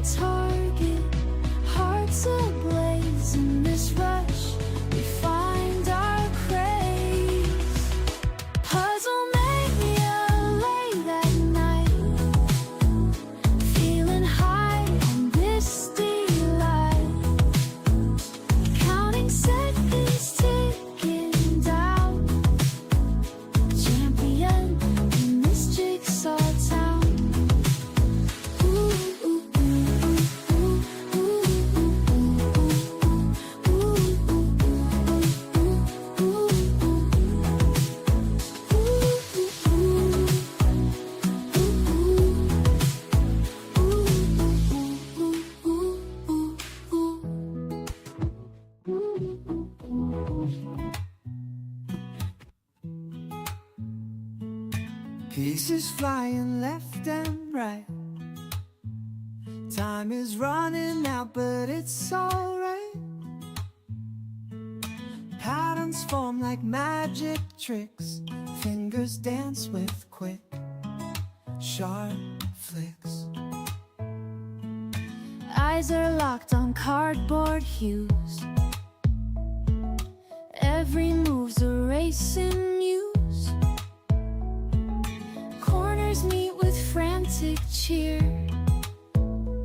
on target, hearts ablaze in this rush. We find our craze. Puzzle mania late at night, feeling high on this delight. Counting seconds, ticking down. Champion in this jigsaw town. Pieces flying left and right. Time is running out, but it's alright. Patterns form like magic tricks. Fingers dance with quick, sharp flicks. Eyes are locked on cardboard hues. Every move's a racing muse. Corners meet with frantic cheer.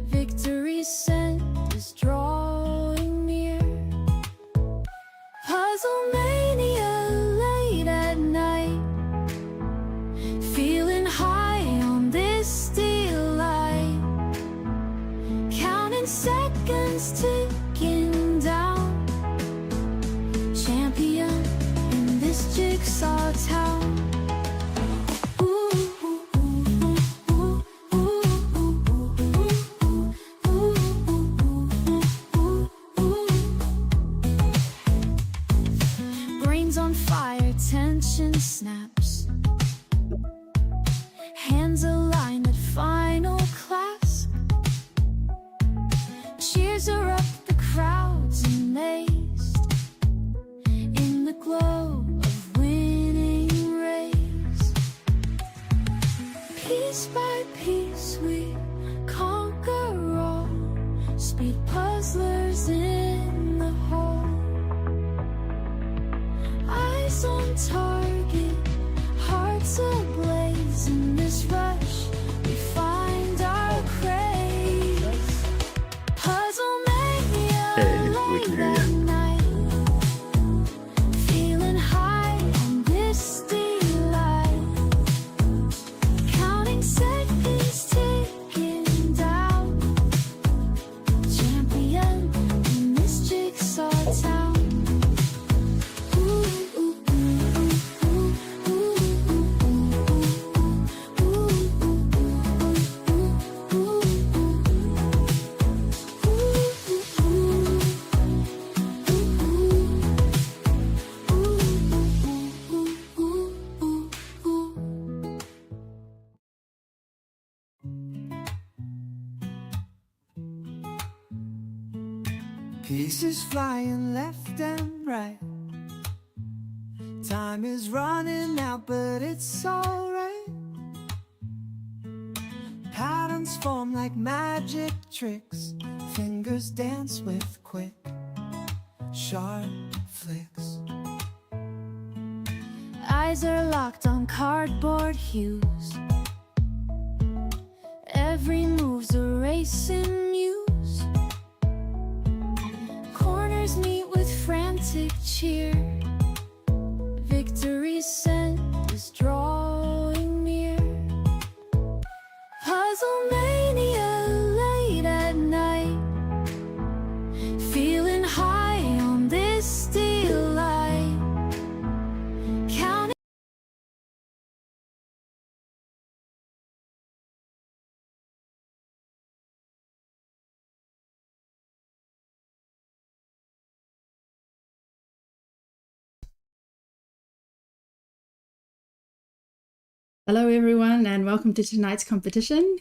Victory's scent is drawing near. Puzzle mania late at night, feeling high on this delight. Counting seconds, ticking down. Champion in this jigsaw town. Brains on fire, tension snaps. Hands aligned at final clasp. Cheers are up, the crowd's amazed. In the glow of winning race. Piece by piece we conquer all. Speed puzzlers in the hall. Eyes on target, hearts ablaze in this rush. We find our craze. Puzzle mania late at night, feeling high on this delight. Counting seconds, ticking down. Champion in this jigsaw town. Pieces flying left and right. Time is running out, but it's alright. Patterns form like magic tricks. Fingers dance with quick, sharp flicks. Eyes are locked on cardboard hues. Every move's a racing muse. Corners meet with frantic cheer. Victory's scent is drawing near. Puzzle mania late at night, feeling high on this delight. Counting. Hello everyone and welcome to tonight's competition.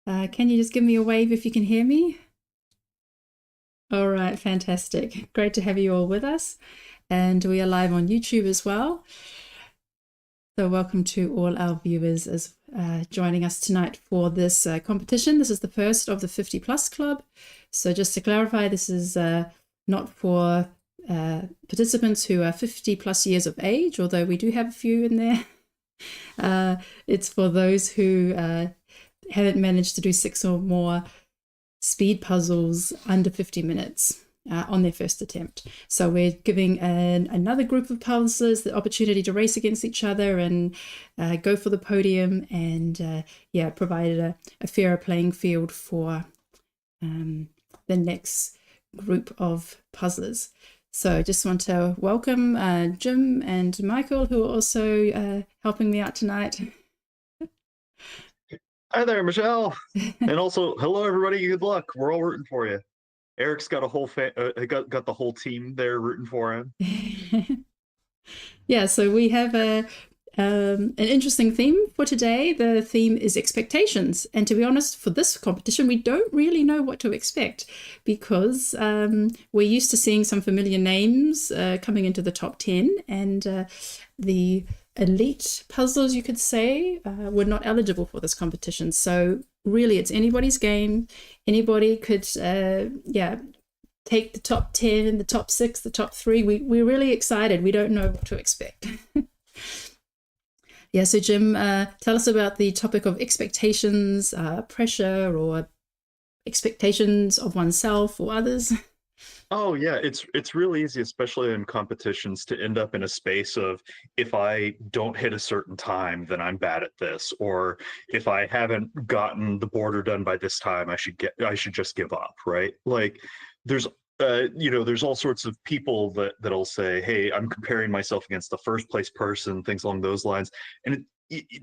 Can you just give me a wave if you can hear me? All right, fantastic. Great to have you all with us. And we are live on YouTube as well. So welcome to all our viewers joining us tonight for this competition. This is the first of the 50 Plus Club. So just to clarify, this is not for participants who are 50 plus years of age, although we do have a few in there. It's for those who haven't managed to do 6 or more speed puzzles under 50 minutes on their first attempt. So we're giving another group of puzzlers the opportunity to race against each other and go for the podium and provide a fairer playing field for the next group of puzzlers. So I just want to welcome Jim and Michael, who are also helping me out tonight. Hi there, Michelle. And also, hello, everybody. Good luck. We're all rooting for you. Eric's got a whole got the whole team there rooting for him. Yeah, so we have an interesting theme for today. The theme is expectations. And to be honest, for this competition, we don't really know what to expect because we're used to seeing some familiar names coming into the top 10, and the elite puzzles, you could say, were not eligible for this competition. So really, it's anybody's game. Anybody could, take the top 10, the top 6, the top 3. We're really excited. We don't know what to expect. Yeah, so Jim, tell us about the topic of expectations, pressure, or expectations of oneself or others. Oh yeah, it's really easy, especially in competitions, to end up in a space of, if I don't hit a certain time, then I'm bad at this, or if I haven't gotten the border done by this time, I should just give up, right? Like there's there's all sorts of people that'll say, hey, I'm comparing myself against the first place person, things along those lines, and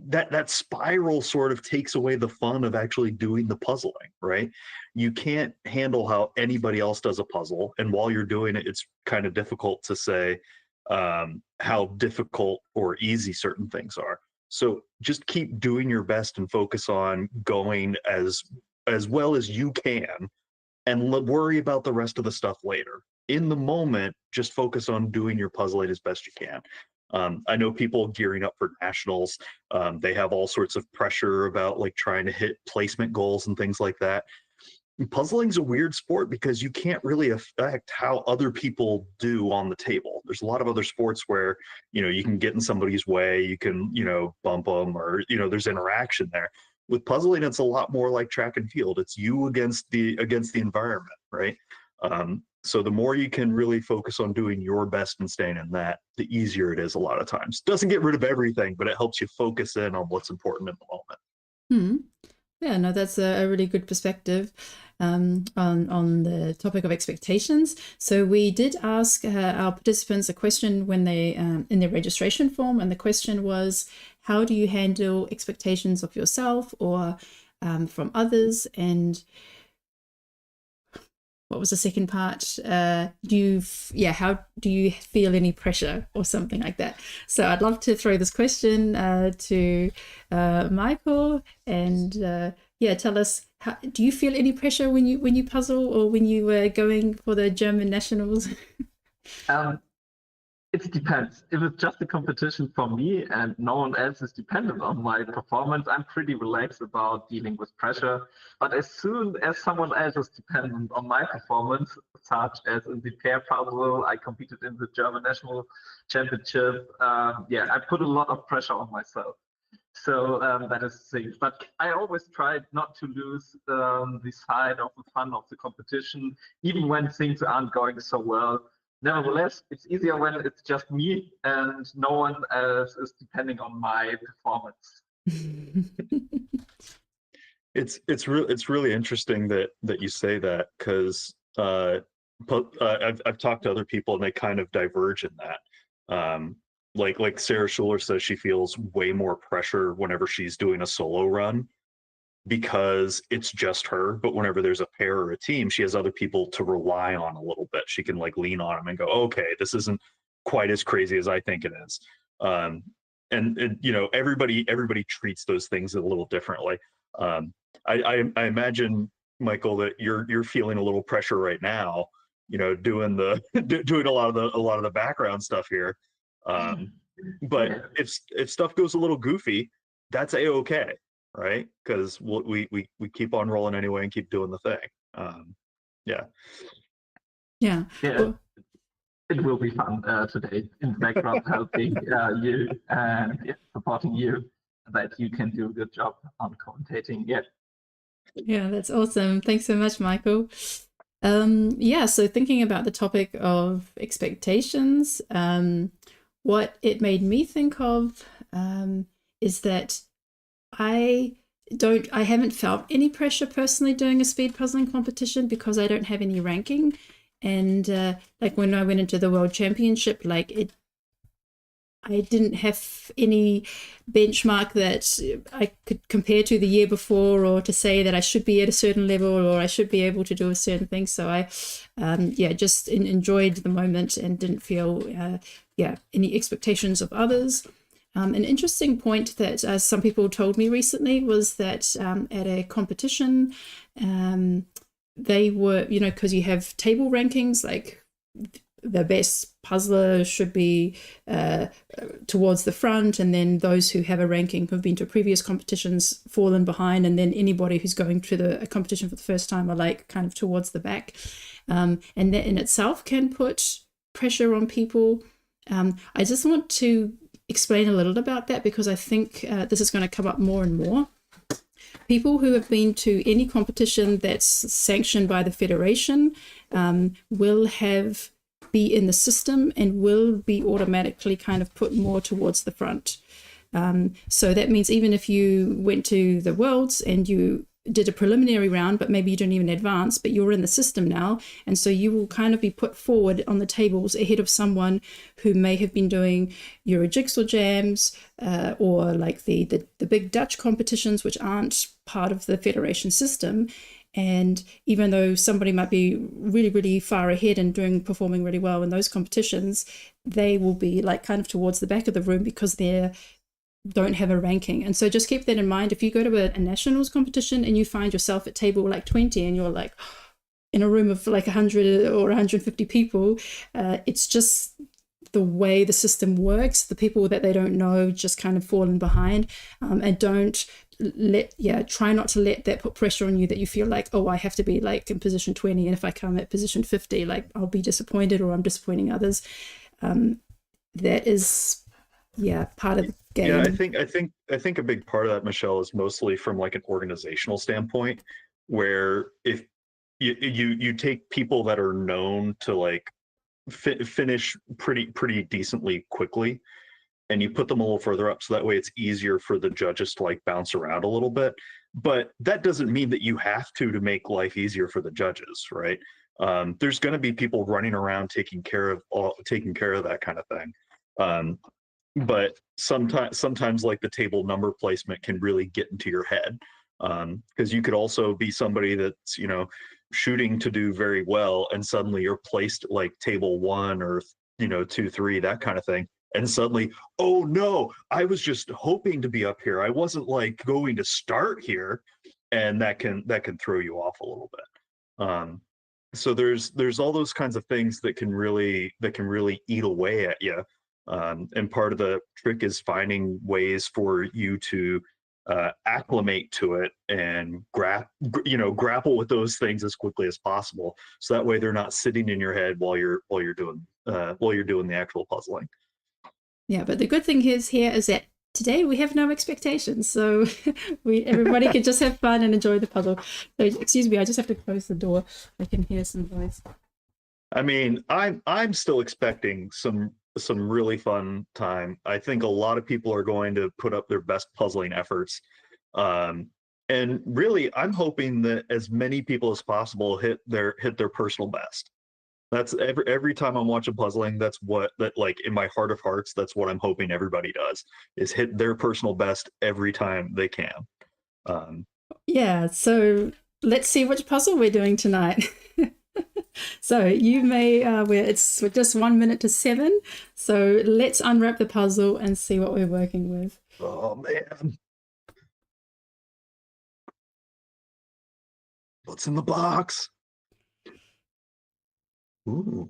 that spiral sort of takes away the fun of actually doing the puzzling, right? You can't handle how anybody else does a puzzle, and while you're doing it, it's kind of difficult to say how difficult or easy certain things are. So just keep doing your best and focus on going as well as you can, and worry about the rest of the stuff later. In the moment, just focus on doing your puzzling as best you can. I know people gearing up for nationals, they have all sorts of pressure about like trying to hit placement goals and things like that. Puzzling's a weird sport because you can't really affect how other people do on the table. There's a lot of other sports where, you can get in somebody's way, you can, bump them, or, there's interaction there. With puzzling, it's a lot more like track and field. It's you against the environment, right? So the more you can really focus on doing your best and staying in that, the easier it is a lot of times. Doesn't get rid of everything, but it helps you focus in on what's important in the moment. Yeah, no, that's a really good perspective on the topic of expectations. So we did ask our participants a question when they in their registration form, and the question was, how do you handle expectations of yourself or from others? And what was the second part? How do you feel any pressure or something like that? So I'd love to throw this question to Michael, and tell us, do you feel any pressure when you puzzle or when you were going for the German nationals? It depends. If it's just a competition for me and no one else is dependent on my performance, I'm pretty relaxed about dealing with pressure. But as soon as someone else is dependent on my performance, such as in the pair puzzle, I competed in the German National Championship. I put a lot of pressure on myself. So that is the thing. But I always try not to lose the side of the fun of the competition, even when things aren't going so well. Nevertheless, it's easier when it's just me and no one else is depending on my performance. It's really interesting that you say that, because I've talked to other people and they kind of diverge in that. Like Sarah Schuler says she feels way more pressure whenever she's doing a solo run because it's just her, but whenever there's a pair or a team, she has other people to rely on a little bit. She can like lean on them and go, okay, this isn't quite as crazy as I think it is. And everybody treats those things a little differently. I imagine, Michael, that you're feeling a little pressure right now, doing doing a lot of the background stuff here. But if stuff goes a little goofy, that's a-okay, right? Because we keep on rolling anyway and keep doing the thing. Yeah. Yeah. Yeah, Well, it will be fun today in the background, helping you and supporting you that you can do a good job on commentating. Yeah. yeah, that's awesome. Thanks so much, Michael. Yeah, so thinking about the topic of expectations, what it made me think of is that I haven't felt any pressure personally doing a speed puzzling competition because I don't have any ranking. And like when I went into the World Championship, like I didn't have any benchmark that I could compare to the year before, or to say that I should be at a certain level or I should be able to do a certain thing. So I, just enjoyed the moment and didn't feel, any expectations of others. An interesting point that some people told me recently was that at a competition, they were, because you have table rankings, like the best puzzler should be towards the front, and then those who have a ranking who've been to previous competitions fallen behind, and then anybody who's going to a competition for the first time are like kind of towards the back, and that in itself can put pressure on people. I just want to explain a little about that because I think this is going to come up more and more. People who have been to any competition that's sanctioned by the Federation will be in the system and will be automatically kind of put more towards the front. So that means even if you went to the Worlds and you did a preliminary round, but maybe you didn't even advance, but you're in the system now, and so you will kind of be put forward on the tables ahead of someone who may have been doing Euro Jigsaw Jams or like the big Dutch competitions, which aren't part of the Federation system. And even though somebody might be really, really far ahead and performing really well in those competitions, they will be like kind of towards the back of the room because they don't have a ranking. And so just keep that in mind. If you go to a nationals competition and you find yourself at table like 20 and you're like in a room of like 100 or 150 people, it's just the way the system works. The people that they don't know just kind of fallen behind, and try not to let that put pressure on you that you feel like, oh, I have to be like in position 20, and if I come at position 50, like I'll be disappointed or I'm disappointing others. That is part of the game. Yeah, I think a big part of that, Michelle, is mostly from like an organizational standpoint, where if you take people that are known to like finish pretty decently quickly, and you put them a little further up, so that way it's easier for the judges to like bounce around a little bit. But that doesn't mean that you have to make life easier for the judges, right? There's going to be people running around taking care of that kind of thing. But sometimes like the table number placement can really get into your head, because you could also be somebody that's shooting to do very well, and suddenly you're placed like table 1 or 2, 3, that kind of thing, and suddenly, oh no, I was just hoping to be up here, I wasn't like going to start here, and that can throw you off a little bit. So there's all those kinds of things that can really eat away at you. And part of the trick is finding ways for you to acclimate to it and grapple with those things as quickly as possible, so that way they're not sitting in your head while you're doing the actual puzzling. Yeah, but the good thing here is that today we have no expectations, so everybody can just have fun and enjoy the puzzle. So, excuse me, I just have to close the door. I can hear some noise. I mean, I'm still expecting some really fun time. I think a lot of people are going to put up their best puzzling efforts, and really I'm hoping that as many people as possible hit their personal best. That's every time I'm watching puzzling, that like in my heart of hearts, that's what I'm hoping everybody does, is hit their personal best every time they can. Yeah, so let's see which puzzle we're doing tonight. So you may, we're just 1 minute to 7. So let's unwrap the puzzle and see what we're working with. Oh man. What's in the box? Ooh.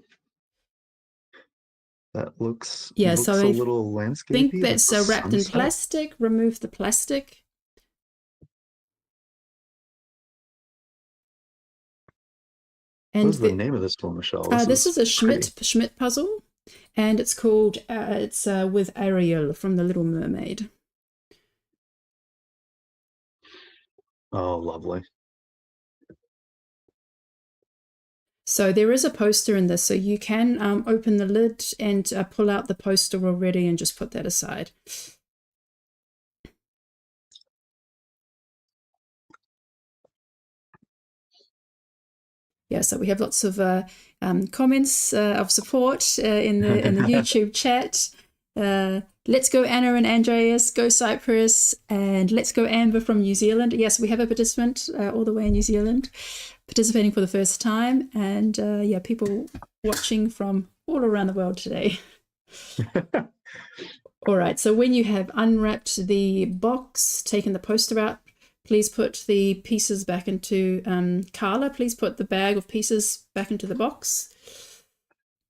That looks Yeah, looks so a I little landscapey. think that's the wrapped in sunset. plastic. Remove the plastic. What And is the name of this one, Michelle? this is a pretty. Schmidt puzzle, and it's called it's with Arielle from The Little Mermaid. Oh, lovely. So there is a poster in this, so you can open the lid and pull out the poster already and just put that aside. Yeah, so we have lots of comments of support in the YouTube chat. Let's go Anna and Andreas, go Cyprus, and let's go Amber from New Zealand. Yes, we have a participant all the way in New Zealand participating for the first time, and yeah, people watching from all around the world today. All right, so when you have unwrapped the box, taken the poster out, please put the pieces back into, Carla, please put the bag of pieces back into the box.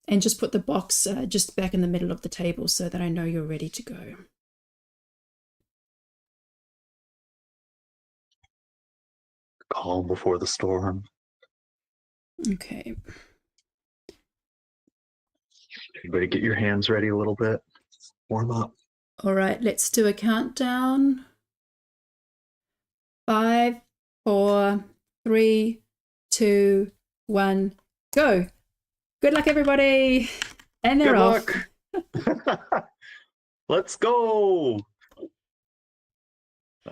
And just put the box just back in the middle of the table so that I know you're ready to go. Calm before the storm. Okay. Everybody get your hands ready a little bit. Warm up. All right, let's do a countdown. 5, 4, 3, 2, 1, go. Good luck, everybody. And they're off. Good luck. Let's go.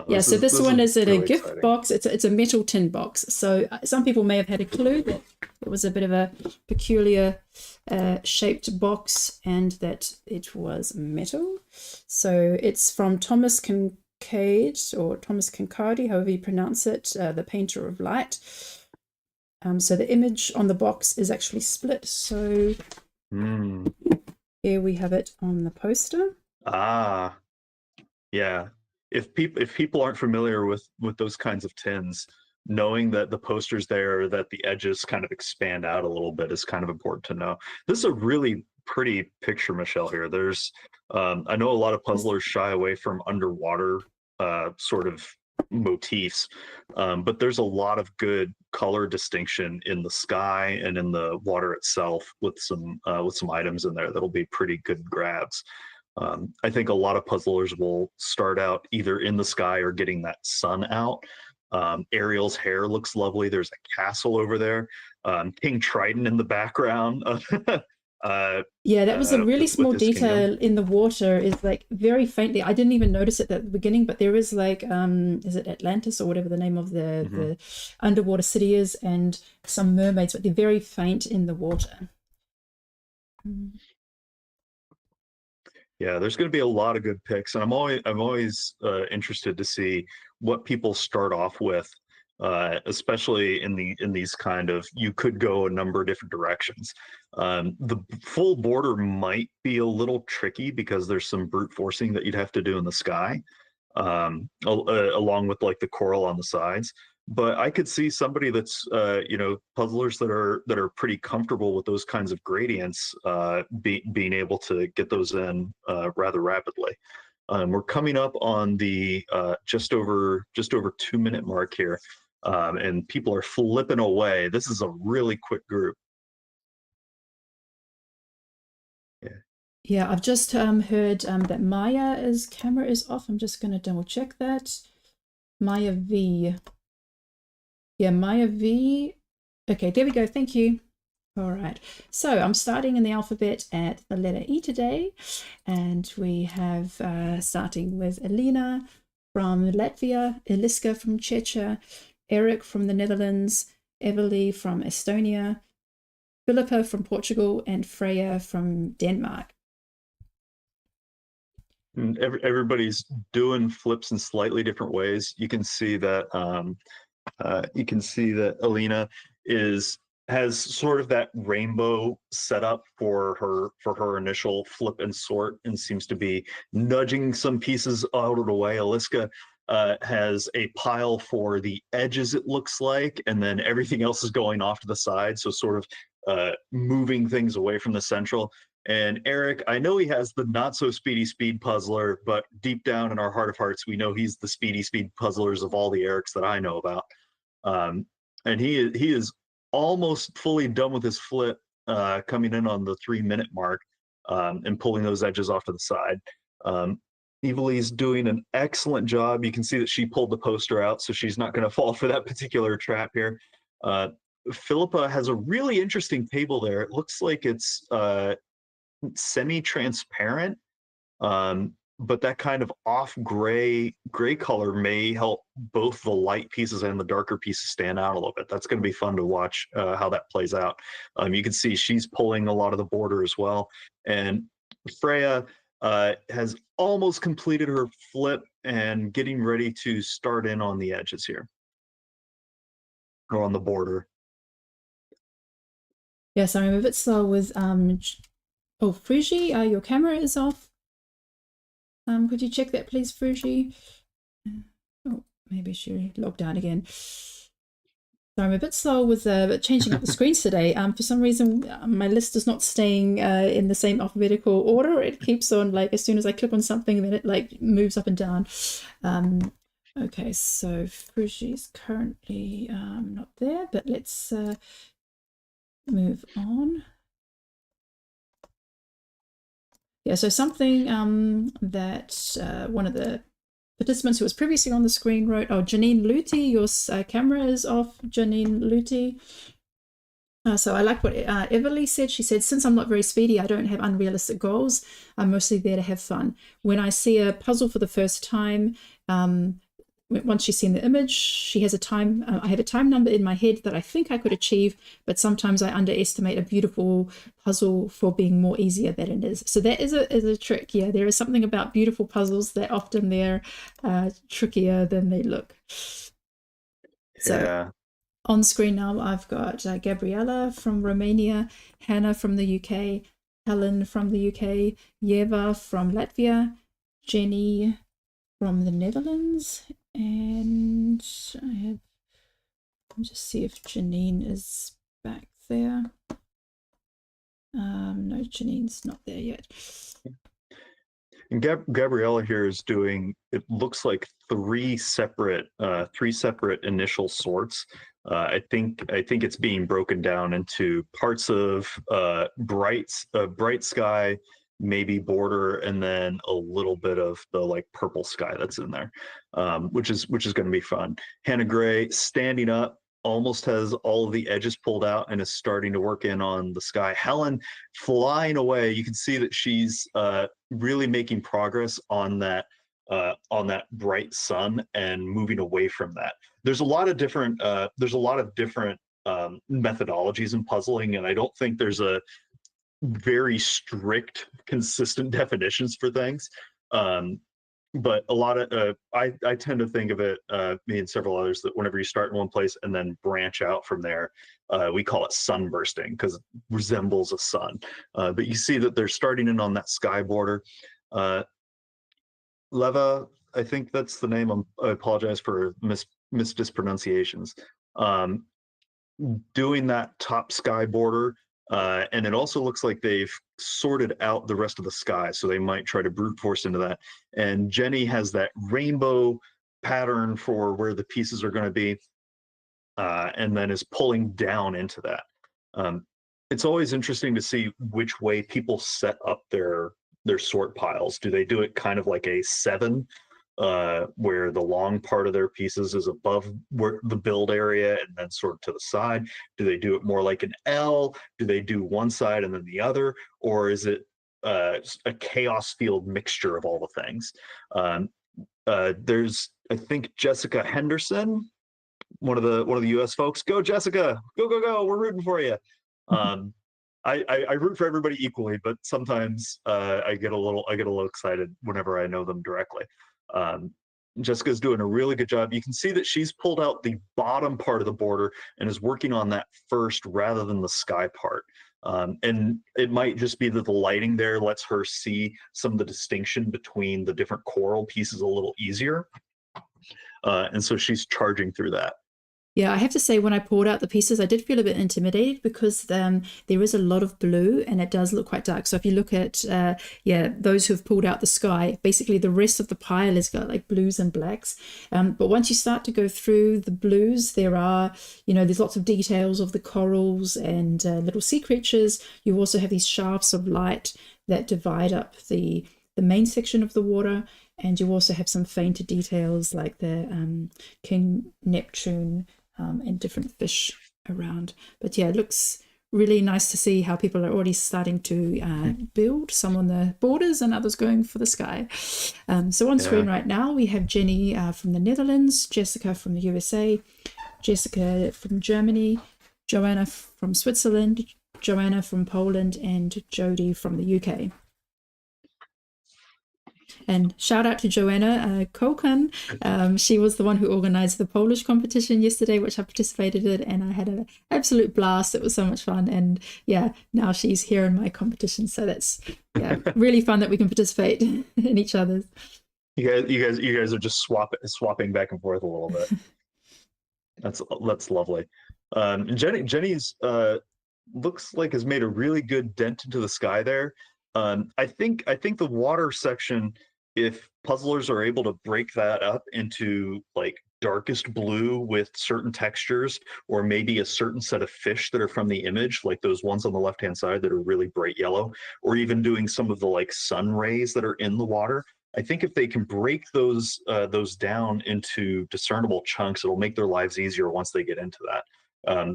Yeah, so this one is in really a gift exciting box. It's a metal tin box. So some people may have had a clue that it was a bit of a peculiar shaped box and that it was metal. So it's from Thomas Kinkade, or Thomas Kinkade, however you pronounce it, the painter of light. So the image on the box is actually split. So here we have it on the poster. Ah, yeah. If people aren't familiar with those kinds of tins, knowing that the poster's there, that the edges kind of expand out a little bit is kind of important to know. This is a really pretty picture, Michelle, here. There's I know a lot of puzzlers shy away from underwater sort of motifs, but there's a lot of good color distinction in the sky and in the water itself with some items in there that'll be pretty good grabs. I think a lot of puzzlers will start out either in the sky or getting that sun out. Arielle's hair looks lovely. There's a castle over there. King Triton in the background. Yeah, that was a really small detail kingdom in the water, is like very faintly. I didn't even notice it at the beginning, but there is like, is it Atlantis or whatever the name of the underwater city is, and some mermaids, but they're very faint in the water. Yeah, there's going to be a lot of good picks, and I'm always interested to see what people start off with, especially in these kind of, you could go a number of different directions. The full border might be a little tricky because there's some brute forcing that you'd have to do in the sky, along with like the coral on the sides. But I could see somebody that's puzzlers that are pretty comfortable with those kinds of gradients being able to get those in rather rapidly. We're coming up on the just over 2-minute mark here, and people are flipping away. This is a really quick group. Yeah, I've just heard that Maya's camera is off. I'm just going to double check that. Maya V. Yeah, Maya V. Okay, there we go. Thank you. All right. So I'm starting in the alphabet at the letter E today. And we have starting with Elena from Latvia, Eliska from Czechia, Eric from the Netherlands, Everly from Estonia, Philippa from Portugal, and Freya from Denmark. And everybody's doing flips in slightly different ways. You can see that Alina has sort of that rainbow setup for her initial flip and sort, and seems to be nudging some pieces out of the way. Eliska has a pile for the edges, it looks like, and then everything else is going off to the side, so sort of moving things away from the central. And Eric, I know he has the not so speedy speed puzzler, but deep down in our heart of hearts, we know he's the speedy speed puzzlers of all the Erics that I know about. And he is almost fully done with his flip, coming in on the 3-minute mark, and pulling those edges off to the side. Evilie's doing an excellent job. You can see that she pulled the poster out, so she's not going to fall for that particular trap here. Philippa has a really interesting table there. It looks like it's semi-transparent, but that kind of off gray color may help both the light pieces and the darker pieces stand out a little bit. That's going to be fun to watch how that plays out. You can see she's pulling a lot of the border as well, and Freya has almost completed her flip and getting ready to start in on the edges here, or on the border. Yes, I'm a bit slow with oh, Fruji, your camera is off. Could you check that, please, Fruji? Oh, maybe she logged out again. So I'm a bit slow with changing up the screens today. For some reason, my list is not staying in the same alphabetical order. It keeps on, like, as soon as I click on something, then it like moves up and down. Okay, so Fruji's currently not there, but let's move on. Yeah, so something that one of the participants who was previously on the screen wrote, oh, Janine Luty, your camera is off, Janine Luty. So I like what Everly said. She said, since I'm not very speedy, I don't have unrealistic goals. I'm mostly there to have fun. When I see a puzzle for the first time, once she's seen the image, she has a time, I have a time number in my head that I think I could achieve, but sometimes I underestimate a beautiful puzzle for being more easier than it is. So that is a trick. Yeah, there is something about beautiful puzzles that often they're trickier than they look. So Yeah. on screen now, I've got Gabriella from Romania, Hannah from the UK, Helen from the UK, Yeva from Latvia, Jenny from the Netherlands, and I'll just see if Janine is back there. No, Janine's not there yet. And Gabriella here is doing, it looks like three separate initial sorts. I think it's being broken down into parts of bright sky, maybe border, and then a little bit of the like purple sky that's in there, which is going to be fun. Hannah Gray standing up, almost has all of the edges pulled out and is starting to work in on the sky. Helen flying away. You can see that she's really making progress on that bright sun and moving away from that. There's a lot of different methodologies in puzzling, and I don't think there's a very strict, consistent definitions for things. But a lot of I tend to think of it, me and several others, that whenever you start in one place and then branch out from there, we call it sunbursting because it resembles a sun. But you see that they're starting in on that sky border. Leva, I think that's the name. I apologize for mispronunciations. Doing that top sky border. And it also looks like they've sorted out the rest of the sky, so they might try to brute force into that. And Jenny has that rainbow pattern for where the pieces are going to be, and then is pulling down into that. It's always interesting to see which way people set up their sort piles. Do they do it kind of like a 7, where the long part of their pieces is above where the build area and then sort of to the side? Do they do it more like an L? Do they do one side and then the other? Or is it a chaos field mixture of all the things? There's, I think, Jessica Henderson, one of the US folks. Go Jessica, go, we're rooting for you. I root for everybody equally, but sometimes I get a little excited whenever I know them directly. Jessica's doing a really good job. You can see that she's pulled out the bottom part of the border and is working on that first rather than the sky part. And it might just be that the lighting there lets her see some of the distinction between the different coral pieces a little easier. And so she's charging through that. Yeah, I have to say when I poured out the pieces, I did feel a bit intimidated because there is a lot of blue and it does look quite dark. So if you look at, those who've pulled out the sky, basically the rest of the pile has got like blues and blacks. But once you start to go through the blues, there are, there's lots of details of the corals and little sea creatures. You also have these shafts of light that divide up the main section of the water. And you also have some fainter details like the King Neptune, and different fish around. But yeah, it looks really nice to see how people are already starting to build, some on the borders and others going for the sky. So on screen right now, we have Jenny from the Netherlands, Jessica from the USA, Jessica from Germany, Joanna from Switzerland, Joanna from Poland, and Jody from the UK. And shout out to Joanna Kokan. She was the one who organized the Polish competition yesterday, which I participated in, and I had an absolute blast. It was so much fun. And yeah, now she's here in my competition. So that's really fun that we can participate in each other's. You guys are just swapping back and forth a little bit. That's lovely. Jenny's looks like has made a really good dent into the sky there. I think the water section, if puzzlers are able to break that up into like darkest blue with certain textures, or maybe a certain set of fish that are from the image, like those ones on the left-hand side that are really bright yellow, or even doing some of the like sun rays that are in the water. I think if they can break those down into discernible chunks, it'll make their lives easier once they get into that.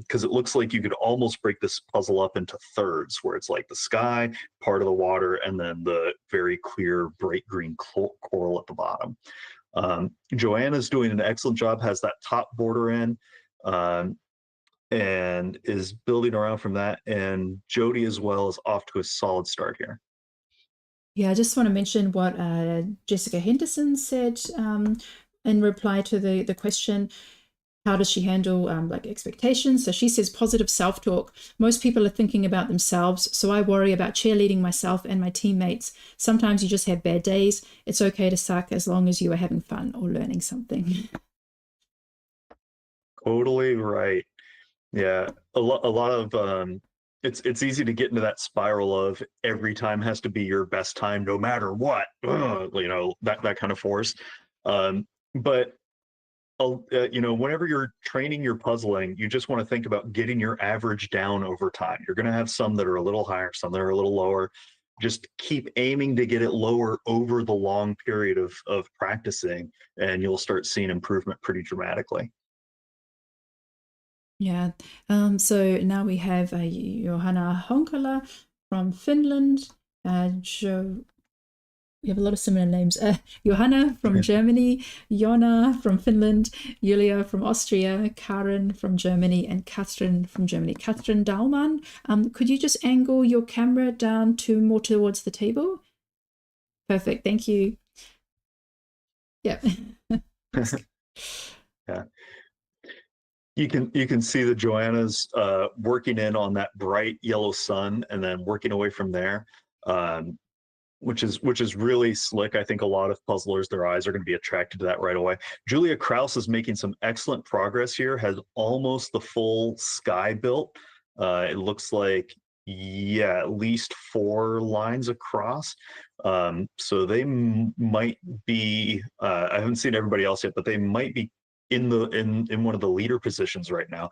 Because it looks like you could almost break this puzzle up into thirds, where it's like the sky, part of the water, and then the very clear bright green coral at the bottom. Joanna's doing an excellent job, has that top border in, and is building around from that. And Jody as well is off to a solid start here. Yeah, I just want to mention what Jessica Henderson said in reply to the question. How does she handle like expectations? So she says positive self-talk. Most people are thinking about themselves, so I worry about cheerleading myself and my teammates. Sometimes you just have bad days. It's okay to suck as long as you are having fun or learning something. Totally right. Yeah, a lot of it's easy to get into that spiral of every time has to be your best time no matter what. That kind of force. But whenever you're training your puzzling, you just want to think about getting your average down over time. You're going to have some that are a little higher, some that are a little lower. Just keep aiming to get it lower over the long period of practicing, and you'll start seeing improvement pretty dramatically. Yeah. So now we have Johanna Honkala from Finland, we have a lot of similar names. Johanna from Germany, Jonna from Finland, Julia from Austria, Karen from Germany, and Katrin from Germany. Katrin Dahlmann, could you just angle your camera down more towards the table? Perfect, thank you. Yep. Yeah. You can see the Joanna's working in on that bright yellow sun and then working away from there. Which is really slick. I think a lot of puzzlers, their eyes are going to be attracted to that right away. Julia Kraus is making some excellent progress here, has almost the full sky built. It looks like, at least 4 lines across. So they might be, I haven't seen everybody else yet, but they might be in one of the leader positions right now.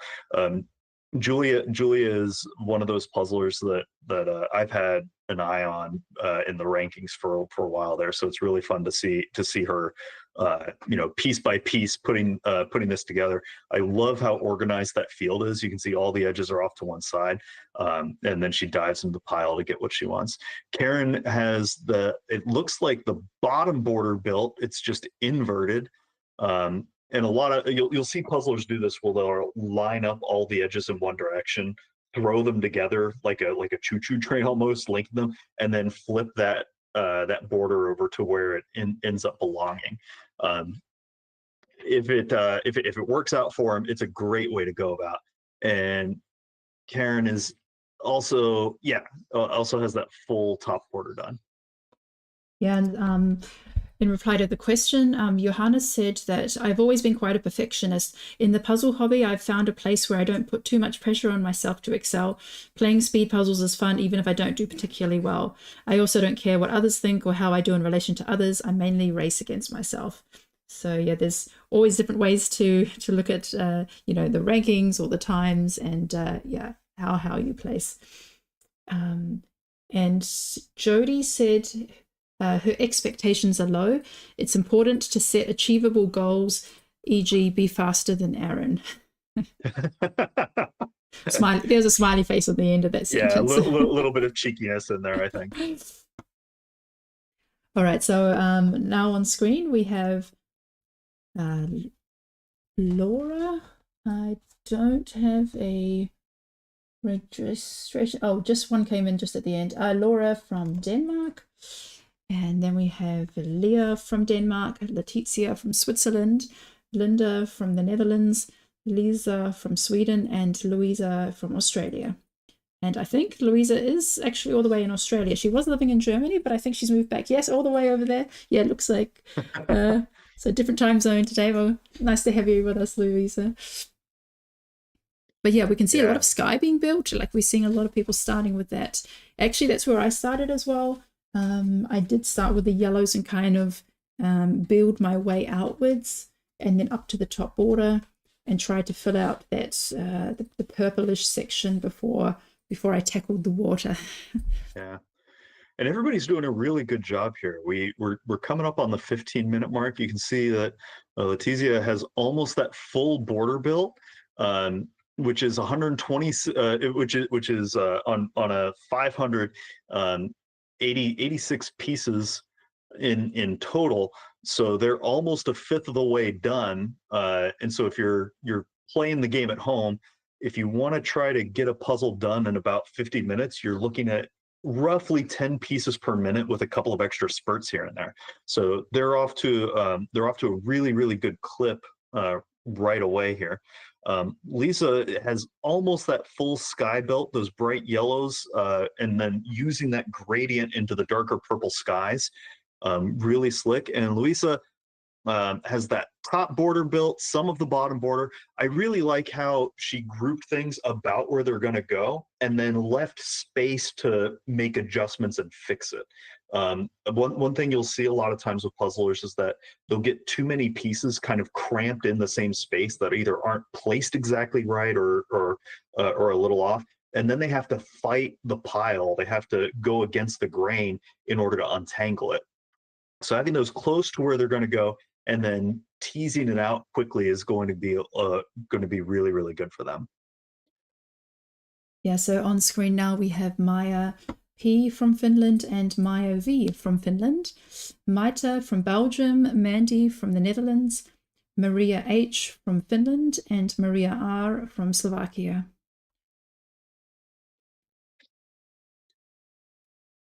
Julia is one of those puzzlers that I've had an eye on in the rankings for a while there. So it's really fun to see her, piece by piece putting this together. I love how organized that field is. You can see all the edges are off to one side, and then she dives into the pile to get what she wants. Karen has it looks like the bottom border built. It's just inverted. And a lot of you'll see puzzlers do this where they'll line up all the edges in one direction, throw them together like a choo-choo train almost, link them, and then flip that border over to where it ends up belonging. If it works out for them, it's a great way to go about. And Karen is also has that full top border done. Yeah, and in reply to the question, Johannes said that I've always been quite a perfectionist. In the puzzle hobby, I've found a place where I don't put too much pressure on myself to excel. Playing speed puzzles is fun, even if I don't do particularly well. I also don't care what others think or how I do in relation to others. I mainly race against myself. So yeah, there's always different ways to look at you know, the rankings or the times, and yeah, how you place. And Jody said her expectations are low. It's important to set achievable goals, e.g. be faster than Aaron. Smiley, there's a smiley face at the end of that sentence. Yeah, a little bit of cheekiness in there, I think. All right, so now on screen we have Laura. I don't have a registration. Oh, just one came in just at the end. Laura from Denmark. And then we have Leah from Denmark, Letizia from Switzerland, Linda from the Netherlands, Lisa from Sweden, and Louisa from Australia. And I think Louisa is actually all the way in Australia. She was living in Germany, but I think she's moved back. Yes, all the way over there. Yeah, it looks like so different time zone today. Well, nice to have you with us, Louisa. But yeah, we can see a lot of sky being built. Like we're seeing a lot of people starting with that. Actually, that's where I started as well. I did start with the yellows and kind of build my way outwards and then up to the top border and try to fill out that the purplish section before I tackled the water. Yeah, and everybody's doing a really good job here. We're coming up on the 15-minute mark. You can see that Letizia has almost that full border built, which is 120, which is on a 500. 86 pieces in total, so they're almost a fifth of the way done. And so if you're playing the game at home, if you want to try to get a puzzle done in about 50 minutes, you're looking at roughly 10 pieces per minute with a couple of extra spurts here and there. So they're off to a really good clip right away here. Lisa has almost that full sky belt, those bright yellows, and then using that gradient into the darker purple skies, really slick. And Louisa has that top border built, some of the bottom border. I really like how she grouped things about where they're going to go and then left space to make adjustments and fix it. One thing you'll see a lot of times with puzzlers is that they'll get too many pieces kind of cramped in the same space that either aren't placed exactly right or a little off, and then they have to fight the pile. They have to go against the grain in order to untangle it. So having those close to where they're going to go and then teasing it out quickly is going to be really good for them. Yeah, so on screen now we have Maya P from Finland and Maya V from Finland, Maita from Belgium, Mandy from the Netherlands, Maria H from Finland, and Maria R from Slovakia.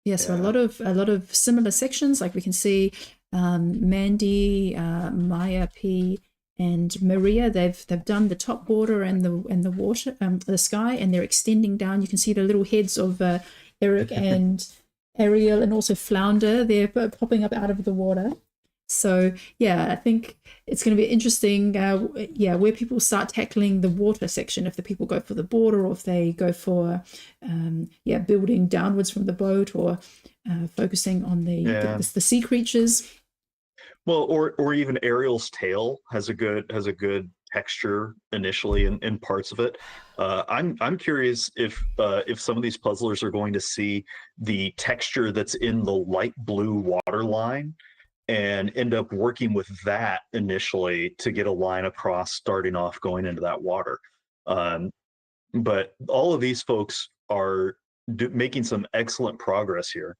Yeah, so a lot of similar sections. Like we can see Mandy, Maya P, and Maria. They've done the top border and the water, the sky, and they're extending down. You can see the little heads of Eric and Arielle, and also Flounder. They're popping up out of the water. So yeah, I think it's going to be interesting. Where people start tackling the water section, if the people go for the border, or if they go for building downwards from the boat, or focusing on the sea creatures. Well, or even Arielle's tail has a good texture initially in parts of it. I'm curious if some of these puzzlers are going to see the texture that's in the light blue water line and end up working with that initially to get a line across, starting off going into that water. But all of these folks are making some excellent progress here.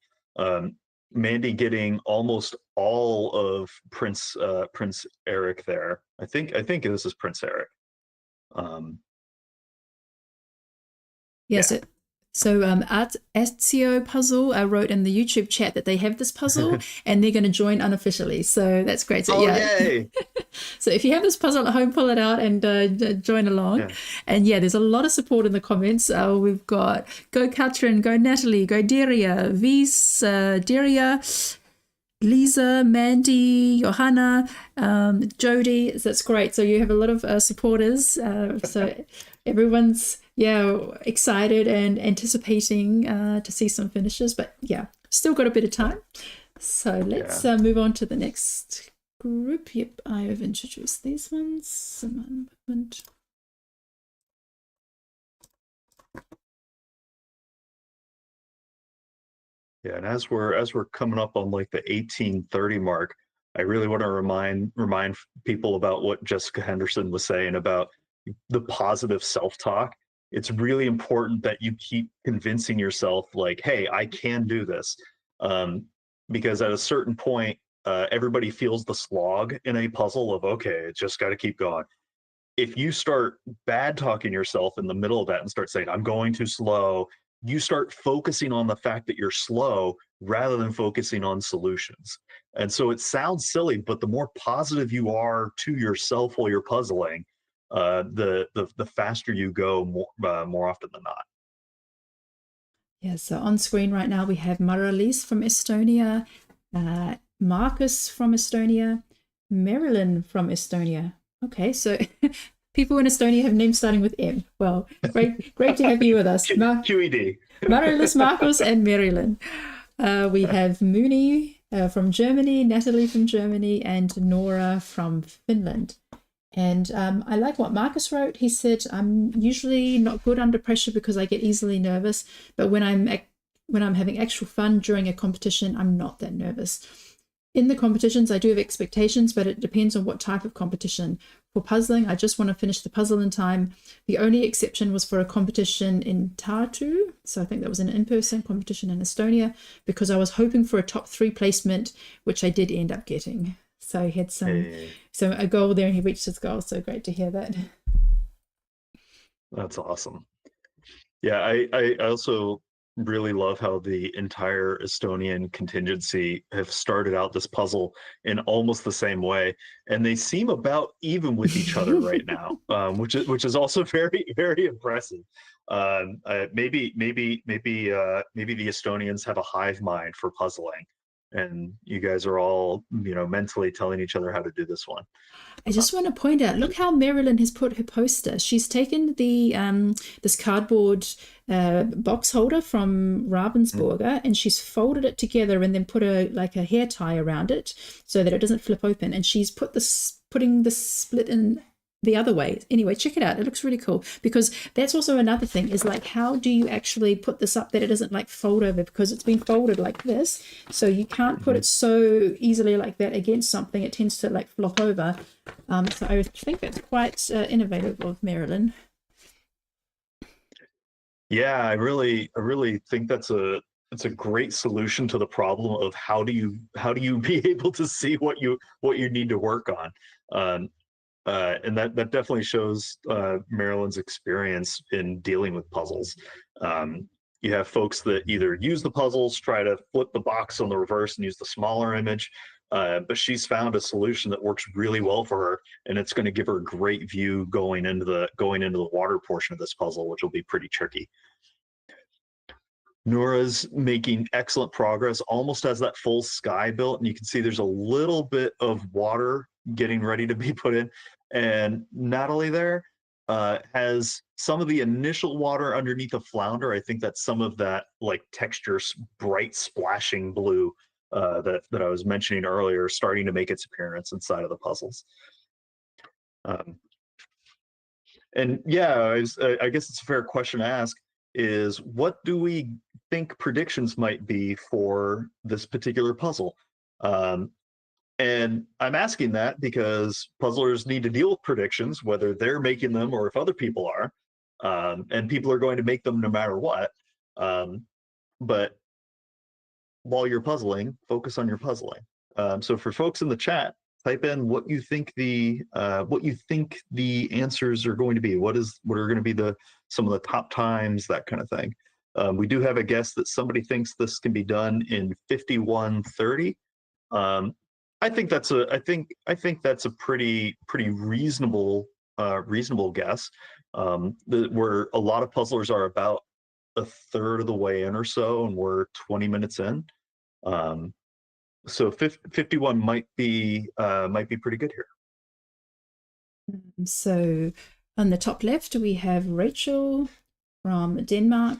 Mandy getting almost all of Prince Eric there. I think this is Prince Eric. Yes. So Art Ezio Puzzle wrote in the YouTube chat that they have this puzzle and they're going to join unofficially. So that's great. So, yay! So if you have this puzzle at home, pull it out and join along. Yeah. And yeah, there's a lot of support in the comments. We've got Go Katrin, Go Natalie, Go Daria, Vis, Daria, Lisa, Mandy, Johanna, Jody. That's great. So you have a lot of supporters. So everyone's excited and anticipating to see some finishes. But yeah, still got a bit of time. So let's move on to the next group. Yep, I have introduced these ones. Movement. Yeah, and as we're coming up on like the 1830 mark, I really want to remind people about what Jessica Henderson was saying about the positive self-talk. It's really important that you keep convincing yourself, like, hey, I can do this. Because at a certain point, everybody feels the slog in a puzzle of, okay, it's just got to keep going. If you start bad talking yourself in the middle of that and start saying, I'm going too slow, you start focusing on the fact that you're slow rather than focusing on solutions. And so it sounds silly, but the more positive you are to yourself while you're puzzling, the faster you go more often than not. Yeah, so on screen right now we have Mara-Lise from Estonia, Marcus from Estonia, Marilyn from Estonia. Okay, so people in Estonia have names starting with M. Well, great to have you with us. QED. Mara-Lise, Marcus, and Marilyn. We have Mooney from Germany, Natalie from Germany, and Nora from Finland. And I like what Marcus wrote. He said, I'm usually not good under pressure because I get easily nervous, but when I'm having actual fun during a competition, I'm not that nervous. In the competitions, I do have expectations, but it depends on what type of competition. For puzzling, I just want to finish the puzzle in time. The only exception was for a competition in Tartu. So I think that was an in-person competition in Estonia, because I was hoping for a top 3 placement, which I did end up getting. So he had a goal there and he reached his goal. So great to hear that. That's awesome. Yeah, I also really love how the entire Estonian contingency have started out this puzzle in almost the same way, and they seem about even with each other right now, which is also very, very impressive. Maybe the Estonians have a hive mind for puzzling, and you guys are all, mentally telling each other how to do this one. I just want to point out, look how Marilyn has put her poster. She's taken the this cardboard box holder from Ravensburger, and she's folded it together and then put a hair tie around it so that it doesn't flip open. And she's putting the split in the other way. Anyway, check it out. It looks really cool, because that's also another thing, is like, how do you actually put this up that it doesn't like fold over, because it's been folded like this, so you can't put it so easily like that against something. It tends to like flop over. So I think that's quite innovative of Marilyn. Yeah, I really think it's a great solution to the problem of how do you be able to see what you need to work on. And that definitely shows Marilyn's experience in dealing with puzzles. You have folks that either use the puzzles, try to flip the box on the reverse and use the smaller image, but she's found a solution that works really well for her, and it's going to give her a great view going into the water portion of this puzzle, which will be pretty tricky. Nora's making excellent progress, almost has that full sky built, and you can see there's a little bit of water getting ready to be put in. And Natalie there has some of the initial water underneath the flounder. I think that's some of that like texture, bright splashing blue that I was mentioning earlier, starting to make its appearance inside of the puzzles. And yeah, I guess it's a fair question to ask, is what do we think predictions might be for this particular puzzle? And I'm asking that because puzzlers need to deal with predictions, whether they're making them or if other people are. And people are going to make them no matter what. But while you're puzzling, focus on your puzzling. So for folks in the chat, type in what you think the answers are going to be. What are going to be some of the top times, that kind of thing. We do have a guess that somebody thinks this can be done in 51:30. I think that's a pretty reasonable guess. Where a lot of puzzlers are about a third of the way in or so, and we're 20 minutes in. So 51 might be pretty good here. So on the top left, we have Rachel from Denmark,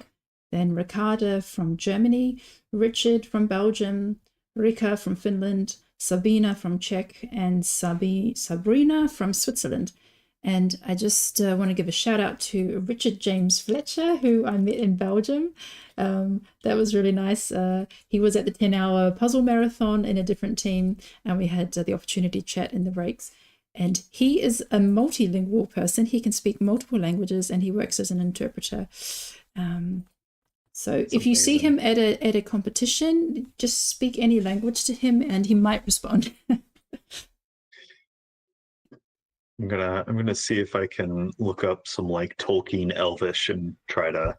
then Ricarda from Germany, Richard from Belgium, Rika from Finland, Sabina from Czech, and Sabrina from Switzerland. And I just want to give a shout out to Richard James Fletcher, who I met in Belgium. That was really nice. He was at the 10-hour puzzle marathon in a different team, and we had the opportunity to chat in the breaks. And he is a multilingual person. He can speak multiple languages, and he works as an interpreter. So if you see him at a competition, just speak any language to him, and he might respond. I'm gonna see if I can look up some like Tolkien Elvish and try to.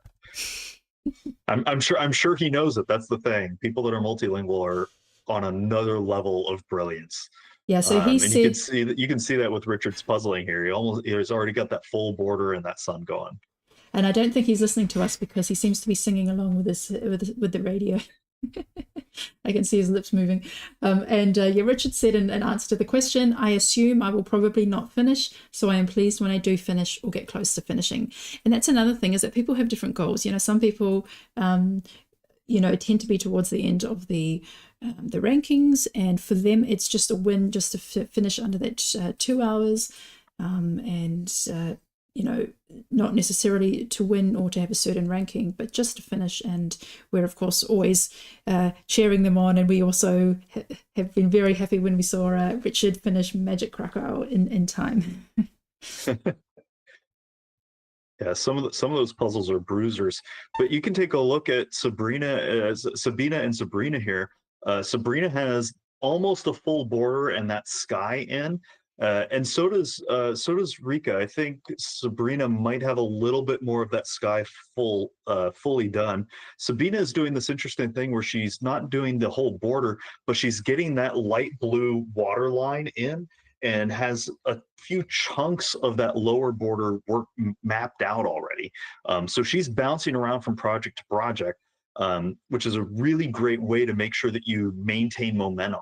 I'm sure he knows it. That's the thing. People that are multilingual are on another level of brilliance. Yeah, so he said you can see that with Richard's puzzling here. He's already got that full border and that sun going. And I don't think he's listening to us because he seems to be singing along with the radio. I can see his lips moving. Yeah, Richard said in answer to the question, I assume I will probably not finish, so I am pleased when I do finish or get close to finishing. And that's another thing, is that people have different goals. You know, some people, you know, tend to be towards the end of the rankings, and for them it's just a win just to finish under that 2 hours, you know, not necessarily to win or to have a certain ranking, but just to finish. And we're, of course, always cheering them on. And we also have been very happy when we saw Richard finish Magic Krakow in time. Yeah, some of those puzzles are bruisers, but you can take a look at Sabina and Sabrina here. Sabrina has almost a full border and that sky in. And so does Rika. I think Sabrina might have a little bit more of that sky fully done. Sabina is doing this interesting thing where she's not doing the whole border, but she's getting that light blue water line in and has a few chunks of that lower border work mapped out already. So she's bouncing around from project to project, which is a really great way to make sure that you maintain momentum.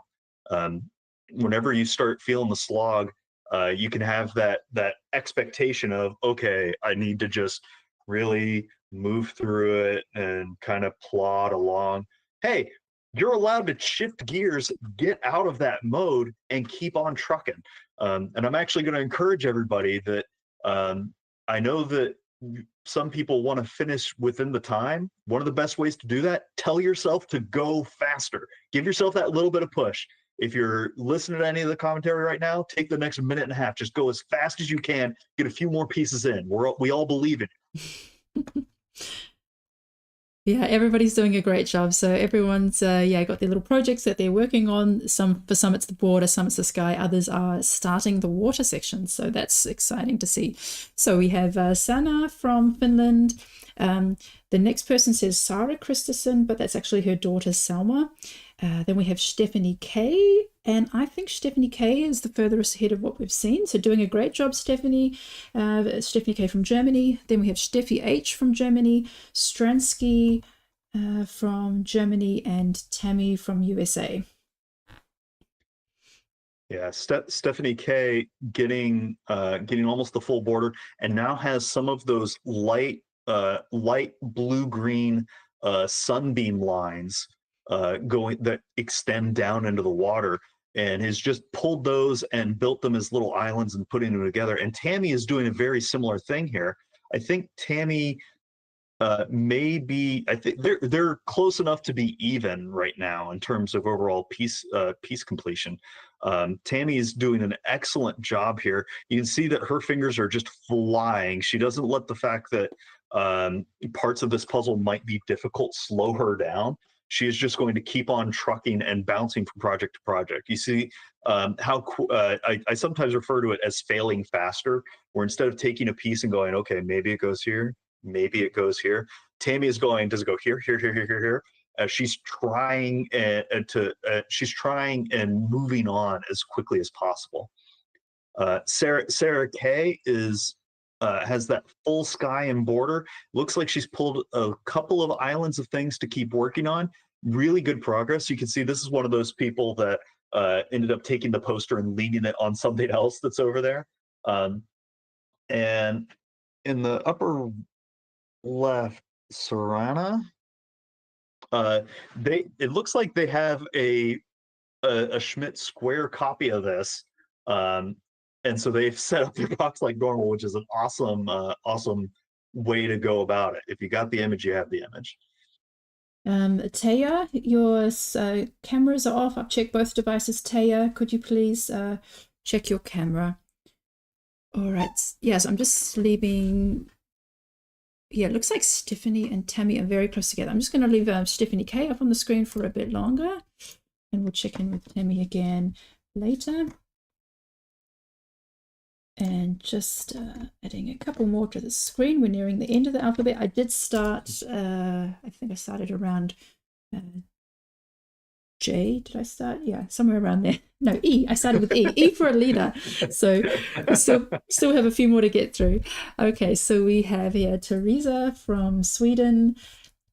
Whenever you start feeling the slog, you can have that expectation of, okay, I need to just really move through it and kind of plod along. Hey, you're allowed to shift gears, get out of that mode, and keep on trucking. And I'm actually going to encourage everybody that I know that some people want to finish within the time. One of the best ways to do that, tell yourself to go faster. Give yourself that little bit of push. If you're listening to any of the commentary right now, take the next minute and a half. Just go as fast as you can. Get a few more pieces in. We all believe in it. Yeah, everybody's doing a great job. So everyone's got their little projects that they're working on. For some it's the border, some it's the sky. Others are starting the water section. So that's exciting to see. So we have Sanna from Finland. The next person says Sarah Christensen, but that's actually her daughter Selma. Then we have Stephanie K, and I think Stephanie K is the furthest ahead of what we've seen. So doing a great job, Stephanie. Stephanie K from Germany. Then we have Steffi H from Germany, Stransky from Germany, and Tammy from USA. Yeah, Stephanie K getting almost the full border, and now has some of those light blue-green sunbeam lines going that extend down into the water, and has just pulled those and built them as little islands and putting them together. And Tammy is doing a very similar thing here. I think Tammy I think they're close enough to be even right now in terms of overall piece completion. Tammy is doing an excellent job here. You can see that her fingers are just flying. She doesn't let the fact that parts of this puzzle might be difficult slow her down. She is just going to keep on trucking and bouncing from project to project. You see how I sometimes refer to it as failing faster, where instead of taking a piece and going, okay, maybe it goes here, maybe it goes here, Tammy is going, does it go here, here, here, here, here, here? She's trying and moving on as quickly as possible. Sarah K has that full sky and border. Looks like she's pulled a couple of islands of things to keep working on. really good progress. You can see this is one of those people that ended up taking the poster and leaning it on something else that's over there. And in the upper left, Sorana, it looks like they have a Schmidt square copy of this. And so they've set up their box like normal, which is an awesome way to go about it. If you got the image, you have the image. Taya, your cameras are off. I've checked both devices. Taya, could you please check your camera? All right. Yes, I'm just leaving. Yeah, it looks like Stephanie and Tammy are very close together. I'm just going to leave Stephanie K up on the screen for a bit longer, and we'll check in with Tammy again later. And just adding a couple more to the screen. We're nearing the end of the alphabet. I did start, I think I started around J. Did I start? Yeah, somewhere around there. No, E. I started with E. E for a leader. So we still have a few more to get through. Okay, so we have here Teresa from Sweden,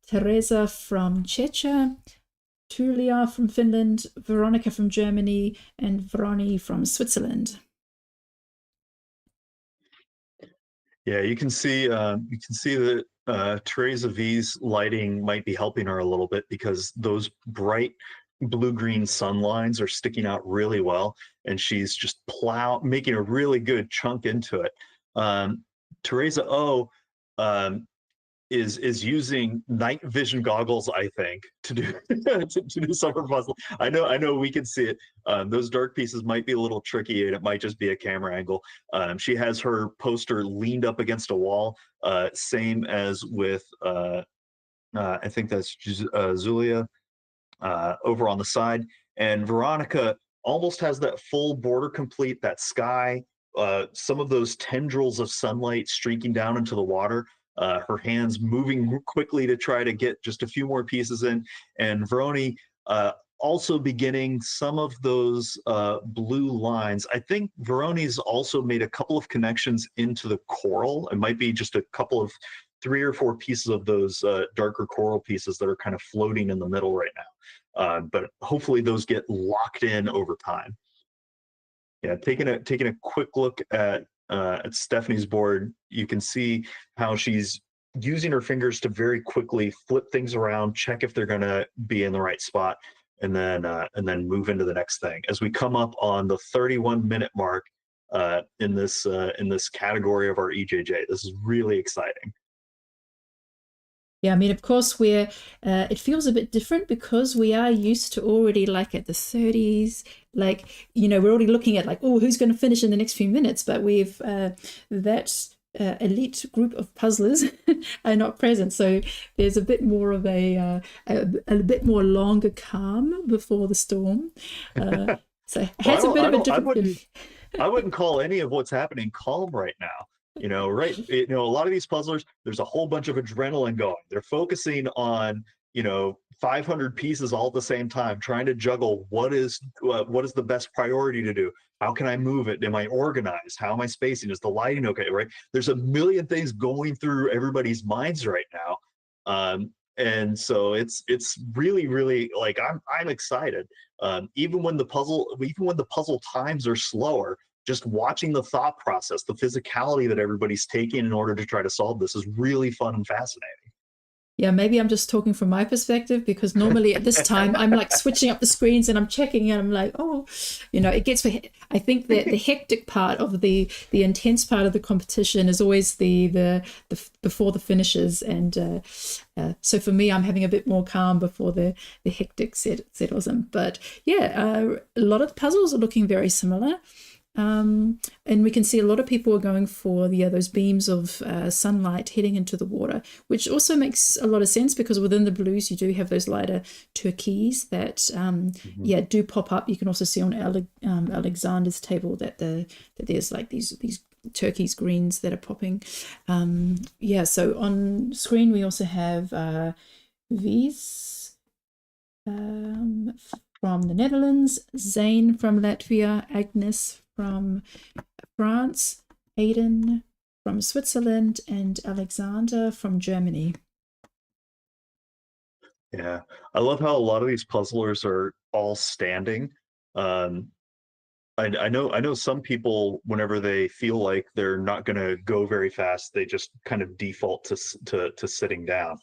Teresa from Czechia, Tulia from Finland, Veronica from Germany, and Vroni from Switzerland. Yeah, you can see that Teresa V's lighting might be helping her a little bit because those bright blue-green sun lines are sticking out really well, and she's just making a really good chunk into it. Teresa O is using night vision goggles, I think, to do to do some of her puzzle. I know we can see it. Those dark pieces might be a little tricky, and it might just be a camera angle. She has her poster leaned up against a wall, same as with I think that's Zulia over on the side, and Veronica almost has that full border complete, that sky, some of those tendrils of sunlight streaking down into the water. Her hands moving quickly to try to get just a few more pieces in, and Vroni also beginning some of those blue lines. I think Vroni's also made a couple of connections into the coral. It might be just a couple of 3 or 4 pieces of those darker coral pieces that are kind of floating in the middle right now. But hopefully those get locked in over time. Yeah, taking a quick look at Stephanie's board, you can see how she's using her fingers to very quickly flip things around, check if they're going to be in the right spot, and then move into the next thing. As we come up on the 31-minute mark in this category of our EJJ, this is really exciting. Yeah, I mean, of course, it feels a bit different because we are used to already like at the 30s, like, we're already looking at like, oh, who's going to finish in the next few minutes? But we've that elite group of puzzlers are not present. So there's a bit more of a bit more longer calm before the storm. So it has a bit of a different... I wouldn't call any of what's happening calm right now. Right? A lot of these puzzlers, there's a whole bunch of adrenaline going. They're focusing on, 500 pieces all at the same time, trying to juggle what is the best priority to do. How can I move it? Am I organized? How am I spacing? Is the lighting okay? Right? There's a million things going through everybody's minds right now. And so it's really, really, like, I'm excited. Even when the puzzle times are slower, just watching the thought process, the physicality that everybody's taking in order to try to solve this is really fun and fascinating. Yeah, maybe I'm just talking from my perspective, because normally at this time I'm like switching up the screens and I'm checking and I'm like, oh, it gets, I think that the hectic part of the intense part of the competition is always the before the finishes. And so for me, I'm having a bit more calm before the hectic settles in. But yeah, a lot of the puzzles are looking very similar. And we can see a lot of people are going for those beams of sunlight heading into the water, which also makes a lot of sense because within the blues you do have those lighter turquoise that do pop up. You can also see on Alexander's table that there's like these turquoise greens that are popping. So on screen we also have Vies from the Netherlands, Zane from Latvia, Agnes from France, Aiden from Switzerland, and Alexander from Germany. Yeah, I love how a lot of these puzzlers are all standing. Um, I know some people, whenever they feel like they're not going to go very fast, they just kind of default to sitting down.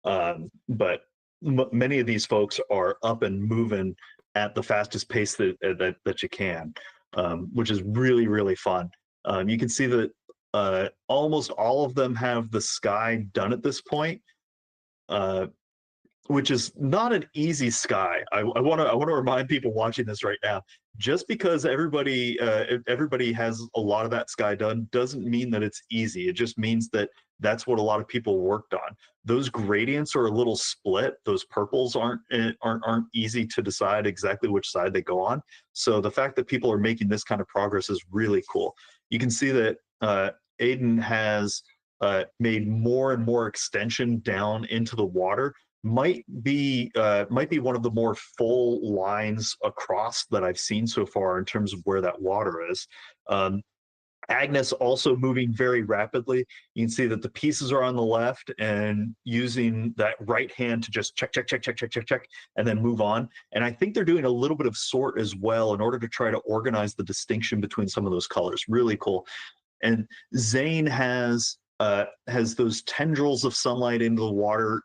But many of these folks are up and moving at the fastest pace that you can, which is really fun. You can see that almost all of them have the sky done at this point. Uh, which is not an easy sky. I want to remind people watching this right now. Just because everybody has a lot of that sky done doesn't mean that it's easy. It just means that that's what a lot of people worked on. Those gradients are a little split. Those purples aren't easy to decide exactly which side they go on. So the fact that people are making this kind of progress is really cool. You can see that Aiden has made more and more extension down into the water. Might be one of the more full lines across that I've seen so far in terms of where that water is. Agnes also moving very rapidly. You can see that the pieces are on the left and using that right hand to just check, and then move on. And I think they're doing a little bit of sort as well in order to try to organize the distinction between some of those colors. Really cool. And Zane has those tendrils of sunlight into the water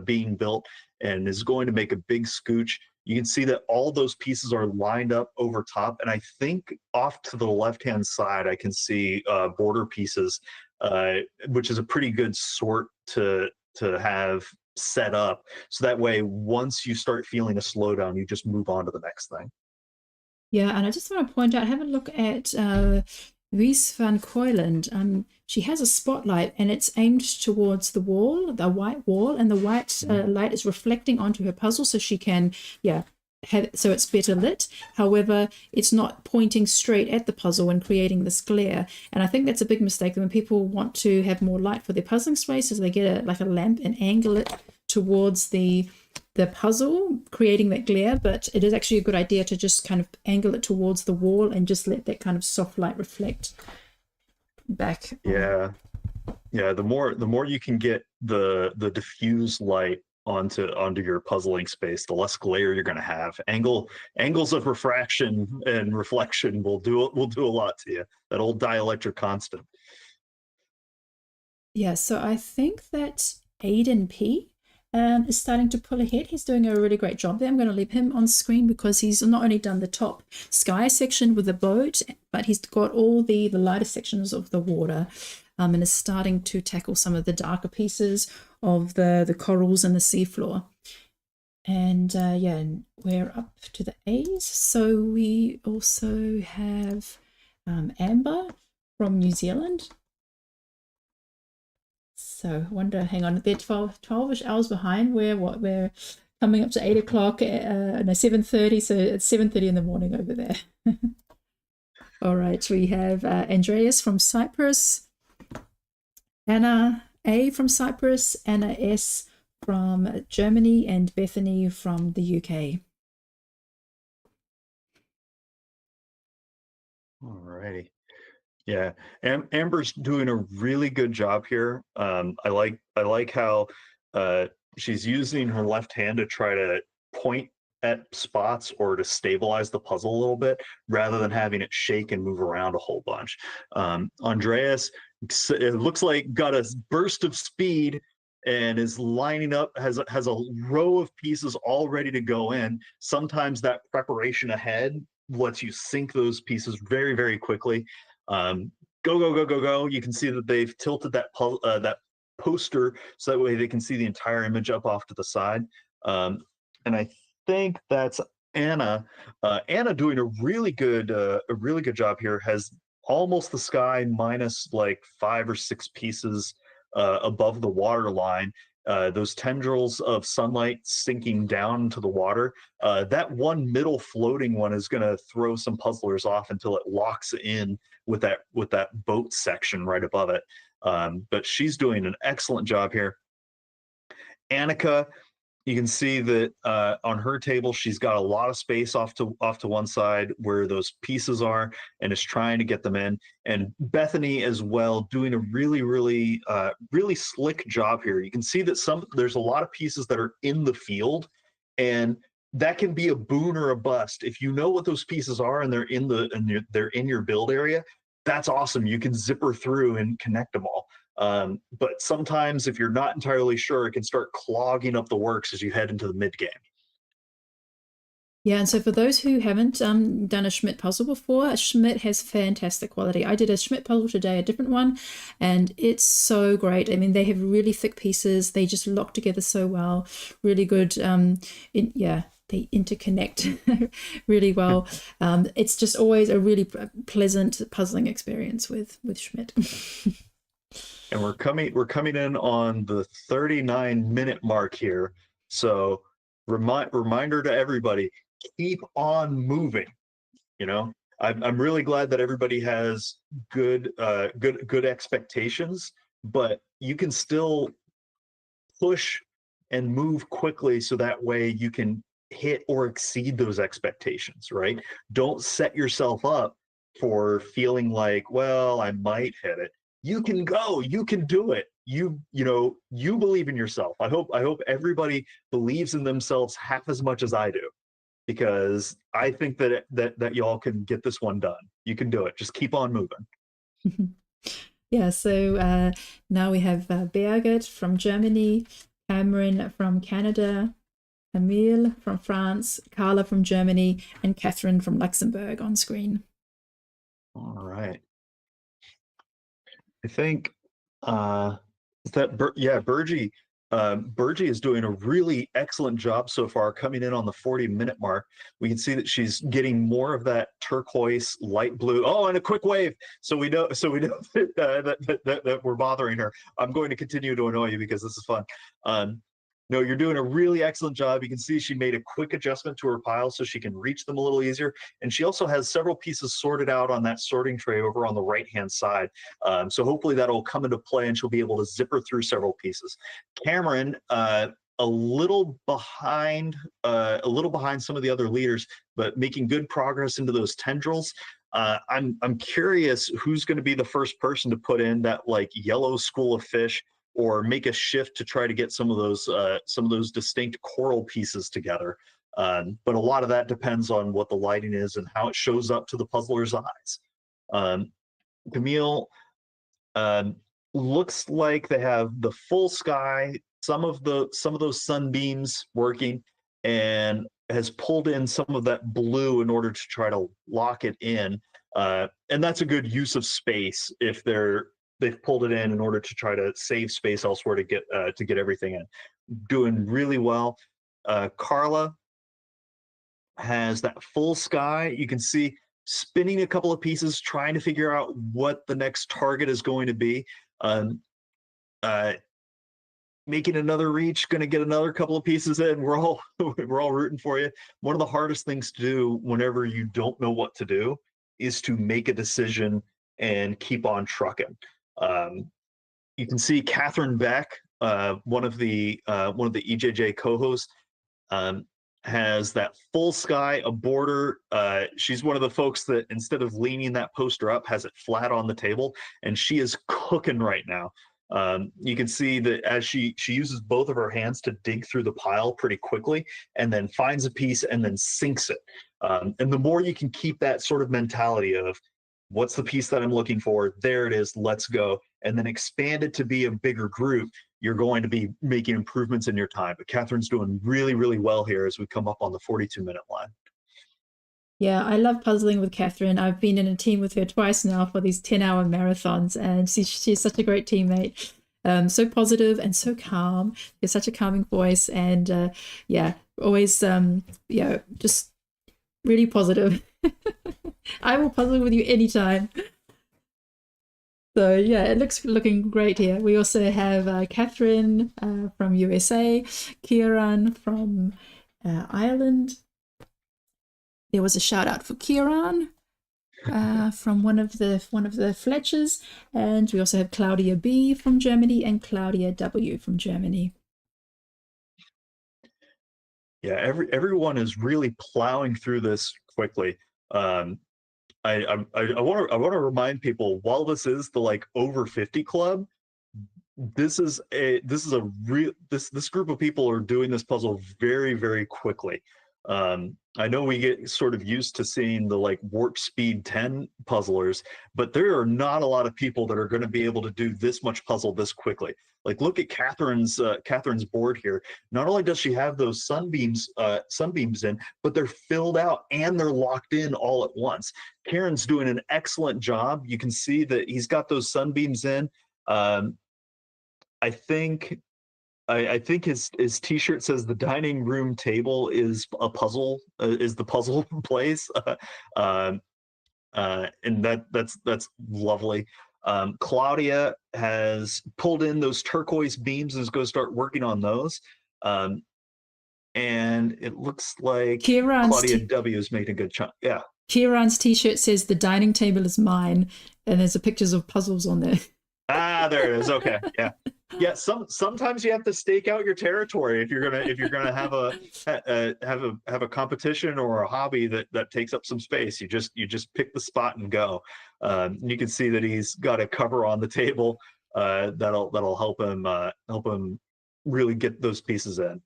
being built and is going to make a big scooch. You can see that all those pieces are lined up over top. And I think off to the left-hand side, I can see border pieces, which is a pretty good sort to have set up. So that way, once you start feeling a slowdown, you just move on to the next thing. Yeah, and I just want to point out, have a look at Wies van Kooiland. She has a spotlight and it's aimed towards the wall, the white wall, and the white light is reflecting onto her puzzle so she can, so it's better lit. However, it's not pointing straight at the puzzle and creating this glare. And I think that's a big mistake. When people want to have more light for their puzzling spaces, they get like a lamp and angle it towards the puzzle, creating that glare. But it is actually a good idea to just kind of angle it towards the wall and just let that kind of soft light reflect back. Yeah, the more you can get the diffuse light onto your puzzling space, the less glare you're going to have. Angles of refraction and reflection will do a lot to you. That old dielectric constant. Yeah, so I think that Aiden P is starting to pull ahead. He's doing a really great job there. I'm going to leave him on screen because he's not only done the top sky section with the boat, but he's got all the lighter sections of the water, and is starting to tackle some of the darker pieces of the corals and the seafloor. And yeah, we're up to the A's. So we also have Amber from New Zealand. So I wonder, hang on, they're 12-ish hours behind. We're coming up to 8 o'clock, no, 7:30, so it's 7:30 in the morning over there. All right, we have Andreas from Cyprus, Anna A from Cyprus, Anna S from Germany, and Bethany from the UK. All righty. Yeah, Amber's doing a really good job here. I like how she's using her left hand to try to point at spots or to stabilize the puzzle a little bit rather than having it shake and move around a whole bunch. Andreas, it looks like got a burst of speed and is lining up, has a row of pieces all ready to go in. Sometimes that preparation ahead lets you sync those pieces very quickly. Go. You can see that they've tilted that poster so that way they can see the entire image up off to the side. And I think that's Anna. Anna doing a really good job here. Has almost the sky minus like 5 or 6 pieces above the water line. Those tendrils of sunlight sinking down into the water. That one middle floating one is going to throw some puzzlers off until it locks in with that boat section right above it. But she's doing an excellent job here. Annika You can see that on her table, she's got a lot of space off to one side where those pieces are, and is trying to get them in. And Bethany as well, doing a really slick job here. You can see that there's a lot of pieces that are in the field, and that can be a boon or a bust. If you know what those pieces are and they're in your build area, that's awesome. You can zipper through and connect them all. But sometimes if you're not entirely sure, it can start clogging up the works as you head into the mid game. Yeah, and so for those who haven't done a Schmidt puzzle before, Schmidt has fantastic quality. I did a Schmidt puzzle today, a different one, and it's so great. I mean, they have really thick pieces. They just lock together so well. Really good. They interconnect really well. It's just always a really pleasant puzzling experience with Schmidt. And we're coming in on the 39-minute mark here. So reminder to everybody, keep on moving. You know, I'm really glad that everybody has good expectations, but you can still push and move quickly so that way you can hit or exceed those expectations, right? Don't set yourself up for feeling like, well, I might hit it. You can go, you can do it. You believe in yourself. I hope everybody believes in themselves half as much as I do, because I think that y'all can get this one done. You can do it. Just keep on moving. Yeah, so now we have Birgit from Germany, Cameron from Canada, Emile from France, Carla from Germany, and Catherine from Luxembourg on screen. All right. I think Burgie is doing a really excellent job so far, coming in on the 40-minute mark. We can see that she's getting more of that turquoise, light blue. Oh, and a quick wave. So we know that we're bothering her. I'm going to continue to annoy you because this is fun. No, you're doing a really excellent job. You can see she made a quick adjustment to her pile so she can reach them a little easier. And she also has several pieces sorted out on that sorting tray over on the right-hand side. So hopefully that'll come into play and she'll be able to zipper through several pieces. Cameron, a little behind some of the other leaders, but making good progress into those tendrils. I'm curious who's going to be the first person to put in that like yellow school of fish, or make a shift to try to get some of those distinct coral pieces together. But a lot of that depends on what the lighting is and how it shows up to the puzzler's eyes. Camille, looks like they have the full sky, some of those sunbeams working, and has pulled in some of that blue in order to try to lock it in. And that's a good use of space if they've pulled it in order to try to save space elsewhere to get everything in. Doing really well. Carla has that full sky. You can see spinning a couple of pieces, trying to figure out what the next target is going to be. Making another reach, going to get another couple of pieces in. We're all rooting for you. One of the hardest things to do whenever you don't know what to do is to make a decision and keep on trucking. You can see Catherine Beck, one of the EJJ co-hosts, has that full sky, a border. She's one of the folks that instead of leaning that poster up, has it flat on the table, and she is cooking right now. You can see that as she uses both of her hands to dig through the pile pretty quickly, and then finds a piece and then sinks it. And the more you can keep that sort of mentality of, what's the piece that I'm looking for? There it is. Let's go. And then expand it to be a bigger group. You're going to be making improvements in your time. But Catherine's doing really, really well here as we come up on the 42-minute line. Yeah, I love puzzling with Catherine. I've been in a team with her twice now for these 10-hour marathons, and she's such a great teammate. So positive and so calm. She has such a calming voice, and always just really positive. I will puzzle with you anytime. So yeah, it looking great here. We also have Catherine from USA, Kieran from Ireland. There was a shout out for Kieran from one of the Fletchers, and we also have Claudia B from Germany and Claudia W from Germany. Yeah, everyone is really plowing through this quickly. I want to remind people, while this is the like over 50 club, this is a real this group of people are doing this puzzle very quickly. I know we get sort of used to seeing the like warp speed 10 puzzlers, but there are not a lot of people that are going to be able to do this much puzzle this quickly. Like, look at Catherine's board here. Not only does she have those sunbeams in, but they're filled out and they're locked in all at once. Karen's doing an excellent job. You can see that he's got those sunbeams in. I think his T-shirt says the dining room table is a puzzle, is the puzzle place, and that's lovely. Claudia has pulled in those turquoise beams and is going to start working on those. And it looks like Claudia W is making a good chunk. Yeah. Kieran's T-shirt says the dining table is mine, and there's a pictures of puzzles on there. Ah, there it is. Okay, yeah, yeah. Sometimes you have to stake out your territory if you're gonna have a competition or a hobby that takes up some space. You just pick the spot and go. You can see that he's got a cover on the table that'll help him really get those pieces in.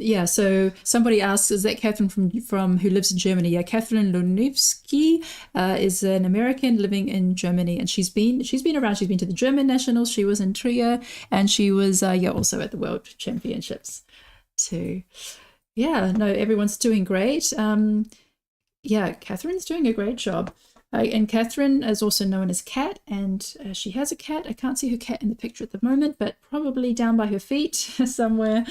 Yeah, so somebody asks, is that Catherine from who lives in Germany? Yeah, Catherine Lunevsky is an American living in Germany, and she's been around. She's been to the German Nationals. She was in Trier, and she was also at the World Championships too. Yeah, no, everyone's doing great. Yeah, Catherine's doing a great job. And Catherine is also known as Cat, and she has a cat. I can't see her cat in the picture at the moment, but probably down by her feet somewhere.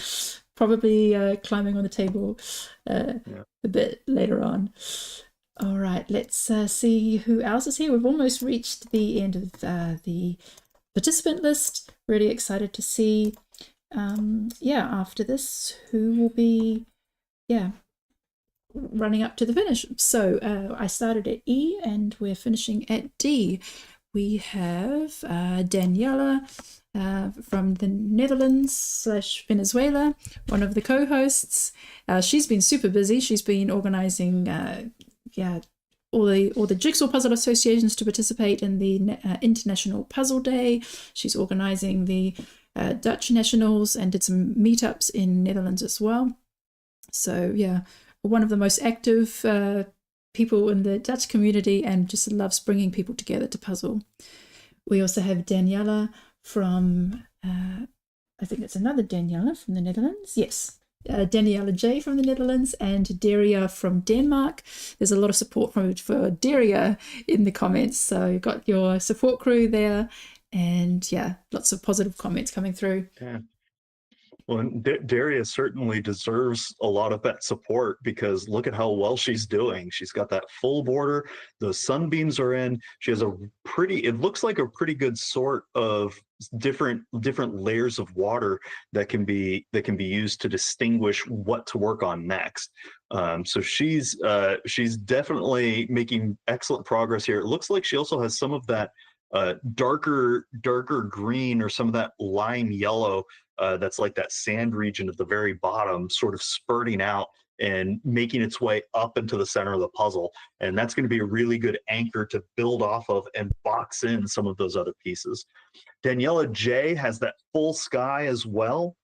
Probably climbing on the table a bit later on. All right, let's see who else is here. We've almost reached the end of the participant list. Really excited to see, after this, who will be, running up to the finish. So I started at E and we're finishing at D. We have Daniela from the Netherlands / Venezuela, one of the co-hosts. She's been super busy. She's been organizing all the Jigsaw Puzzle Associations to participate in the International Puzzle Day. She's organizing the Dutch Nationals and did some meetups in Netherlands as well. So yeah, one of the most active people in the Dutch community, and just loves bringing people together to puzzle. We also have Daniela from, I think it's another Daniela from the Netherlands. Yes, Daniela J from the Netherlands, and Daria from Denmark. There's a lot of support for Daria in the comments, so got your support crew there, and yeah, lots of positive comments coming through. Yeah. Well, Daria certainly deserves a lot of that support, because look at how well she's doing. She's got that full border. The sunbeams are in. She has it looks like a pretty good sort of different layers of water that can be used to distinguish what to work on next. So she's definitely making excellent progress here. It looks like she also has some of that darker green, or some of that lime yellow that's like that sand region at the very bottom, sort of spurting out and making its way up into the center of the puzzle. And that's going to be a really good anchor to build off of and box in some of those other pieces. Daniela J has that full sky as well,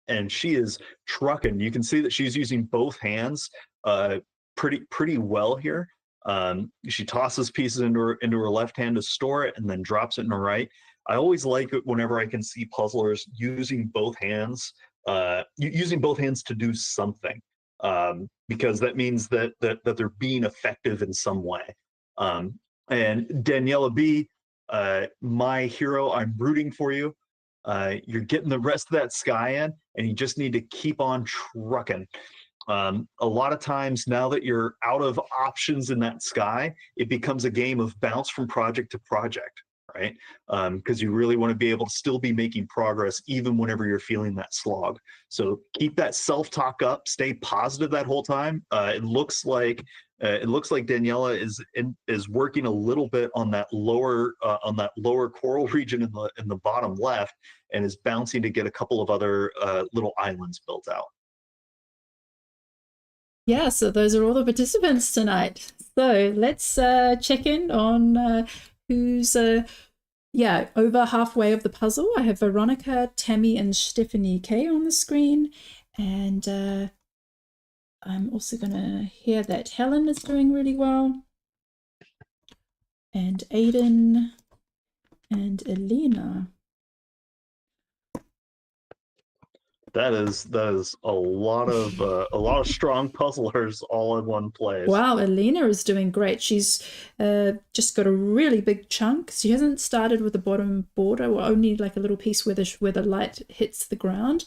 and she is trucking. You can see that she's using both hands pretty well here. She tosses pieces into her left hand to store it, and then drops it in her right. I always like it whenever I can see puzzlers using both hands to do something, because that means that they're being effective in some way. And Daniela B, my hero, I'm rooting for you. You're getting the rest of that sky in, and you just need to keep on trucking. A lot of times, now that you're out of options in that sky, it becomes a game of bounce from project to project, right? Because you really want to be able to still be making progress even whenever you're feeling that slog. So keep that self-talk up, stay positive that whole time. It looks like It looks like Daniela is working a little bit on that lower coral region in the bottom left, and is bouncing to get a couple of other little islands built out. Yeah, so those are all the participants tonight. So let's check in on who's over halfway of the puzzle. I have Veronica, Tammy, and Stephanie K on the screen, and I'm also going to hear that Helen is doing really well, and Aiden and Elena. That is a lot of strong puzzlers all in one place. Wow, Elena is doing great. She's just got a really big chunk. She hasn't started with the bottom border, or only like a little piece where the light hits the ground.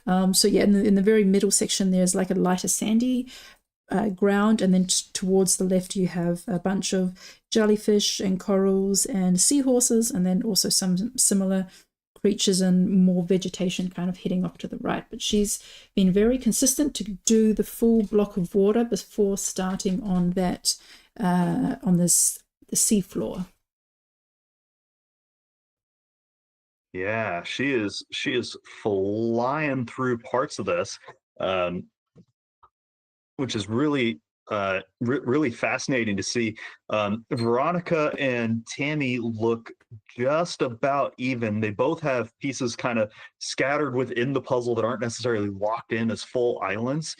So yeah, in the very middle section, there's like a lighter sandy ground, and then towards the left you have a bunch of jellyfish and corals and seahorses, and then also some similar creatures and more vegetation kind of heading off to the right. But she's been very consistent to do the full block of water before starting on that on the seafloor. Yeah, she is flying through parts of this, which is really really fascinating to see. Veronica and Tammy look just about even. They both have pieces kind of scattered within the puzzle that aren't necessarily locked in as full islands.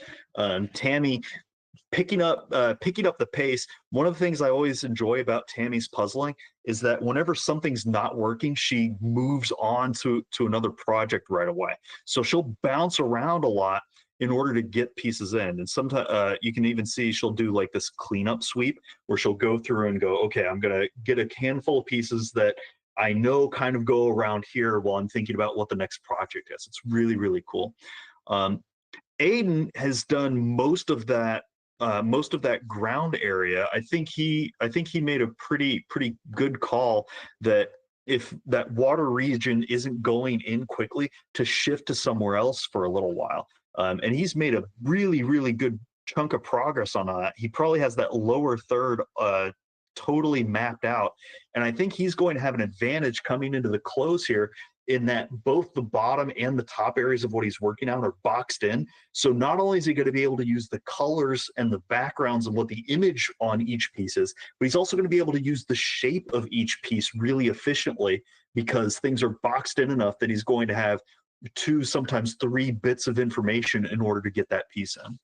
Tammy picking up the pace. One of the things I always enjoy about Tammy's puzzling is that whenever something's not working, she moves on to another project right away. So she'll bounce around a lot in order to get pieces in. And sometimes you can even see she'll do like this cleanup sweep where she'll go through and go, okay, I'm gonna get a handful of pieces that I know kind of go around here while I'm thinking about what the next project is. It's really, really cool. Aiden has done most of that ground area. I think he made a pretty good call that if that water region isn't going in quickly, to shift to somewhere else for a little while. And he's made a really good chunk of progress on that. He probably has that lower third totally mapped out. And I think he's going to have an advantage coming into the close here, in that both the bottom and the top areas of what he's working on are boxed in. So not only is he going to be able to use the colors and the backgrounds and what the image on each piece is, but he's also going to be able to use the shape of each piece really efficiently, because things are boxed in enough that he's going to have 2, sometimes 3 bits of information in order to get that piece in.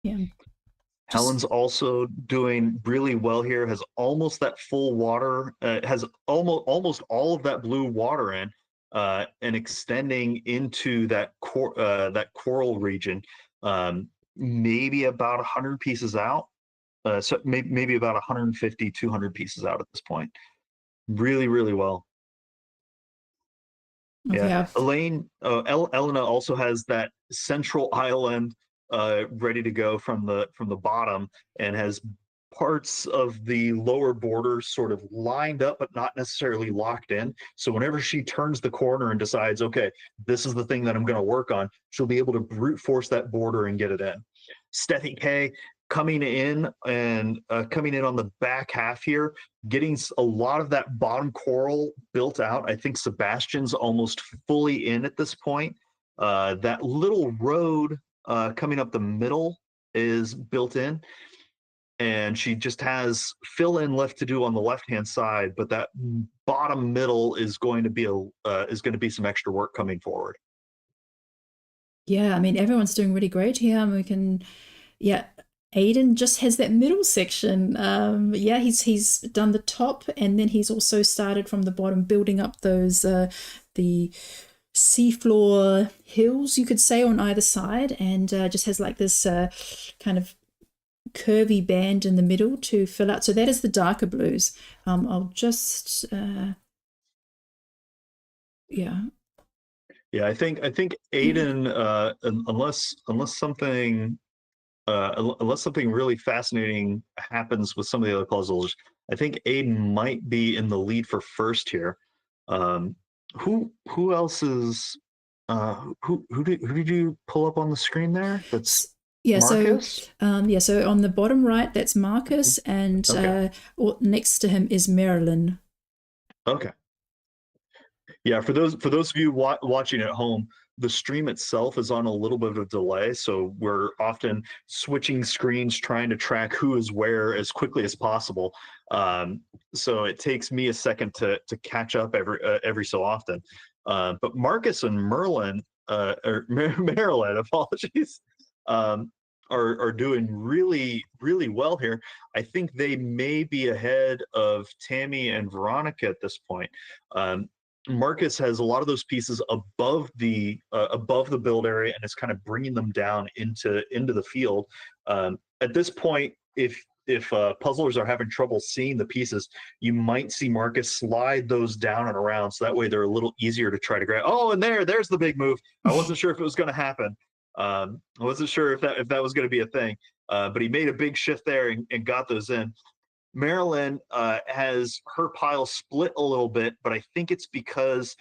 Yeah. Helen's also doing really well here, has almost that full water, has almost all of that blue water in, and extending into that coral region, maybe about 100 pieces out. So maybe about 150, 200 pieces out at this point. Really well. Okay. Yeah, Elena also has that central island ready to go from the bottom, and has parts of the lower borders sort of lined up but not necessarily locked in. So whenever she turns the corner and decides, okay, this is the thing that I'm going to work on, she'll be able to brute force that border and get it in. Steffi K coming in on the back half here, getting a lot of that bottom coral built out. I think Sebastian's almost fully in at this point. That little road coming up the middle is built in, and she just has fill in left to do on the left hand side, but that bottom middle is going to be some extra work coming forward. Yeah, I mean, everyone's doing really great here. Aiden just has that middle section. He's done the top, and then he's also started from the bottom, building up those the seafloor hills, you could say, on either side, and just has like this kind of curvy band in the middle to fill out. So that is the darker blues. I'll just Yeah, I think Aiden, unless something really fascinating happens with some of the other puzzles, I think Aiden might be in the lead for first here. Who else is Who did you pull up on the screen there? That's Yeah, Marcus? so on the bottom right, that's Marcus, and Okay. next to him is Marilyn. Okay. Yeah, for those of you watching at home, the stream itself is on a little bit of a delay, so we're often switching screens trying to track who is where as quickly as possible. So it takes me a second to catch up every so often. But Marcus and Merlin, or Marilyn, apologies, um, are doing really well here. I think they may be ahead of Tammy and Veronica at this point. Marcus has a lot of those pieces above the build area and is kind of bringing them down into the field. At this point, if puzzlers are having trouble seeing the pieces, you might see Marcus slide those down and around, so that way they're a little easier to try to grab. Oh, and there's the big move. I wasn't sure if it was going to happen. I wasn't sure if that was going to be a thing, but he made a big shift there and got those in. Maryland has her pile split a little bit, but I think it's because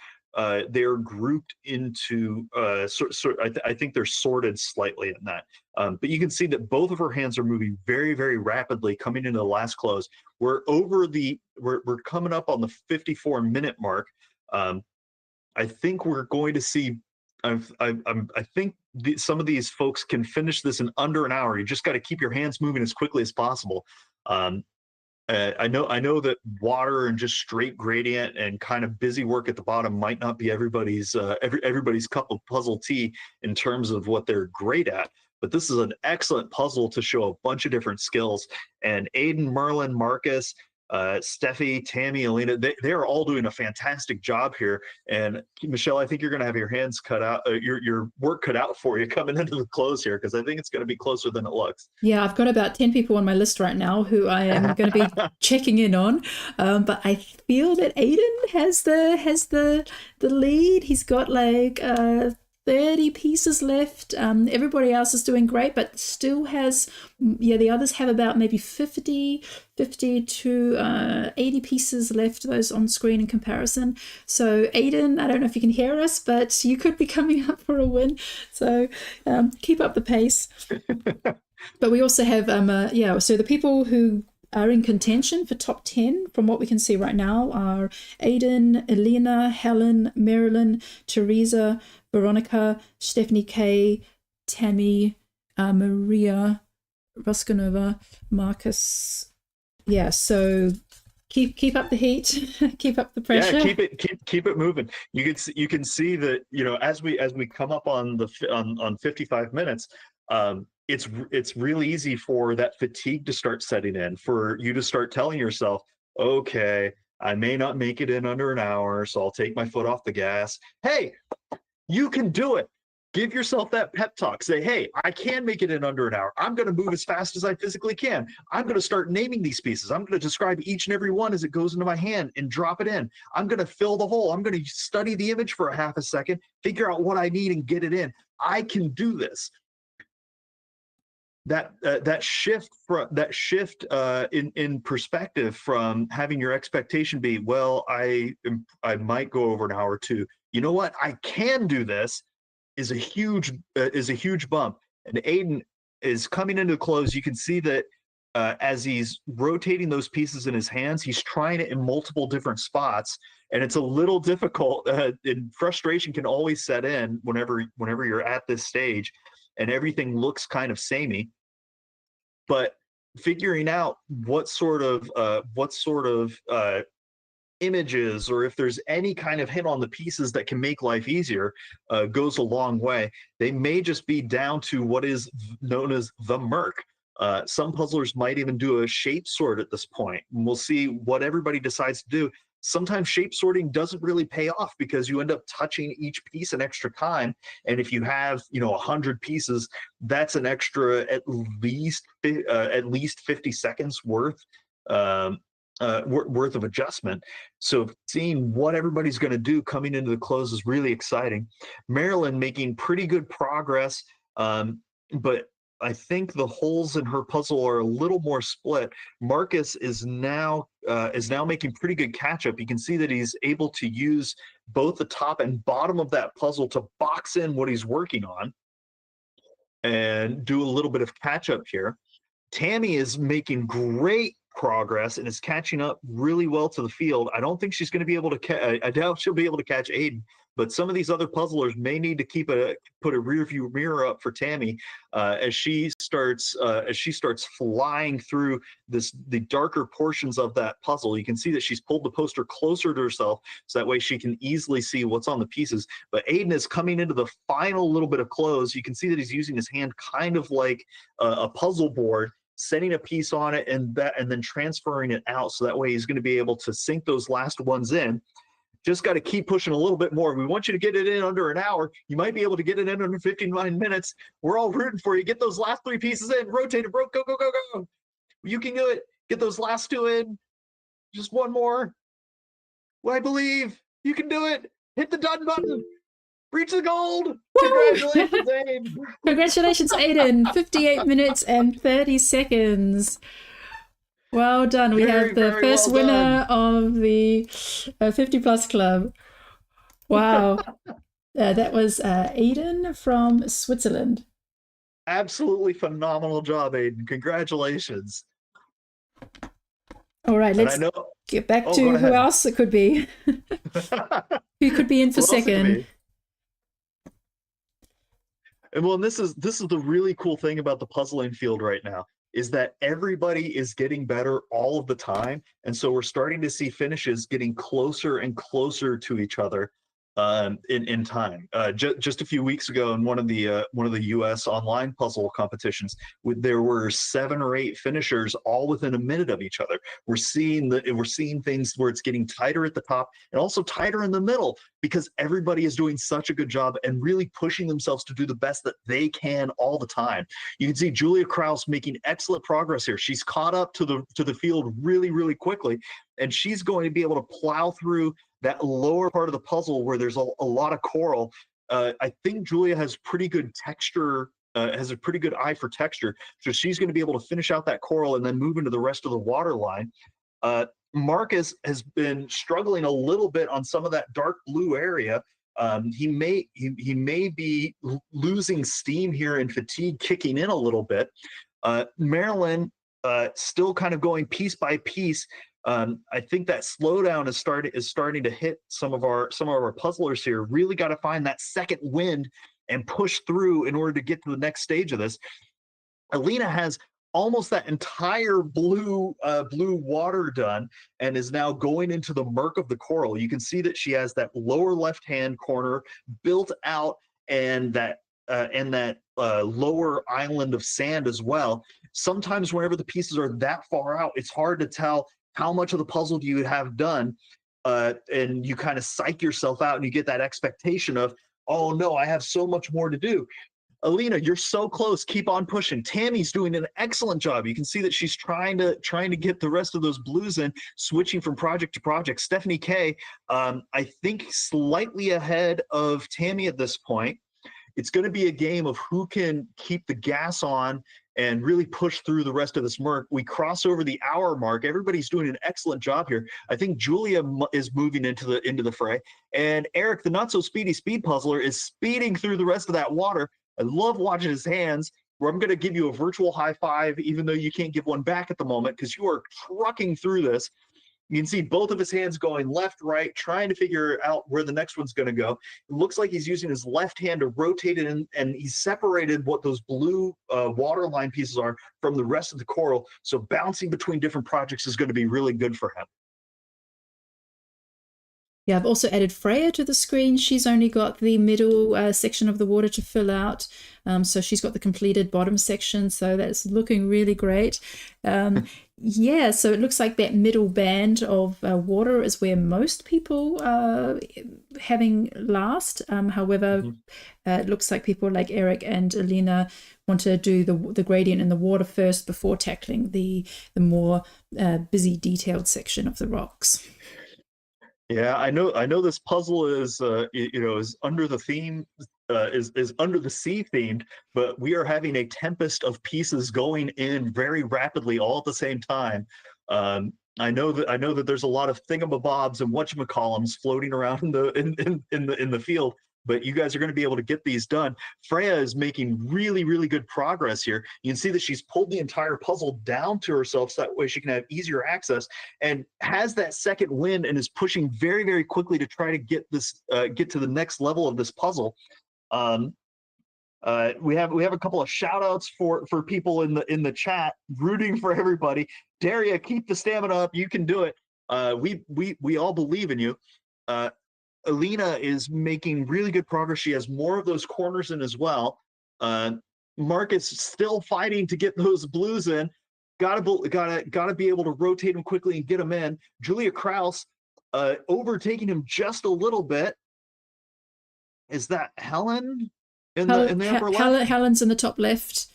they're grouped into. I think they're sorted slightly in that. But you can see that both of her hands are moving very rapidly, coming into the last close. We're coming up on the 54-minute mark. I think we're going to see. I think some of these folks can finish this in under an hour. You just got to keep your hands moving as quickly as possible. I know that water and just straight gradient and kind of busy work at the bottom might not be everybody's cup of puzzle tea in terms of what they're great at, but this is an excellent puzzle to show a bunch of different skills. And Aiden, Merlin, Marcus, Steffi, Tammy, Alina, they're all doing a fantastic job here. And Michelle, I think you're going to have your hands cut out, your work cut out for you coming into the close here, because I think it's going to be closer than it looks. Yeah, I've got about 10 people on my list right now who I am going to be checking in on. But I feel that Aiden has the lead. He's got like 30 pieces left. Everybody else is doing great, but still has, the others have about maybe 50 to 80 pieces left, those on screen in comparison. So Aiden, I don't know if you can hear us, but you could be coming up for a win. So keep up the pace. But we also have, so the people who are in contention for top 10 from what we can see right now are Aiden, Elena, Helen, Marilyn, Teresa, Veronica, Stephanie K, Tammy, Maria, Roskanova, Marcus. Yeah, so keep up the heat, keep up the pressure. Yeah, keep it moving. You can see that, as we come up on 55 minutes, it's really easy for that fatigue to start setting in, for you to start telling yourself, okay, I may not make it in under an hour, so I'll take my foot off the gas. Hey, you can do it. Give yourself that pep talk. Say, hey, I can make it in under an hour. I'm going to move as fast as I physically can. I'm going to start naming these pieces. I'm going to describe each and every one as it goes into my hand and drop it in. I'm going to fill the hole. I'm going to study the image for a half a second, figure out what I need and get it in. I can do this. That shift in perspective from having your expectation be, well, I might go over an hour or two. You know what? I can do this. Is a huge bump. And Aiden is coming into the close. You can see that as he's rotating those pieces in his hands, he's trying it in multiple different spots, and it's a little difficult. And frustration can always set in whenever you're at this stage, and everything looks kind of samey. But figuring out what sort of images, or if there's any kind of hint on the pieces that can make life easier, goes a long way. They may just be down to what is known as the Merc. Some puzzlers might even do a shape sort at this point, and we'll see what everybody decides to do. Sometimes shape sorting doesn't really pay off because you end up touching each piece an extra time. And if you have, 100 pieces, that's an extra at least 50 seconds worth of adjustment. So seeing what everybody's going to do coming into the close is really exciting. Marilyn making pretty good progress, but I think the holes in her puzzle are a little more split. Marcus is now is now making pretty good catch up. You can see that he's able to use both the top and bottom of that puzzle to box in what he's working on and do a little bit of catch up here. Tammy is making great progress and is catching up really well to the field. I don't think she's going to be able to I doubt she'll be able to catch Aiden, but some of these other puzzlers may need to put a rear view mirror up for Tammy as she starts flying through the darker portions of that puzzle. You can see that she's pulled the poster closer to herself so that way she can easily see what's on the pieces. But Aiden is coming into the final little bit of close. You can see that he's using his hand kind of like a puzzle board, setting a piece on it and then transferring it out, so that way he's going to be able to sink those last ones in. Just got to keep pushing a little bit more. We want you to get it in under an hour. You might be able to get it in under 59 minutes. We're all rooting for you. Get those last 3 pieces in. Rotate it, bro. Go, go, go, go. You can do it. Get those last 2 in. Just one more. Well, I believe you can do it. Hit the done button. Reach the gold. Congratulations, Aiden. Congratulations, Aiden. 58 minutes and 30 seconds. Well done. We have the first winner of the 50 Plus Club. Wow. That was Aiden from Switzerland. Absolutely phenomenal job, Aiden. Congratulations. All right, let's get back to who else it could be. Who could be in for second? And well, this is the really cool thing about the puzzling field right now, is that everybody is getting better all of the time, and so we're starting to see finishes getting closer and closer to each other in time. Just a few weeks ago, in one of the U.S. online puzzle competitions, there were 7 or 8 finishers all within a minute of each other. We're seeing things where it's getting tighter at the top and also tighter in the middle, because everybody is doing such a good job and really pushing themselves to do the best that they can all the time. You can see Julia Kraus making excellent progress here. She's caught up to the field really, really quickly, and she's going to be able to plow through that lower part of the puzzle where there's a lot of coral. I think Julia has pretty good texture, has a pretty good eye for texture, so she's going to be able to finish out that coral and then move into the rest of the water line. Marcus has been struggling a little bit on some of that dark blue area. He may be losing steam here and fatigue kicking in a little bit. Marilyn still kind of going piece by piece. I think that slowdown is starting to hit some of our puzzlers here. Really got to find that second wind and push through in order to get to the next stage of this. Alina has almost that entire blue water done and is now going into the murk of the coral. You can see that she has that lower left hand corner built out and that lower island of sand as well. Sometimes whenever the pieces are that far out, it's hard to tell how much of the puzzle do you have done, and you kind of psych yourself out and you get that expectation of, oh no, I have so much more to do. Alina, you're so close. Keep on pushing. Tammy's doing an excellent job. You can see that she's trying to get the rest of those blues in, switching from project to project. Stephanie K, I think slightly ahead of Tammy at this point. It's going to be a game of who can keep the gas on and really push through the rest of this murk. We cross over the hour mark. Everybody's doing an excellent job here. I think Julia is moving into the fray, and Eric, the not so speedy speed puzzler, is speeding through the rest of that water. I love watching his hands, where I'm going to give you a virtual high five, even though you can't give one back at the moment, because you are trucking through this. You can see both of his hands going left, right, trying to figure out where the next one's going to go. It looks like he's using his left hand to rotate it in, and he's separated what those blue water line pieces are from the rest of the coral. So bouncing between different projects is going to be really good for him. Yeah, I've also added Freya to the screen. She's only got the middle section of the water to fill out. So she's got the completed bottom section. So that's looking really great. Yeah, so it looks like that middle band of water is where most people are having last. However, it looks like people like Eric and Alina want to do the gradient in the water first before tackling the more busy, detailed section of the rocks. Yeah, I know this puzzle is is under the theme, is under the sea themed, but we are having a tempest of pieces going in very rapidly all at the same time. I know that there's a lot of thingamabobs and whatchamacallums floating around in the field, but you guys are going to be able to get these done. Freya is making really, really good progress here. You can see that she's pulled the entire puzzle down to herself so that way she can have easier access, and has that second win and is pushing very, very quickly to try to get this get to the next level of this puzzle. We have a couple of shout outs for people in the chat rooting for everybody. Daria, keep the stamina up. You can do it. We all believe in you. Alina is making really good progress. She has more of those corners in as well. Marcus still fighting to get those blues in. Gotta be able to rotate him quickly and get him in. Julia Kraus overtaking him just a little bit. Is that Helen? In the upper left? Helen's in the top left.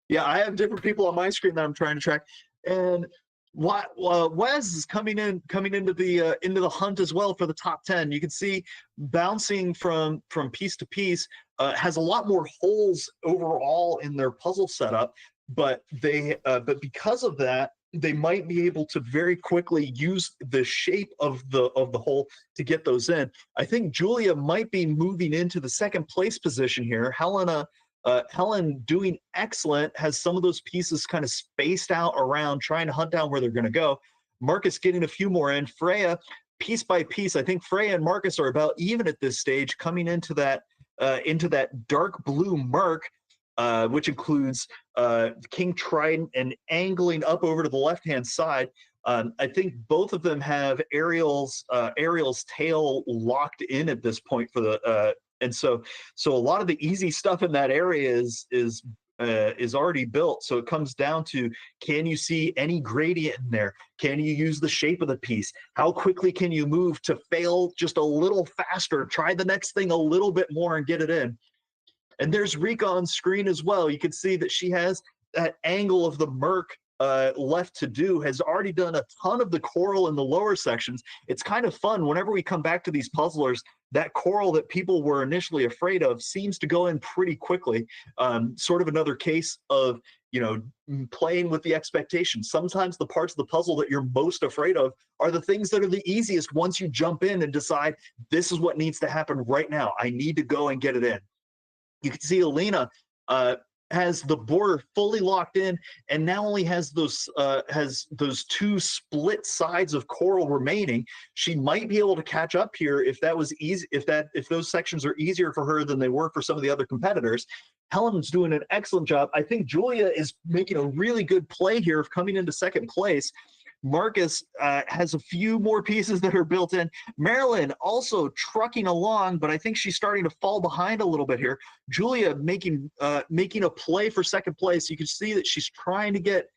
Yeah, I have different people on my screen that I'm trying to track, and Wes is coming into the hunt as well for the top 10. You can see bouncing from piece to piece, has a lot more holes overall in their puzzle setup, but because of that, they might be able to very quickly use the shape of the hole to get those in. I think Julia might be moving into the second place position here. Helen doing excellent, has some of those pieces kind of spaced out around, trying to hunt down where they're going to go. Marcus getting a few more in. Freya, piece by piece, I think Freya and Marcus are about even at this stage, coming into that dark blue murk, which includes King Trident and angling up over to the left-hand side. I think both of them have Arielle's tail locked in at this point for the and so a lot of the easy stuff in that area is already built. So it comes down to, can you see any gradient in there? Can you use the shape of the piece? How quickly can you move to fail just a little faster? Try the next thing a little bit more and get it in. And there's Rika on screen as well. You can see that she has that angle of the murk left to do, has already done a ton of the coral in the lower sections. It's kind of fun. Whenever we come back to these puzzlers, that coral that people were initially afraid of seems to go in pretty quickly. Sort of another case of, playing with the expectations. Sometimes the parts of the puzzle that you're most afraid of are the things that are the easiest once you jump in and decide, this is what needs to happen right now. I need to go and get it in. You can see Alina has the border fully locked in, and now only has those two split sides of coral remaining. She might be able to catch up here if that was easy, if those sections are easier for her than they were for some of the other competitors. Helen's doing an excellent job. I think Julia is making a really good play here of coming into second place. Marcus has a few more pieces that are built in. Marilyn also trucking along, but I think she's starting to fall behind a little bit here. Julia making a play for second place. You can see that she's trying to get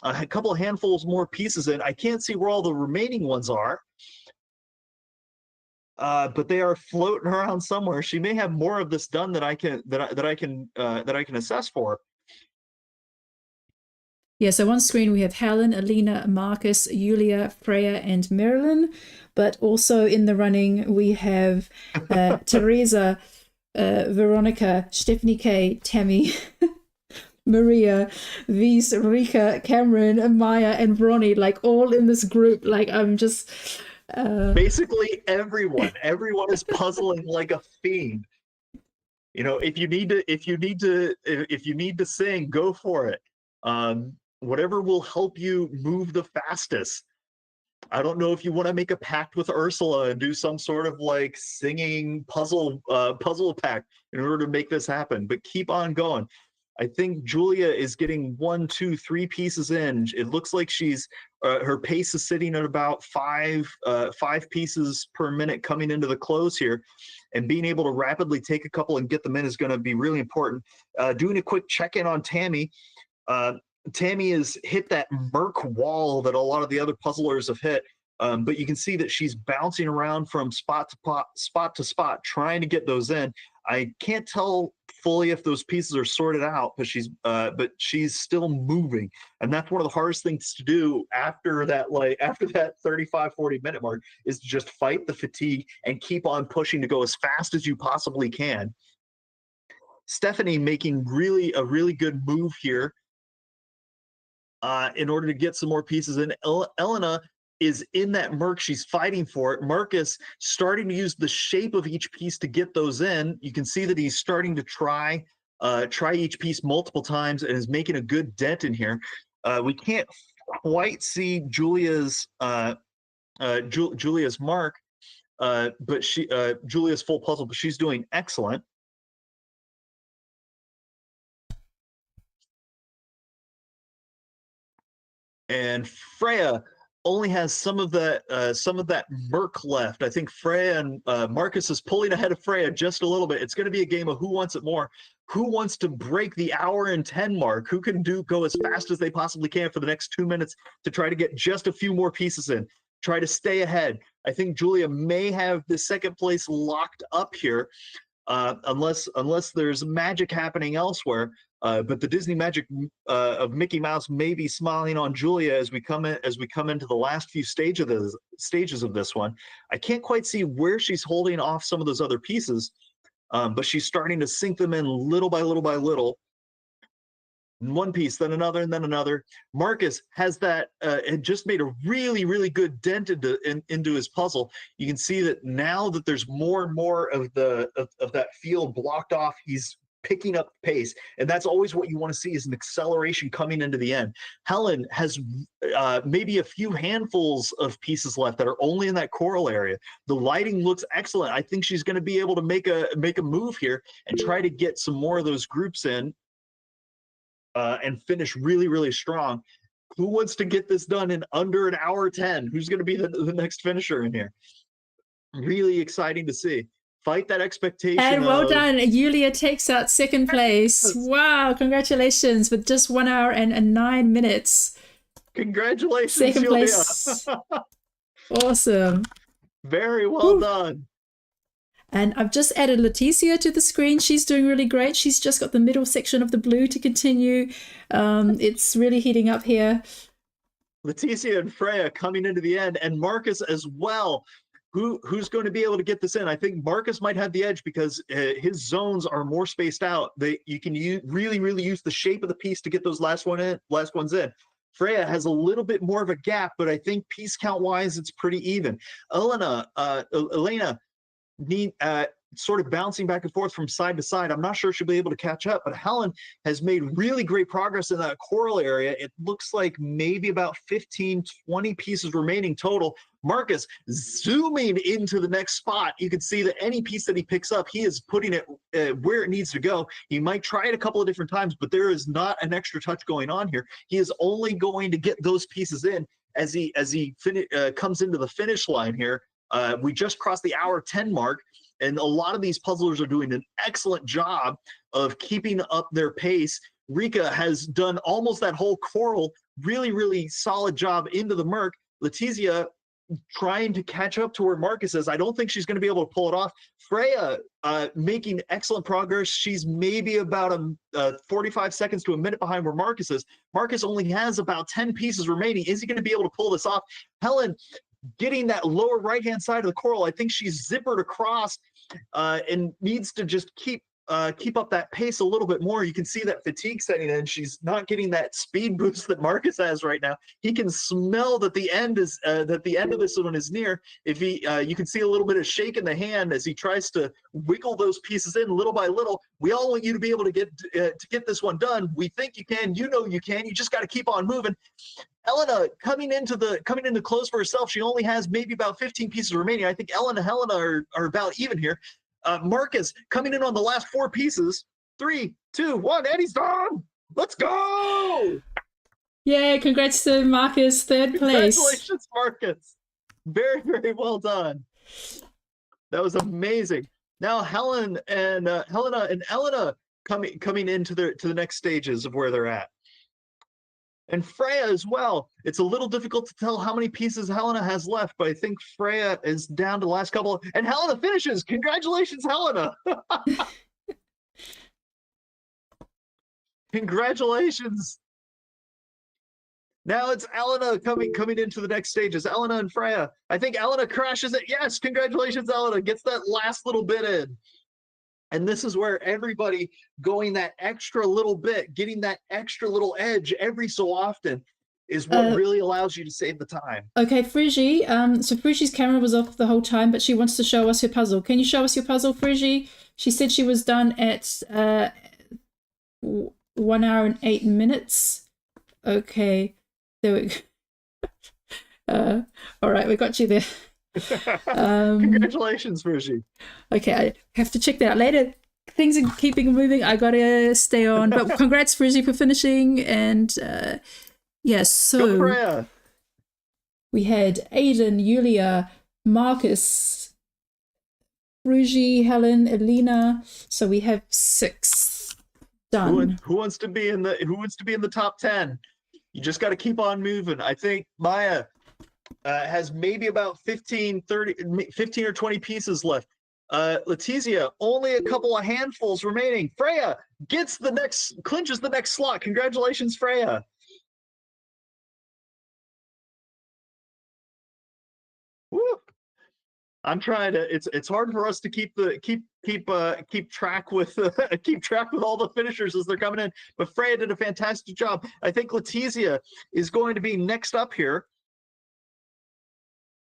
a couple of handfuls more pieces in. I can't see where all the remaining ones are, but they are floating around somewhere. She may have more of this done that I can assess for. Yeah, so on screen we have Helen, Alina, Marcus, Julia, Freya, and Marilyn. But also in the running we have Teresa, Veronica, Stephanie K, Tammy, Maria, Vise, Rika, Cameron, Maya, and Ronnie, like all in this group. Like I'm just basically everyone is puzzling like a fiend. If you need to sing, go for it. Whatever will help you move the fastest. I don't know if you want to make a pact with Ursula and do some sort of like singing puzzle pact in order to make this happen, but keep on going. I think Julia is getting 1, 2, 3 pieces in. It looks like she's her pace is sitting at about five pieces per minute coming into the close here, and being able to rapidly take a couple and get them in is going to be really important. Doing a quick check-in on Tammy. Tammy has hit that murk wall that a lot of the other puzzlers have hit, but you can see that she's bouncing around from spot to spot, trying to get those in. I can't tell fully if those pieces are sorted out, but she's still moving, and that's one of the hardest things to do after that 35-40 minute mark, is to just fight the fatigue and keep on pushing to go as fast as you possibly can. Stephanie making a really good move here. in order to get some more pieces in. Elena is in that Merc. She's fighting for it. Marcus starting to use the shape of each piece to get those in. You can see that he's starting to try each piece multiple times and is making a good dent in here. We can't quite see Julia's Julia's mark, but Julia's full puzzle, but she's doing excellent. And Freya only has some of that Merc left. I think Freya and Marcus is pulling ahead of Freya just a little bit. It's going to be a game of who wants it more. Who wants to break the hour and 10 mark? Who can go as fast as they possibly can for the next 2 minutes to try to get just a few more pieces in? Try to stay ahead. I think Julia may have the second place locked up here, unless there's magic happening elsewhere. But the Disney magic of Mickey Mouse may be smiling on Julia as we come into the last few stages of this one. I can't quite see where she's holding off some of those other pieces, but she's starting to sink them in little by little by little. One piece, then another, and then another. Marcus has that had just made a really, really good dent into his puzzle. You can see that now that there's more and more of that field blocked off, he's picking up pace, and that's always what you want to see, is an acceleration coming into the end. Helen has maybe a few handfuls of pieces left that are only in that coral area. The lighting looks excellent. I think she's going to be able to make a move here and try to get some more of those groups in. And finish really, really strong. Who wants to get this done in under an hour 10? Who's going to be the next finisher in here? Really exciting to see. Fight that expectation. And well done. Julia takes out second place. Wow, congratulations, with just 1 hour and 9 minutes. Congratulations, second Julia. place. Awesome. Very well done. And I've just added Leticia to the screen. She's doing really great. She's just got the middle section of the blue to continue. It's really heating up here. Leticia and Freya coming into the end, and Marcus as well. Who's going to be able to get this in? I think Marcus might have the edge because his zones are more spaced out. You can really, really use the shape of the piece to get those last ones in. Freya has a little bit more of a gap, but I think piece count wise, it's pretty even. Elena sort of bouncing back and forth from side to side. I'm not sure she'll be able to catch up, but Helen has made really great progress in that coral area. It looks like maybe about 15, 20 pieces remaining total. Marcus zooming into the next spot. You can see that any piece that he picks up, he is putting it where it needs to go. He might try it a couple of different times, but there is not an extra touch going on here. He is only going to get those pieces in as he comes into the finish line here. We just crossed the hour 10 mark, and a lot of these puzzlers are doing an excellent job of keeping up their pace. Rika has done almost that whole coral, really, really solid job into the Merc. Letizia trying to catch up to where Marcus is. I don't think she's going to be able to pull it off. Freya making excellent progress. She's maybe about 45 seconds to a minute behind where Marcus is. Marcus only has about 10 pieces remaining. Is he going to be able to pull this off? Helen getting that lower right-hand side of the coral. I think she's zippered across and needs to just keep up that pace a little bit more. You can see that fatigue setting in. She's not getting that speed boost that Marcus has right now. He can smell that the end of this one is near. If you can see a little bit of shake in the hand as he tries to wiggle those pieces in little by little. We all want you to be able to get this one done. We think you can. You know you can. You just got to keep on moving. Helena coming into close for herself. She only has maybe about 15 pieces remaining. I think Ellen and Helena are about even here. Marcus coming in on the last 4 pieces. 3, 2, 1, and he's done. Let's go! Yeah, congrats to Marcus, third place. Congratulations, Marcus. Very, very well done. That was amazing. Now Helena and Elena coming into the next stages of where they're at. And Freya as well. It's a little difficult to tell how many pieces Helena has left, but I think Freya is down to the last couple. And Helena finishes. Congratulations, Helena. Congratulations. Now it's Elena coming into the next stages. Elena and Freya. I think Elena crashes it. Yes, congratulations, Elena. Gets that last little bit in. And this is where everybody going that extra little bit, getting that extra little edge every so often is what really allows you to save the time. Okay, Frigi. So Frigi's camera was off the whole time, but she wants to show us her puzzle. Can you show us your puzzle, Frigi? She said she was done at 1 hour and 8 minutes. Okay, there we go. All right, we got you there. Congratulations, Frigi. Okay, I have to check that out later. Things are keeping moving. I gotta stay on. But congrats, Frigi, for finishing. And yes, so Go Freya. we had Aiden, Yulia, Marcus, Frigi, Helen, Elena. So we have 6 done. Who wants to be in the top 10? You just got to keep on moving. I think Maya has maybe about 15 or 20 pieces left. Letizia, only a couple of handfuls remaining. Freya clinches the next slot. Congratulations, Freya. Woo. I'm trying to. It's hard for us to keep track with all the finishers as they're coming in. But Freya did a fantastic job. I think Letizia is going to be next up here.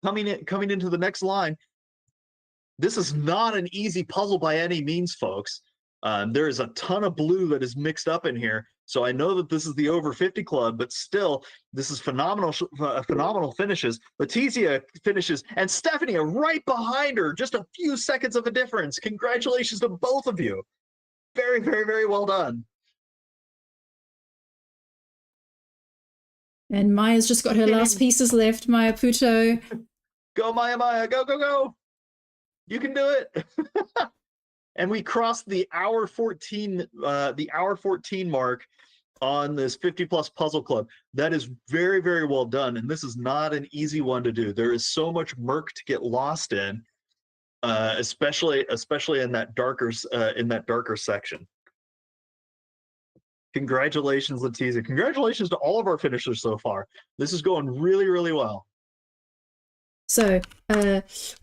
Coming into the next line. This is not an easy puzzle by any means, folks. There is a ton of blue that is mixed up in here. So I know that this is the over 50 club, but still, this is phenomenal finishes. Letizia finishes, and Stephanie right behind her, just a few seconds of a difference. Congratulations to both of you. Very, very, very well done. And Maya's just got her last pieces left. Maya Puto. Go, Maya, go, go, go. You can do it. And we crossed the hour 14 mark on this 50+ puzzle club. That is very, very well done. And this is not an easy one to do. There is so much murk to get lost in, especially in that darker section. Congratulations, Letizia. Congratulations to all of our finishers so far. This is going really, really well. So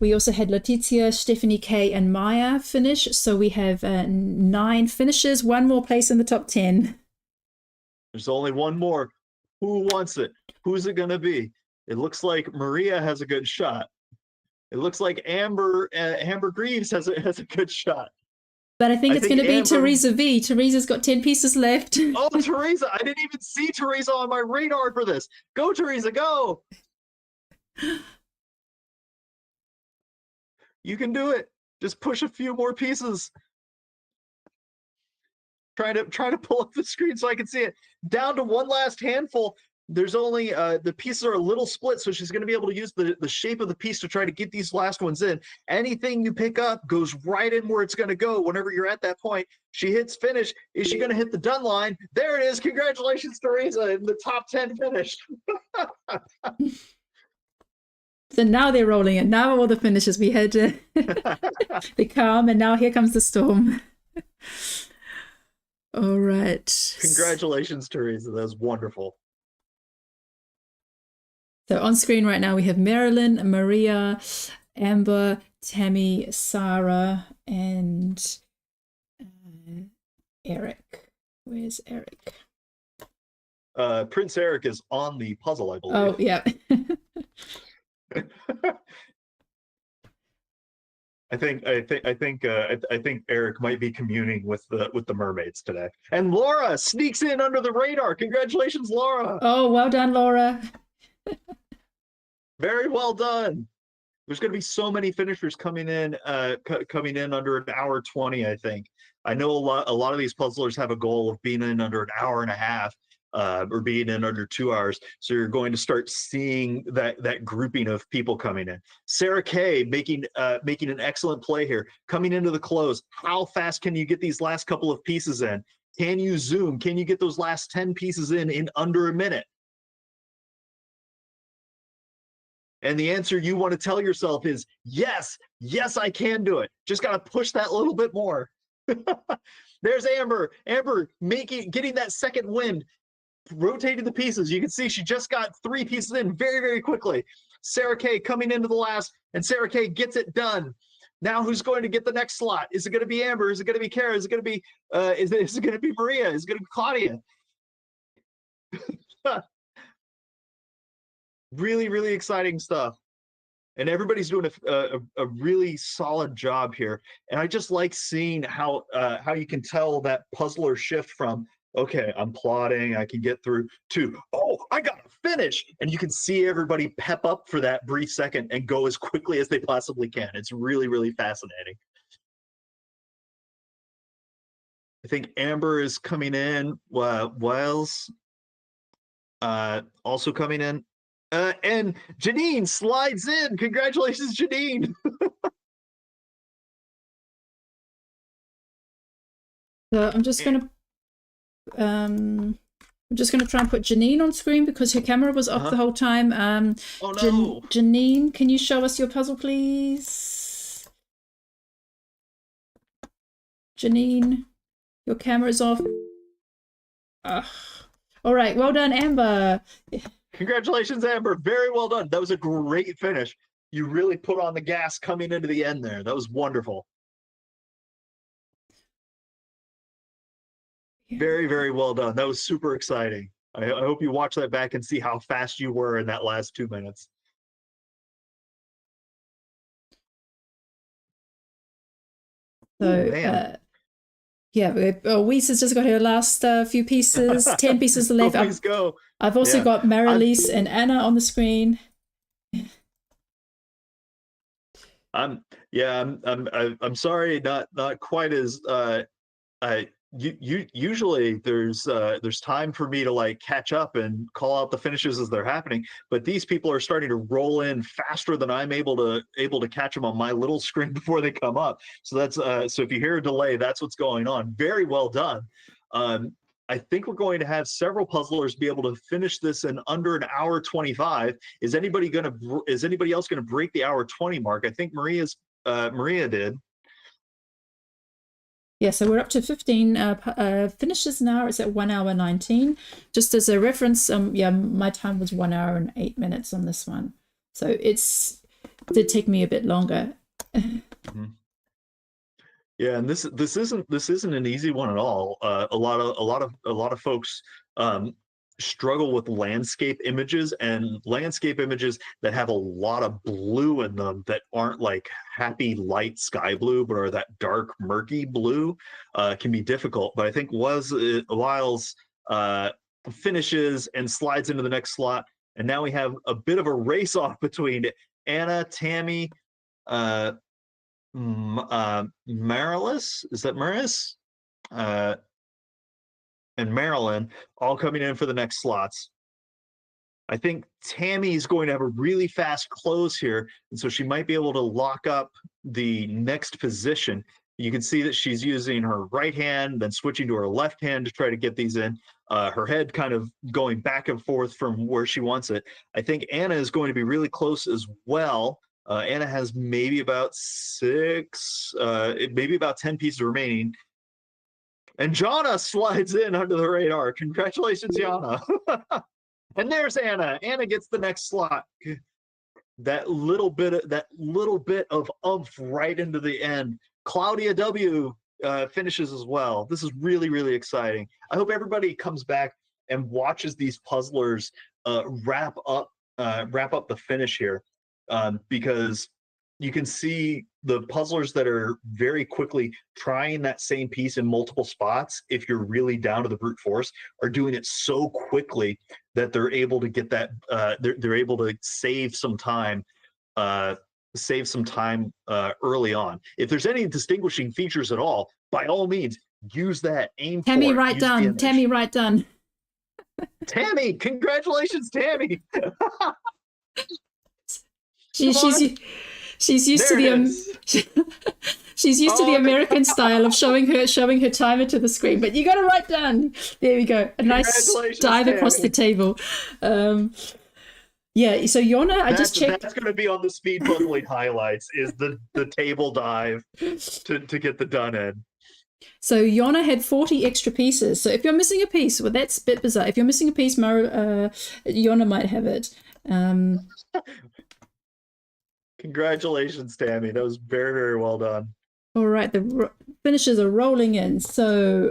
we also had Letizia, Stephanie K, and Maya finish. So we have 9 finishes, 1 more place in the top 10. There's only one more. Who wants it? Who's it going to be? It looks like Maria has a good shot. It looks like Amber Greaves has a good shot. But I think it's going to be Teresa V. Teresa's got 10 pieces left. Oh, Teresa. I didn't even see Teresa on my radar for this. Go, Teresa, go. You can do it. Just push a few more pieces. Try to pull up the screen so I can see it. Down to one last handful. There's only the pieces are a little split, so she's going to be able to use the shape of the piece to try to get these last ones in. Anything you pick up goes right in where it's going to go whenever you're at that point. She hits finish. Is she going to hit the done line? There it is. Congratulations, Teresa, in the top 10 finish. So now they're rolling it. Now all the finishes. We had the calm, and now here comes the storm. All right. Congratulations, Teresa. That was wonderful. So on screen right now we have Marilyn, Maria, Amber, Tammy, Sarah, and Eric. Where's Eric? Prince Eric is on the puzzle, I believe. Oh, yeah. I think Eric might be communing with the mermaids today. And Laura sneaks in under the radar. Congratulations, Laura. Oh, well done, Laura. Very well done. There's going to be so many finishers coming in under an hour 20. I think. I know a lot of these puzzlers have a goal of being in under an hour and a half. Or being in under 2 hours. So you're going to start seeing that grouping of people coming in. Sarah Kay making an excellent play here. Coming into the close. How fast can you get these last couple of pieces in? Can you zoom? Can you get those last 10 pieces in under a minute? And the answer you want to tell yourself is yes, I can do it. Just got to push that little bit more. There's Amber. Amber getting that second wind. Rotating the pieces. You can see she just got 3 pieces in very, very quickly. Sarah Kay coming into the last, and Sarah Kay gets it done. Now who's going to get the next slot? Is it going to be Amber? Is it going to be Kara? Is it going to be is it going to be Maria? Is it going to be Claudia? Really, really exciting stuff. And everybody's doing a really solid job here. And I just like seeing how you can tell that puzzler shift from, okay, I'm plotting, I can get through, to, oh, I got to finish. And you can see everybody pep up for that brief second and go as quickly as they possibly can. It's really, really fascinating. I think Amber is coming in, Wiles also coming in. And Janine slides in. Congratulations, Janine. So I'm just gonna try and put Janine on screen because her camera was off the whole time. Oh no. Janine, can you show us your puzzle, please? Janine, your camera's off. All right, well done, Amber. Congratulations, Amber. Very well done. That was a great finish. You really put on the gas coming into the end there. That was wonderful. Yeah. Very, very well done. That was super exciting. I hope you watch that back and see how fast you were in that last 2 minutes. So, yeah, Weiss has just got her last few pieces, 10 pieces left. Please go. I've also got Marilise and Anna on the screen. I'm sorry, not quite as usually there's time for me to like catch up and call out the finishes as they're happening, but these people are starting to roll in faster than I'm able to catch them on my little screen before they come up. So that's so if you hear a delay, that's what's going on. Very well done. I think we're going to have several puzzlers be able to finish this in under an hour 25. Is anybody else gonna break the hour 20 mark? I think Maria did. Yeah, so we're up to 15 finishes now. It's at 1 hour 19. Just as a reference, my time was 1 hour and 8 minutes on this one. So it did take me a bit longer. Mm-hmm. Yeah, and this isn't an easy one at all. A lot of folks struggle with landscape images, and landscape images that have a lot of blue in them that aren't like happy light sky blue but are that dark murky blue can be difficult. But I think Wiles finishes and slides into the next slot, and now we have a bit of a race off between Anna, Tammy, Marilis, is that Maris? And Marilyn all coming in for the next slots. I think Tammy is going to have a really fast close here, and so she might be able to lock up the next position. You can see that she's using her right hand, then switching to her left hand to try to get these in. Her head kind of going back and forth from where she wants it. I think Anna is going to be really close as well. Anna has maybe about 10 pieces remaining. And Jana slides in under the radar. Congratulations, Jana. And there's Anna. Anna gets the next slot. That little bit of oomph right into the end. Claudia W finishes as well. This is really, really exciting. I hope everybody comes back and watches these puzzlers wrap up the finish here, because you can see the puzzlers that are very quickly trying that same piece in multiple spots, if you're really down to the brute force, are doing it so quickly that they're able to get that they're able to save some time early on. If there's any distinguishing features at all, by all means use that. Aim for Tammy, it. right done. Tammy, right done. Tammy, congratulations, Tammy. She's used to the she's used to the American style of showing her timer to the screen. But you got it right done. There we go. A nice dive across the table. Yeah. So Jonna, I just checked. That's going to be on the speed puzzling highlights. Is the table dive to get the done in. So Jonna had 40 extra pieces. So if you're missing a piece, well, that's a bit bizarre. If you're missing a piece, Jonna might have it. Congratulations, Tammy. That was very, very well done. All right, the finishes are rolling in. So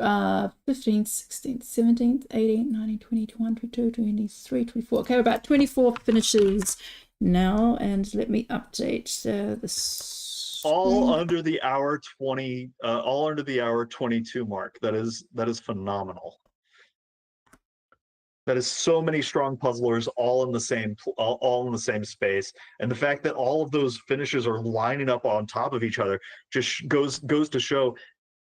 15th, 16th, 17th, 18th, 19th, 20, 21, 22, 23, 24. Okay, we're about 24 finishes now. And let me update this. All under the hour 20, all under the hour 22 mark. That is phenomenal. That is so many strong puzzlers all in the same space, and the fact that all of those finishes are lining up on top of each other just goes to show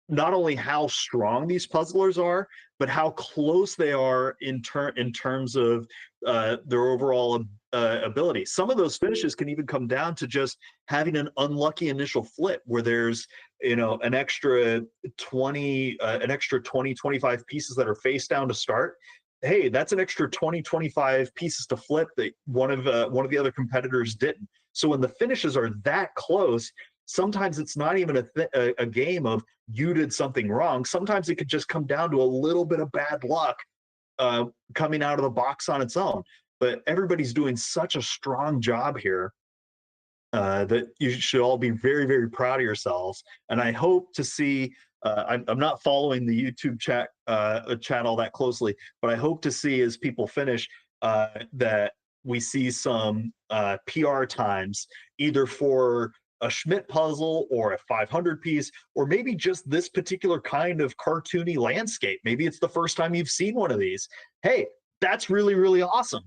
not only how strong these puzzlers are, but how close they are in terms of their overall ability. Some of those finishes can even come down to just having an unlucky initial flip where there's an extra 20 25 pieces that are face down to start. Hey, that's an extra 20, 25 pieces to flip that one of the other competitors didn't. So when the finishes are that close, sometimes it's not even a game of you did something wrong. Sometimes it could just come down to a little bit of bad luck coming out of the box on its own. But everybody's doing such a strong job here that you should all be very, very proud of yourselves. And I hope to see. I'm not following the YouTube chat all that closely, but I hope to see as people finish that we see some PR times, either for a Schmidt puzzle or a 500 piece, or maybe just this particular kind of cartoony landscape. Maybe it's the first time you've seen one of these. Hey, that's really, really awesome.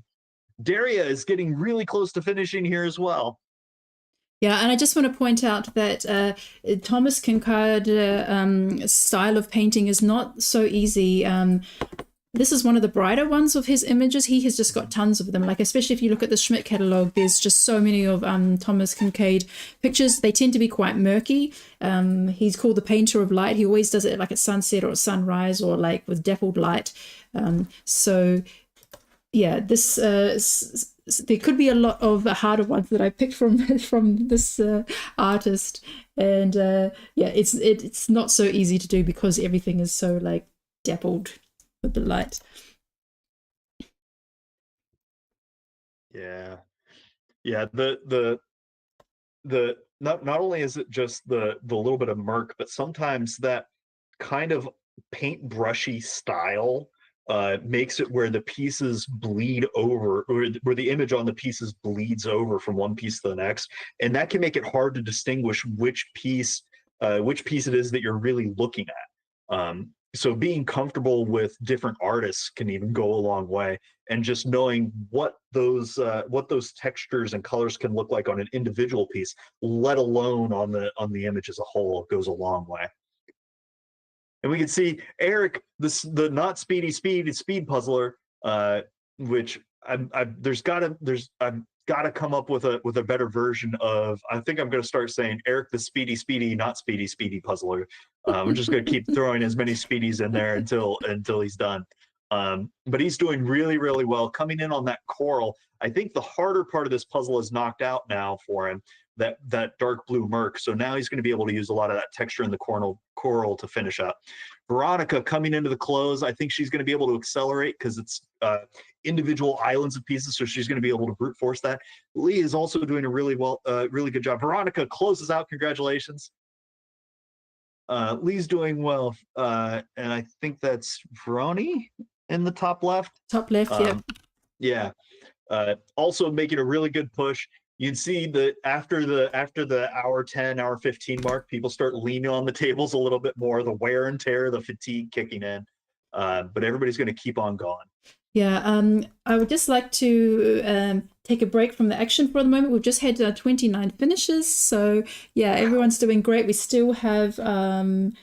Daria is getting really close to finishing here as well. Yeah, and I just want to point out that Thomas Kinkade style of painting is not so easy. This is one of the brighter ones of his images. He has just got tons of them. Like, especially if you look at the Schmidt catalog, there's just so many of Thomas Kinkade pictures. They tend to be quite murky. He's called the painter of light. He always does it like at sunset or at sunrise or like with dappled light. So yeah, this there could be a lot of harder ones that I picked from this artist, and yeah, it's not so easy to do because everything is so like dappled with the light. Yeah, the not only is it just the little bit of murk, but sometimes that kind of paintbrushy style makes it where the pieces bleed over, or where the image on the pieces bleeds over from one piece to the next, and that can make it hard to distinguish which piece it is that you're really looking at. So being comfortable with different artists can even go a long way, and just knowing what those textures and colors can look like on an individual piece, let alone on the image as a whole, goes a long way. And we can see Eric, the not speed puzzler, which I've got to come up with a better version of. I think I'm going to start saying Eric the speedy not speedy puzzler. I'm just going to keep throwing as many speedies in there until he's done. But he's doing really, really well, coming in on that coral. I think the harder part of this puzzle is knocked out now for him, that dark blue murk. So now he's going to be able to use a lot of that texture in the coral to finish up. Veronica coming into the close. I think she's going to be able to accelerate because it's individual islands of pieces, so she's going to be able to brute force that. Lee is also doing a really good job. Veronica closes out. Congratulations. Lee's doing well, and I think that's Veroni in the top left. Top left, yeah. Also making a really good push. You can see that after the hour 10, hour 15 mark, people start leaning on the tables a little bit more, the wear and tear, the fatigue kicking in. But everybody's going to keep on going. Yeah, I would just like to take a break from the action for the moment. We've just had 29 finishes, so yeah, everyone's doing great. We still have, hang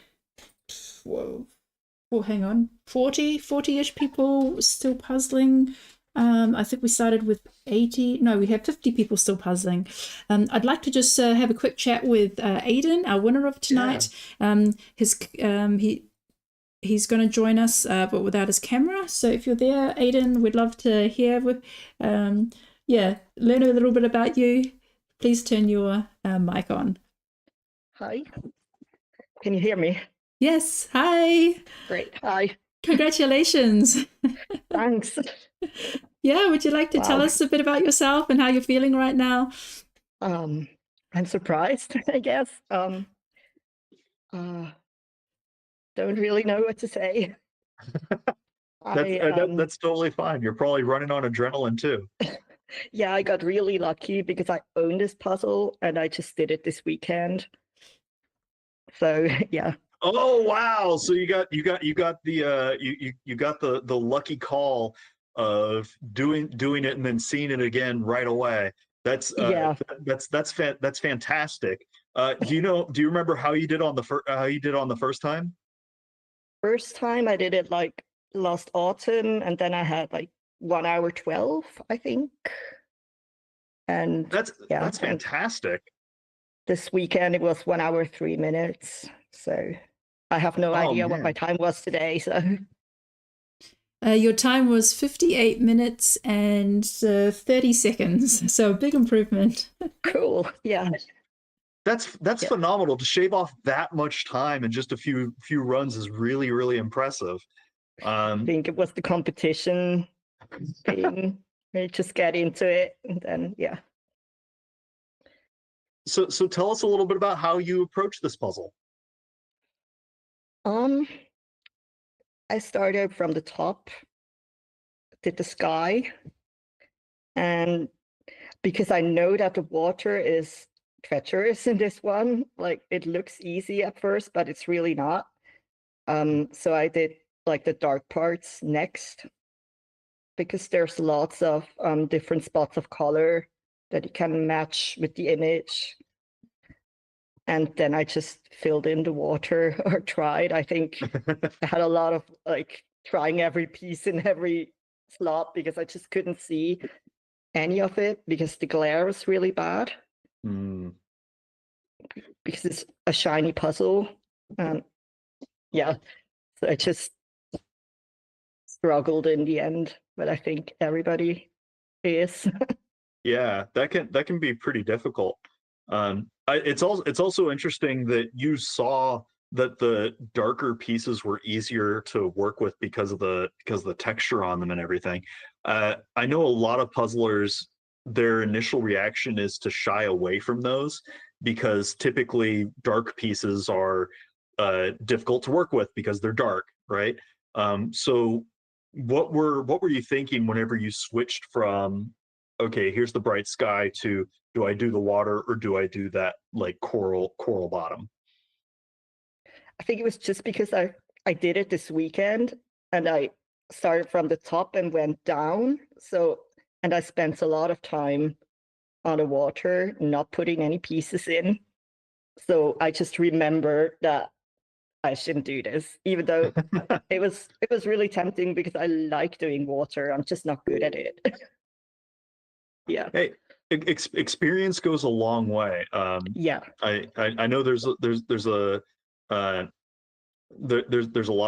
on, 40-ish people still puzzling. I think we started with 80. No, we have 50 people still puzzling. I'd like to just have a quick chat with Aiden, our winner of tonight. Yeah. He's going to join us, but without his camera. So if you're there, Aiden, we'd love to hear learn a little bit about you. Please turn your mic on. Hi. Can you hear me? Yes. Hi. Great. Hi. Congratulations. Thanks. Yeah, would you like to tell us a bit about yourself and how you're feeling right now? I'm surprised, I guess. Don't really know what to say. That's totally fine. You're probably running on adrenaline too. Yeah, I got really lucky because I own this puzzle and I just did it this weekend. So yeah. Oh wow! So you got the you got the lucky call of doing it and then seeing it again right away. That's Yeah. that's fantastic. Do you remember how you did on the first time? First time I did it like last autumn, and then I had like 1 hour 12, I think. And That's and fantastic. this weekend it was 1 hour 3 minutes. So I have no idea what my time was today. So your time was 58 minutes and 30 seconds. So a big improvement. cool. Yeah. That's phenomenal. To shave off that much time in just a few runs is really impressive. I think it was the competition thing. We just get into it and then yeah. So tell us a little bit about how you approach this puzzle. I started from the top, did the sky, and because I know that the water is treacherous in this one, like it looks easy at first, but it's really not. So I did like the dark parts next, because there's lots of different spots of color that you can match with the image. And then I just filled in the water or tried. I think I had a lot of like trying every piece in every slot because I just couldn't see any of it because the glare was really bad. Because it's a shiny puzzle. Yeah, so I just struggled in the end, but I think everybody is. Yeah, that can be pretty difficult. It's also interesting that you saw that the darker pieces were easier to work with because of the texture on them and everything. I know a lot of puzzlers, their initial reaction is to shy away from those because typically dark pieces are difficult to work with because they're dark, right? So what were you thinking whenever you switched from, okay, here's the bright sky, to do I do the water or do I do that like coral bottom? I think it was just because I did it this weekend and I started from the top and went down. So, and I spent a lot of time on the water, not putting any pieces in. So I just remember that I shouldn't do this, even though it was really tempting because I like doing water. I'm just not good at it. Yeah. Hey, experience goes a long way. Yeah. I know there's a lot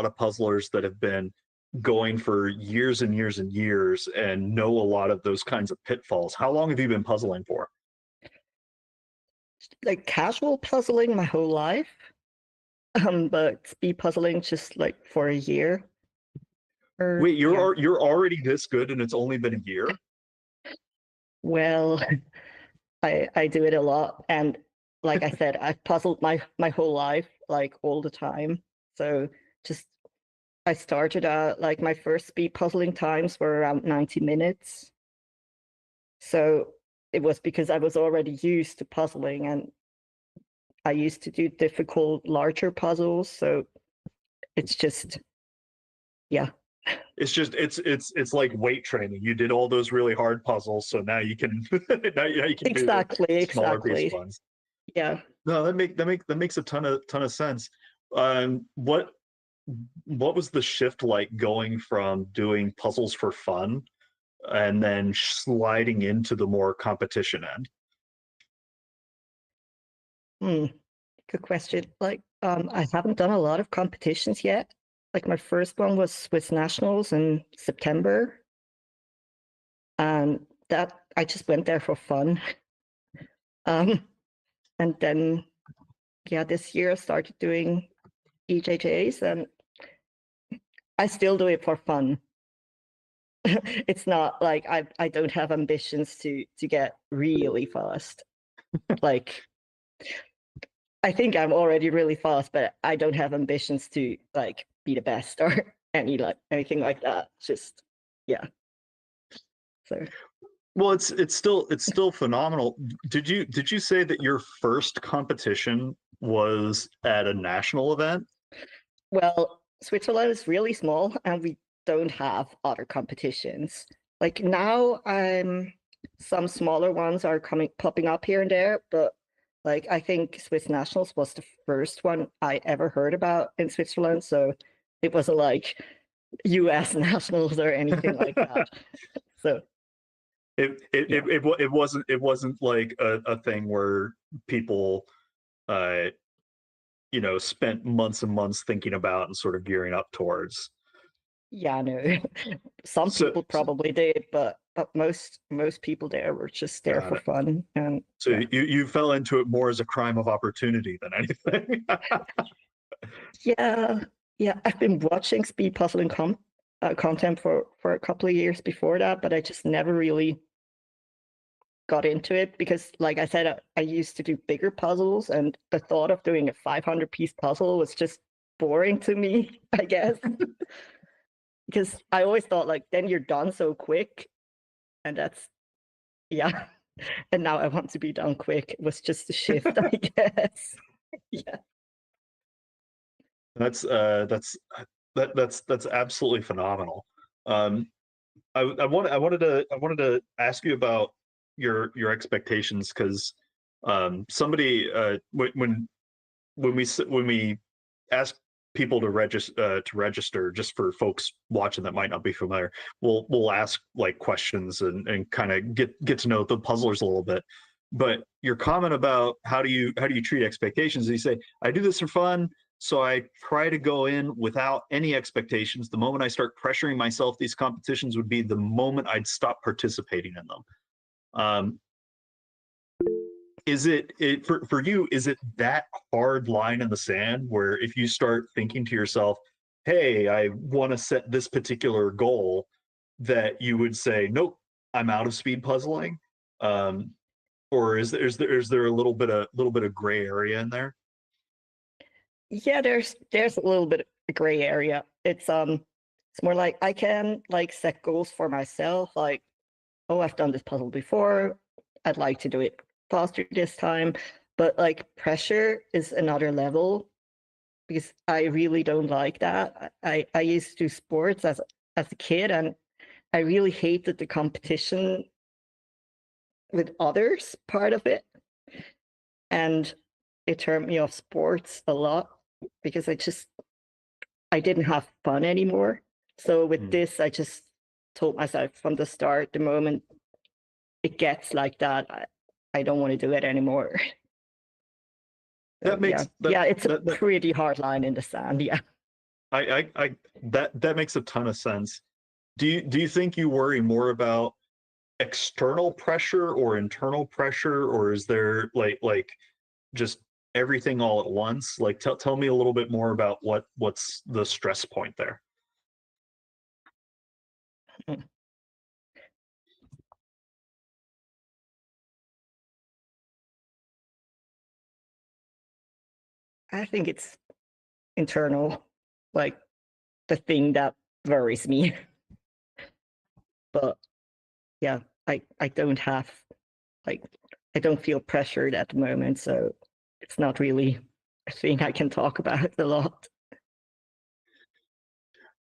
of puzzlers that have been going for years and years and years and know a lot of those kinds of pitfalls. How long have you been puzzling for? Like casual puzzling my whole life. But speed puzzling just like for a year. Wait, you're already this good and it's only been a year? Well, I do it a lot, and like I said, I've puzzled my whole life, like all the time. So just I started like my first speed puzzling times were around 90 minutes. So it was because I was already used to puzzling and I used to do difficult, larger puzzles. So it's just, yeah. It's like weight training. You did all those really hard puzzles, so now you can now you can Exactly, do the smaller exactly. piece ones. Yeah. No, that makes a ton of sense. What was the shift like going from doing puzzles for fun and then sliding into the more competition end? Good question. Like, I haven't done a lot of competitions yet. Like my first one was Swiss Nationals in September. And that I just went there for fun. And then, yeah, this year I started doing EJJs and I still do it for fun. It's not like I don't have ambitions to get really fast. Like I think I'm already really fast, but I don't have ambitions to like be the best or anything like that. Just yeah. So Well, it's still phenomenal. Did you say that your first competition was at a national event? well, Switzerland is really small and we don't have other competitions. Like now some smaller ones are popping up here and there, but like I think Swiss Nationals was the first one I ever heard about in Switzerland. So it wasn't like US Nationals or anything like that. So It wasn't like a thing where people spent months and months thinking about and sort of gearing up towards. yeah, no. Some So people probably did, but most people there were just there got for it. fun. And So yeah. you fell into it more as a crime of opportunity than anything. Yeah, yeah. I've been watching speed puzzling content for a couple of years before that, but I just never really got into it because, like I said, I used to do bigger puzzles, and the thought of doing a 500-piece puzzle was just boring to me, I guess. Because I always thought like then you're done so quick, and that's yeah. And now I want to be done quick. It was just a shift, I guess. Yeah. That's absolutely phenomenal. I wanted to ask you about your expectations because somebody when we ask people to register, just for folks watching that might not be familiar, we'll ask like questions and kind of get to know the puzzlers a little bit. But your comment about how do you treat expectations, you say, I do this for fun, so I try to go in without any expectations. The moment I start pressuring myself, these competitions would be the moment I'd stop participating in them. Is it for you, is it that hard line in the sand where if you start thinking to yourself, hey, I want to set this particular goal, that you would say, nope, I'm out of speed puzzling? Or is there a little bit of gray area in there? Yeah, there's a little bit of gray area. It's more like I can like set goals for myself, like, oh, I've done this puzzle before. I'd like to do it faster this time. But like pressure is another level because I really don't like that. I used to do sports as a kid, and I really hated the competition with others part of it. And it turned me off sports a lot because I didn't have fun anymore. So with this, I just told myself from the start, the moment it gets like that, I don't want to do it anymore. That makes yeah, it's a that pretty hard line in the sand. Yeah. I that makes a ton of sense. Do you think you worry more about external pressure or internal pressure, or is there like just everything all at once? Like tell me a little bit more about what's the stress point there. I think it's internal, like the thing that worries me. But yeah, I don't have like I don't feel pressured at the moment, so it's not really a thing I can talk about a lot.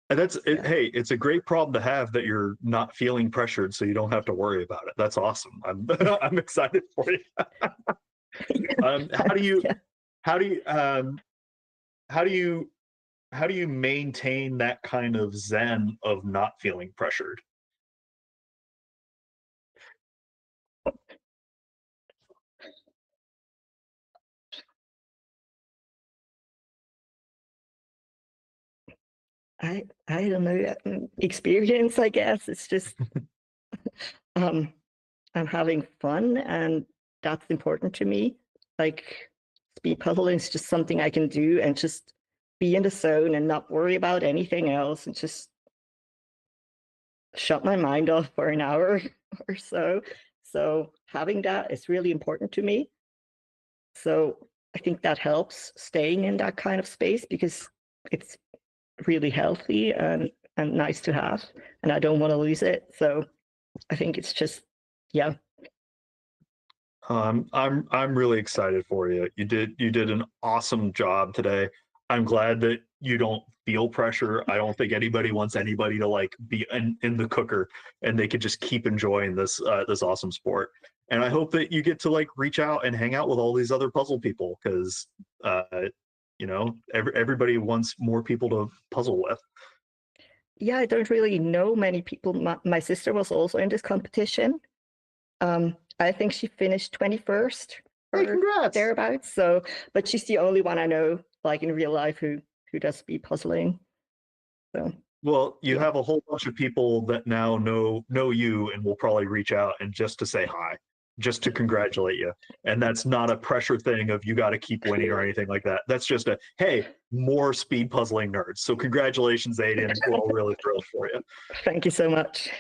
And that's it. Yeah. Hey, it's a great problem to have that you're not feeling pressured, so you don't have to worry about it. That's awesome. I'm I'm excited for you. How do you Yeah. how do you how do you how do you maintain that kind of zen of not feeling pressured? I don't know, experience, I guess. It's just um I'm having fun, and that's important to me. Like speed puzzling is just something I can do and just be in the zone and not worry about anything else and just shut my mind off for an hour or so. So having that is really important to me. So I think that helps staying in that kind of space because it's really healthy and nice to have, and I don't want to lose it. So I think it's just, yeah. I'm really excited for you. You did an awesome job today. I'm glad that you don't feel pressure. I don't think anybody wants anybody to like be in the cooker and they could just keep enjoying this awesome sport. And I hope that you get to like reach out and hang out with all these other puzzle people because everybody wants more people to puzzle with. Yeah, I don't really know many people. My sister was also in this competition. I think she finished 21st Hey, or congrats! thereabouts. So, but she's the only one I know, like in real life, who does speed puzzling. So, Well, you yeah. have a whole bunch of people that now know you and will probably reach out and just to say hi, just to congratulate you. And that's not a pressure thing of you got to keep winning or anything like that. That's just a hey, more speed puzzling nerds. So congratulations, Aiden. We're all really thrilled for you. Thank you so much.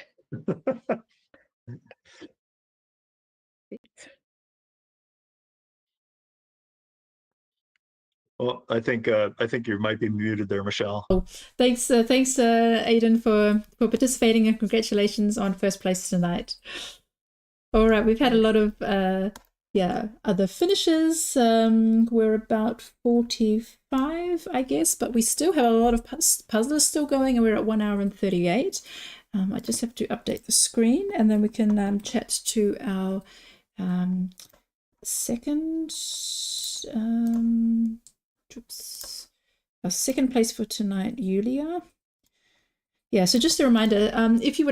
Well, I think you might be muted there, Michelle. Thanks, Aiden, for participating, and congratulations on first place tonight. All right, we've had a lot of other finishes. We're about 45, I guess, but we still have a lot of puzzlers still going, and we're at 1 hour and 38. I just have to update the screen, and then we can chat to our second. Our second place for tonight, Julia. Yeah, so just a reminder, if you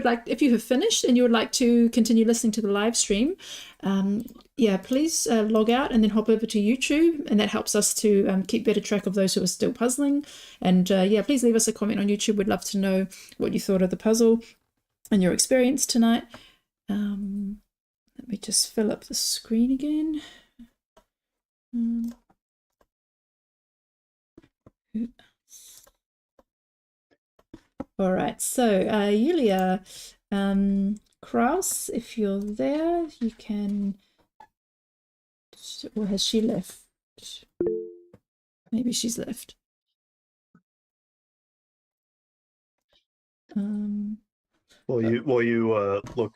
have finished and you would like to continue listening to the live stream, please log out and then hop over to YouTube, and that helps us to keep better track of those who are still puzzling. And please leave us a comment on YouTube. We'd love to know what you thought of the puzzle and your experience tonight. Let me just fill up the screen again. All right, so Julia Kraus, if you're there, you can, or has she left? Maybe she's left. While you look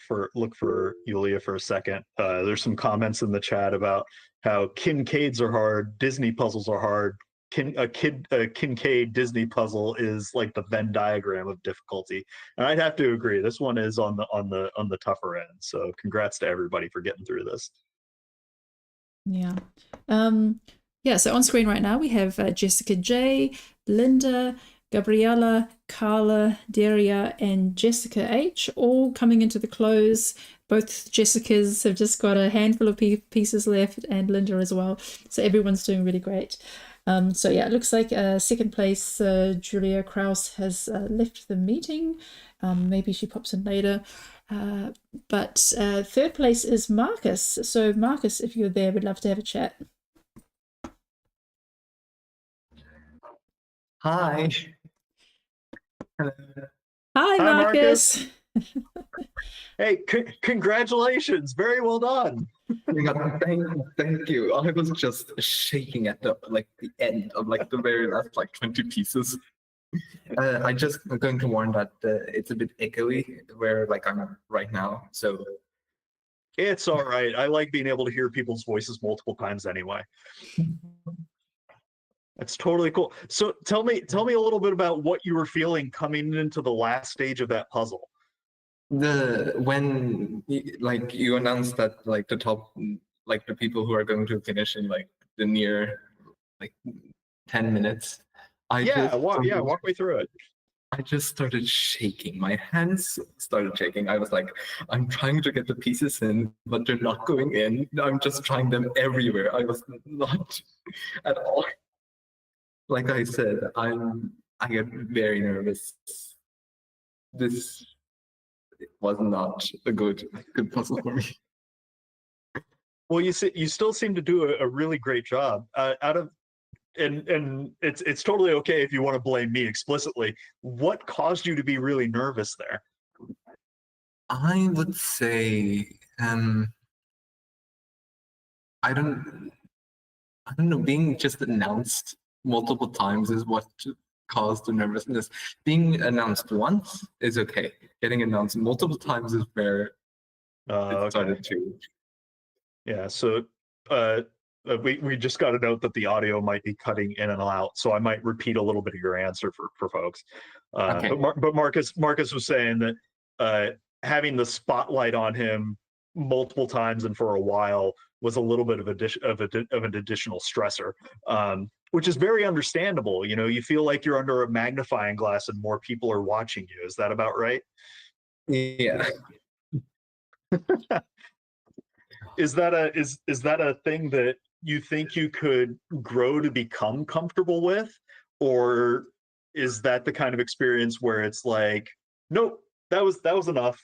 for Julia for a second, there's some comments in the chat about how Kinkades are hard, Disney puzzles are hard. A Kinkade Disney puzzle is like the Venn diagram of difficulty, and I'd have to agree. This one is on the tougher end. So congrats to everybody for getting through this. Yeah. So on screen right now we have Jessica J, Linda, Gabriella, Carla, Daria, and Jessica H, all coming into the close. Both Jessicas have just got a handful of pieces left, and Linda as well. So everyone's doing really great. It looks like second place, Julia Kraus has left the meeting. Maybe she pops in later. But third place is Marcus. So Marcus, if you're there, we'd love to have a chat. Hi. Hello. Hi, Marcus. Hey, congratulations. Very well done. Thank you. I was just shaking at the end of the very last 20 pieces. I just am going to warn that it's a bit echoey where I'm right now. So it's all right. I like being able to hear people's voices multiple times anyway. That's totally cool. So tell me a little bit about what you were feeling coming into the last stage of that puzzle. When you announced that the top the people who are going to finish in the near 10 minutes. Walk me through it. I just started shaking. My hands started shaking. I was like, I'm trying to get the pieces in, but they're not going in. I'm just trying them everywhere. I was not at all. Like I said, I get very nervous. This was not a good puzzle for me. Well, you still seem to do a really great job. And it's totally okay if you want to blame me explicitly. What caused you to be really nervous there? I would say I don't know, being just announced multiple times is what caused the nervousness. Being announced once is okay. Getting announced multiple times is where it Okay. started to. Yeah, so we just got a note that the audio might be cutting in and out, so I might repeat a little bit of your answer for folks. Okay. But Marcus was saying that having the spotlight on him multiple times and for a while was a little bit of an additional stressor, which is very understandable. You know, you feel like you're under a magnifying glass and more people are watching you. Is that about right? Yeah. Is that a thing that you think you could grow to become comfortable with, or is that the kind of experience where it's like, nope, that was enough?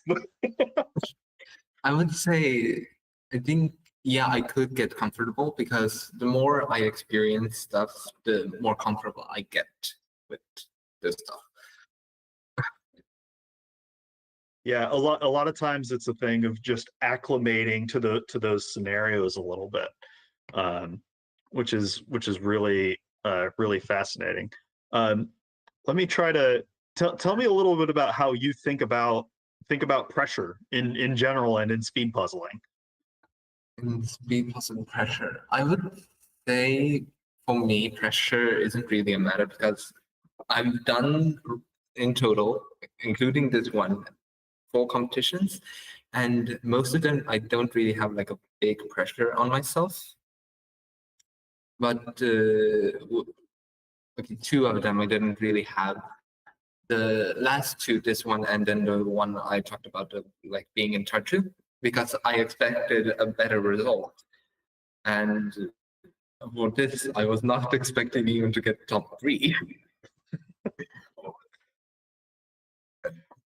I would say, I think, yeah, I could get comfortable because the more I experience stuff, the more comfortable I get with this stuff. Yeah, a lot of times it's a thing of just acclimating to those scenarios a little bit, which is really really fascinating. Let me try to tell me a little bit about how you think about pressure in general and in speed puzzling. In speed puzzle pressure, I would say for me, pressure isn't really a matter because I've done in total, including this one, 4 competitions, and most of them I don't really have like a big pressure on myself. But okay, 2 of them I didn't really have. The last 2, this one and then the one I talked about, like being in Tartu, because I expected a better result, and for this I was not expecting even to get top 3.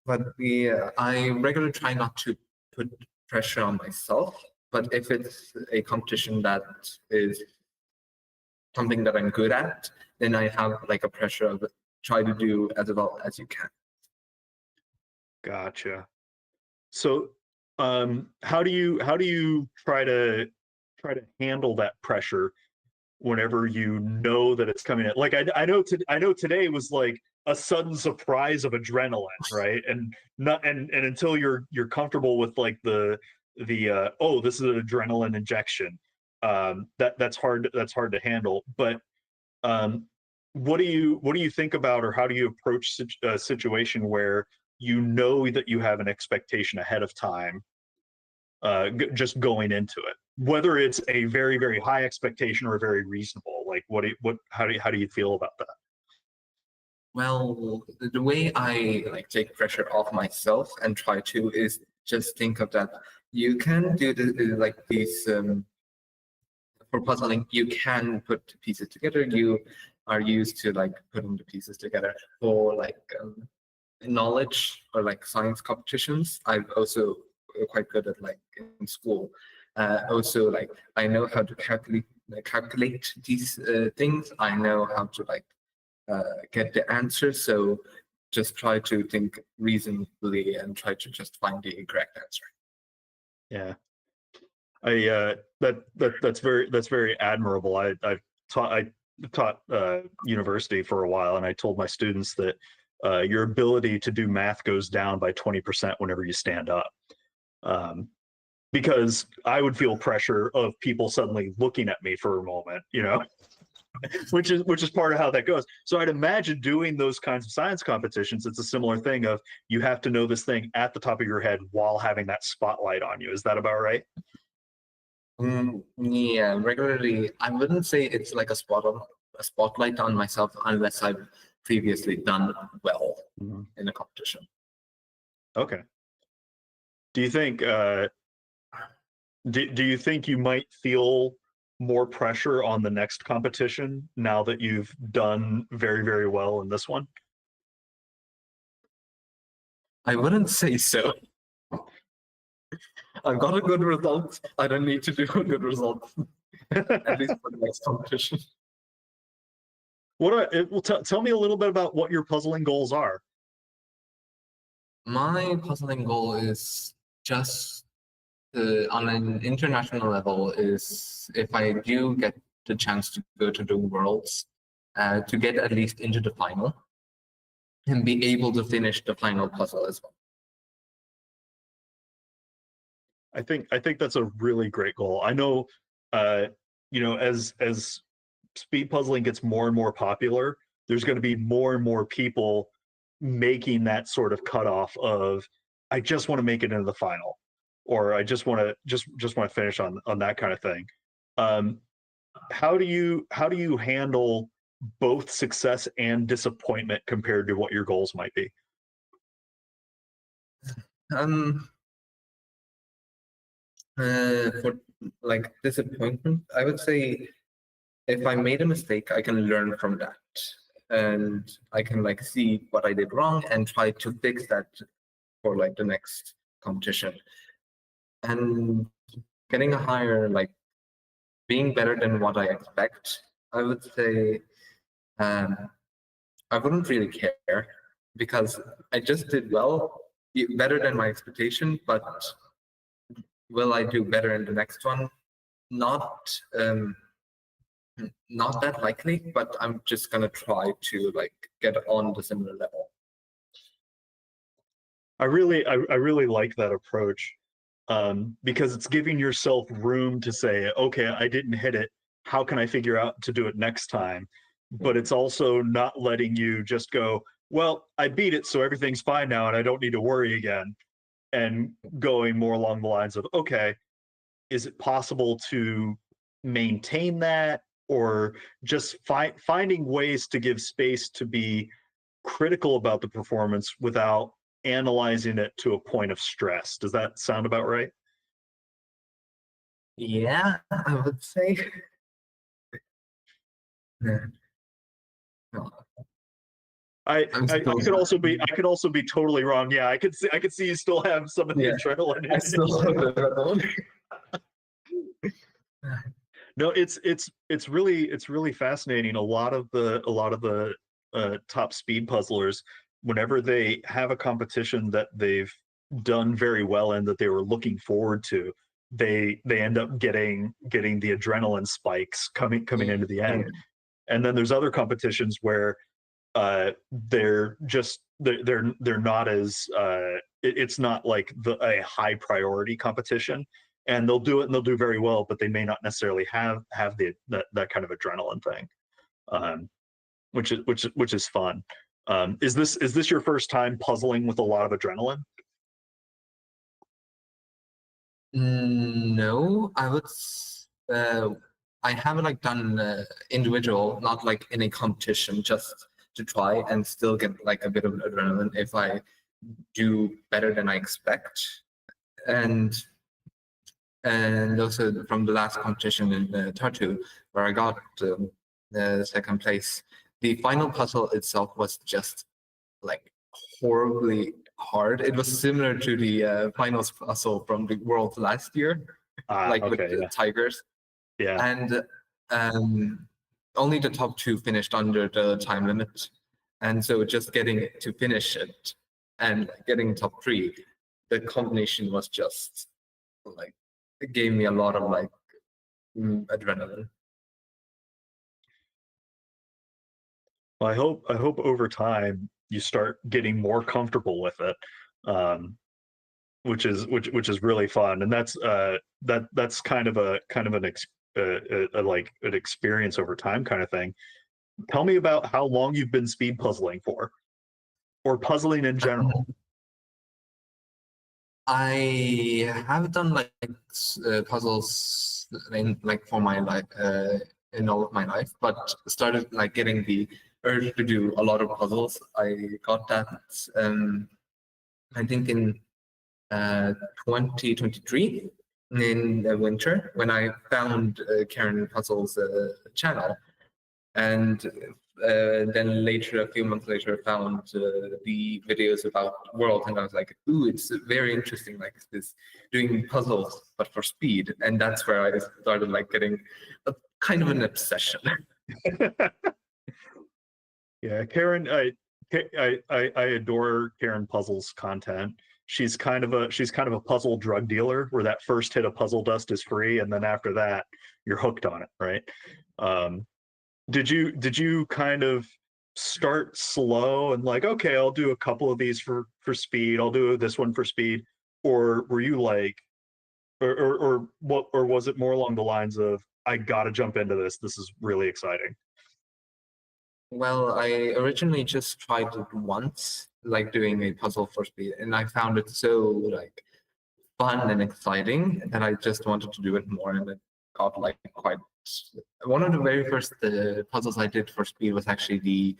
But yeah, I regularly try not to put pressure on myself. But if it's a competition that is something that I'm good at, then I have like a pressure of try to do as well as you can. Gotcha. So, how do you try to handle that pressure whenever you know that it's coming in? Like I know today was like a sudden surprise of adrenaline, right? And until you're comfortable with like the oh, this is an adrenaline injection, that's hard to handle. But what do you think about, or how do you approach a situation where you know that you have an expectation ahead of time, just going into it, whether it's a very very high expectation or a very reasonable? Like how do you feel about that? Well, the way I like take pressure off myself and try to is just think of that you can do like these for puzzling, you can put pieces together. You are used to like putting the pieces together. For like knowledge or like science competitions, I'm also quite good at, like in school. Also, like I know how to calculate these things. I know how to like get the answer. So just try to think reasonably and try to just find the correct answer. Yeah, that's very admirable. I taught university for a while, and I told my students that your ability to do math goes down by 20% whenever you stand up, because I would feel pressure of people suddenly looking at me for a moment, you know. which is part of how that goes. So I'd imagine doing those kinds of science competitions, it's a similar thing of you have to know this thing at the top of your head while having that spotlight on you. Is that about right? Yeah, regularly. I wouldn't say it's like a spotlight on myself unless I've previously done well in a competition. Okay. Do you think do you think you might feel more pressure on the next competition now that you've done very very well in this one? I wouldn't say so. I've got a good result. I don't need to do a good result, at least for the next competition. Tell me a little bit about what your puzzling goals are. My puzzling goal is just on an international level is if I do get the chance to go to the Worlds, to get at least into the final and be able to finish the final puzzle as well. I think that's a really great goal. I know, you know, as speed puzzling gets more and more popular, there's going to be more and more people making that sort of cutoff of, I just want to make it into the final, or I just want to finish on that kind of thing. How do you handle both success and disappointment compared to what your goals might be? For like disappointment, I would say if I made a mistake, I can learn from that, and I can like see what I did wrong and try to fix that for like the next competition. And getting a higher, like being better than what I expect, I would say I wouldn't really care, because I just did well, better than my expectation, but will I do better in the next one? Not that likely, but I'm just gonna try to like get on the similar level. I really like that approach, because it's giving yourself room to say, okay, I didn't hit it. How can I figure out to do it next time? But it's also not letting you just go, well, I beat it, so everything's fine now, and I don't need to worry again. And going more along the lines of, okay, is it possible to maintain that, or just finding ways to give space to be critical about the performance without analyzing it to a point of stress? Does that sound about right? Yeah, I would say. Yeah. No. I could also be totally wrong. Yeah, I could see you still have some of the adrenaline. I still have adrenaline. No, it's really fascinating. A lot of the top speed puzzlers, whenever they have a competition that they've done very well in, that they were looking forward to, they end up getting the adrenaline spikes coming into the end. And then there's other competitions where they're not as it's not like a high priority competition, and they'll do it and they'll do very well, but they may not necessarily have that kind of adrenaline thing, which is fun. Is this your first time puzzling with a lot of adrenaline? No, I haven't like done individual, not like in a competition, just to try and still get like a bit of adrenaline if I do better than I expect. And also from the last competition in Tartu, where I got the second place, the final puzzle itself was just like horribly hard. It was similar to the finals puzzle from the World last year, with the tigers. Yeah. And only the top two finished under the time limit. And so just getting to finish it and getting top three, the combination was just like, it gave me a lot of like adrenaline. Well, I hope over time you start getting more comfortable with it, which is really fun, and that's kind of an experience over time kind of thing. Tell me about how long you've been speed puzzling for, or puzzling in general. I have done like puzzles in like for my life, in all of my life, but started like getting the urge to do a lot of puzzles. I got that I think in 2023 in the winter, when I found Karen Puzzles channel, and then later, a few months later, found the videos about World, and I was like, ooh, it's very interesting, like this doing puzzles but for speed, and that's where I started like getting a kind of an obsession. Yeah, Karen, I adore Karen Puzzles content. she's kind of a puzzle drug dealer, where that first hit of puzzle dust is free, and then after that you're hooked on it, right? Did you kind of start slow and like, okay, I'll do a couple of these for speed, I'll do this one for speed, or were you like, or what, or was it more along the lines of, I gotta jump into this, this is really exciting? Well, I originally just tried it once, like doing a puzzle for speed, and I found it so like fun and exciting that I just wanted to do it more, and it got like quite. One of the very first puzzles I did for speed was actually the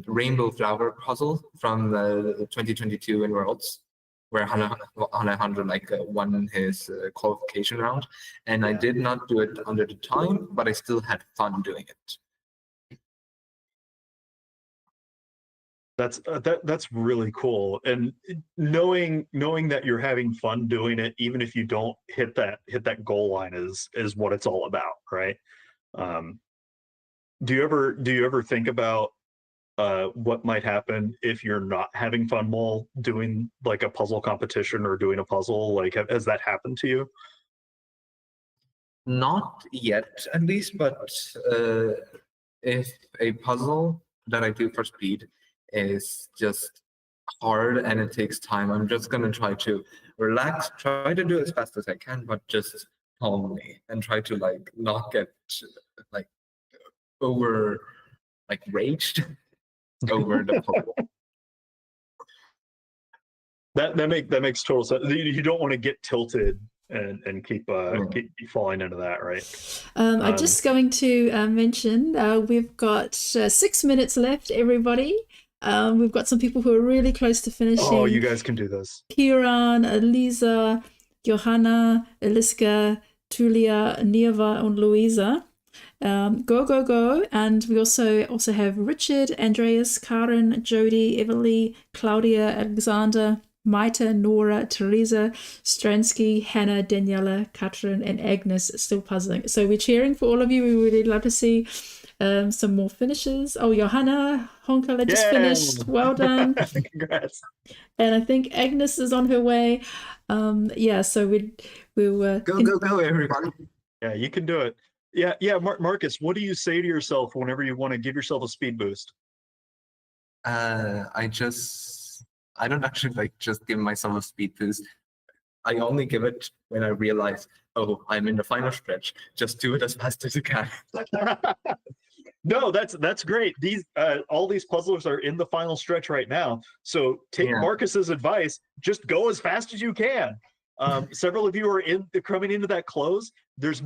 rainbow flower puzzle from the 2022 in Worlds, where Alejandro like won his qualification round, and I did not do it under the time, but I still had fun doing it. That's really cool, and knowing that you're having fun doing it, even if you don't hit that goal line, is what it's all about, right? Do you ever think about what might happen if you're not having fun while doing like a puzzle competition or doing a puzzle? Like, has that happened to you? Not yet, at least, but if a puzzle that I do for speed is just hard and it takes time, I'm just gonna try to relax, try to do as fast as I can, but just calmly, and try to like not get like over like raged over the puzzle. That makes total sense. You don't want to get tilted and keep falling into that, right? I'm just going to mention we've got 6 minutes left, everybody. We've got some people who are really close to finishing. Oh, you guys can do this. Kieran, Elisa, Johanna, Eliska, Tulia, Nieva, and Louisa. Go. And we also have Richard, Andreas, Karen, Jody, Everly, Claudia, Alexander, Maita, Nora, Teresa, Stransky, Hannah, Daniela, Katrin, and Agnes still puzzling. So we're cheering for all of you. We would really love to see some more finishes. Oh, Johanna Honka just finished. Well done. Congrats. And I think Agnes is on her way. So we'll go everybody. Yeah, you can do it. Yeah. Marcus, what do you say to yourself whenever you want to give yourself a speed boost? I don't actually like just give myself a speed boost. I only give it when I realize, oh, I'm in the final stretch. Just do it as fast as you can. No, that's great. These all these puzzlers are in the final stretch right now. So take Marcus's advice. Just go as fast as you can. Several of you are coming into that close. There's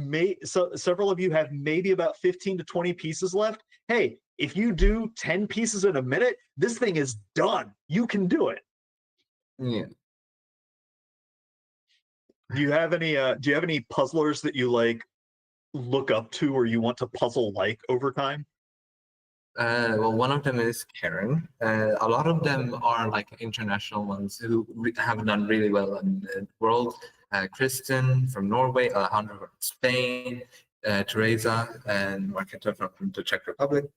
several of you have maybe about 15 to 20 pieces left. Hey, if you do 10 pieces in a minute, this thing is done. You can do it. Yeah. Do you have any puzzlers that you like look up to or you want to puzzle like over time? Well, one of them is Karen. A lot of them are like international ones who have done really well in the world. Kristen from Norway, Alejandro from Spain, Teresa and Marketa from the Czech Republic.